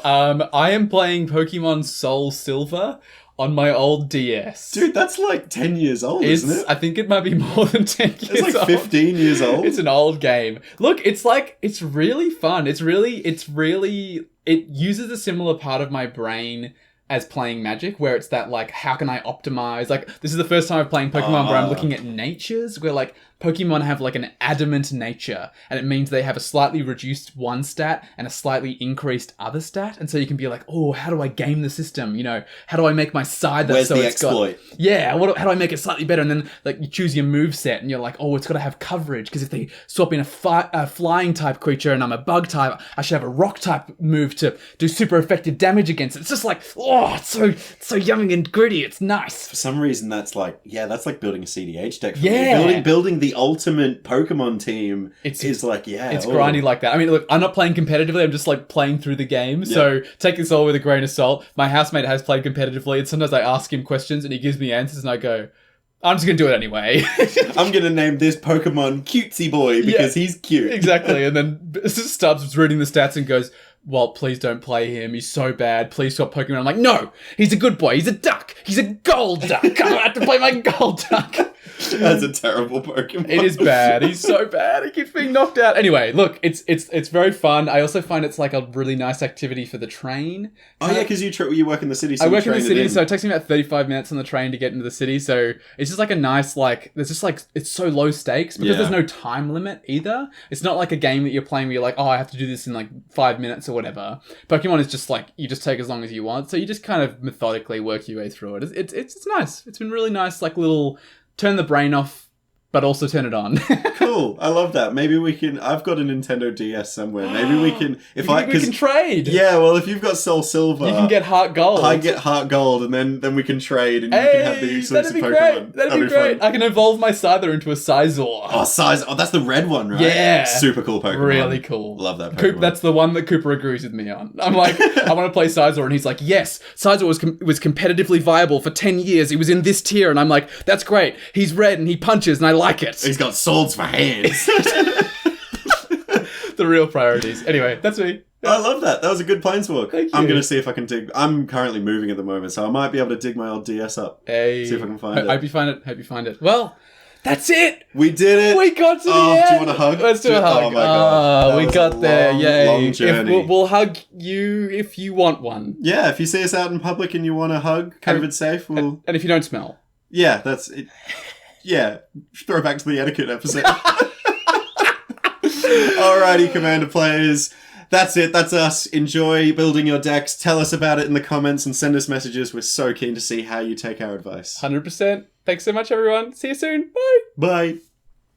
I am playing Pokemon Soul Silver on my old DS. Dude, that's like 10 years old, isn't it? I think it might be more than 10 years old. It's like 15 years old. It's an old game. Look, it's really fun. It uses a similar part of my brain as playing Magic, where it's that, like, how can I optimize? Like, this is the first time I'm playing Pokemon where I'm looking at natures, where, like, Pokemon have, like, an adamant nature, and it means they have a slightly reduced one stat and a slightly increased other stat, and so you can be like, oh, how do I game the system? You know, how do I make my side Where's the exploit? Yeah, how do I make it slightly better? And then, like, you choose your move set, and you're like, oh, it's got to have coverage, because if they swap in a flying type creature and I'm a bug type, I should have a rock type move to do super effective damage against it. It's just like, oh, it's so yummy and gritty. It's nice. For some reason, that's like building a CDH deck for me. Building the ultimate Pokemon team is like, it's grindy like that. I mean, look, I'm not playing competitively. I'm just like playing through the game. Yeah. So take this all with a grain of salt. My housemate has played competitively, and sometimes I ask him questions and he gives me answers, and I go, I'm just going to do it anyway. I'm going to name this Pokemon Cutesy Boy because he's cute. Exactly. And then Stubbs reading the stats and goes, Walt, please don't play him. He's so bad. Please stop Pokemon. I'm like, no, he's a good boy. He's a duck. He's a gold duck. I don't have to play my gold duck. That's a terrible Pokemon. It is bad. He's so bad. He keeps being knocked out. Anyway, look, it's very fun. I also find it's like a really nice activity for the train. Oh yeah, because you work in the city. So I work in the city, so it takes me about 35 minutes on the train to get into the city. So it's just like a nice, like, there's just like, it's so low stakes because there's no time limit either. It's not like a game that you're playing where you're like, oh, I have to do this in like 5 minutes or whatever. Pokemon is just like, you just take as long as you want. So you just kind of methodically work your way through it. It's nice. It's been really nice, like little turn the brain off, but also turn it on. Cool. I love that. Maybe we can... I've got a Nintendo DS somewhere. Maybe we can... We can trade. Yeah, well, if you've got Soul Silver... You can get Heart Gold. I get Heart Gold, and then we can trade, and you can have the exclusive Pokemon. That'd be great. I can evolve my Scyther into a Scizor. Oh, that's the red one, right? Yeah. Super cool Pokemon. Really cool. Love that Pokemon. That's the one that Cooper agrees with me on. I'm like, I want to play Scizor, and he's like, yes, Scizor was competitively viable for 10 years. He was in this tier, and I'm like, that's great. He's red, and he punches, and I like it. He's got swords for hands. The real priorities. Anyway, that's me. I love that. That was a good planeswalk. Thank you. I'm going to see if I can dig... I'm currently moving at the moment, so I might be able to dig my old DS up. Hey. See if I can find it. Hope you find it. Well, that's it. We did it. We got to the end. Do you want a hug? Let's do a hug. Oh my god. We got there. Yay. Long journey. We'll hug you if you want one. Yeah, if you see us out in public and you want a hug, COVID safe, we'll... And if you don't smell. Yeah, that's it. Yeah, throw back to the etiquette episode. Alrighty, Commander players. That's it. That's us. Enjoy building your decks. Tell us about it in the comments and send us messages. We're so keen to see how you take our advice. 100%. Thanks so much, everyone. See you soon. Bye. Bye.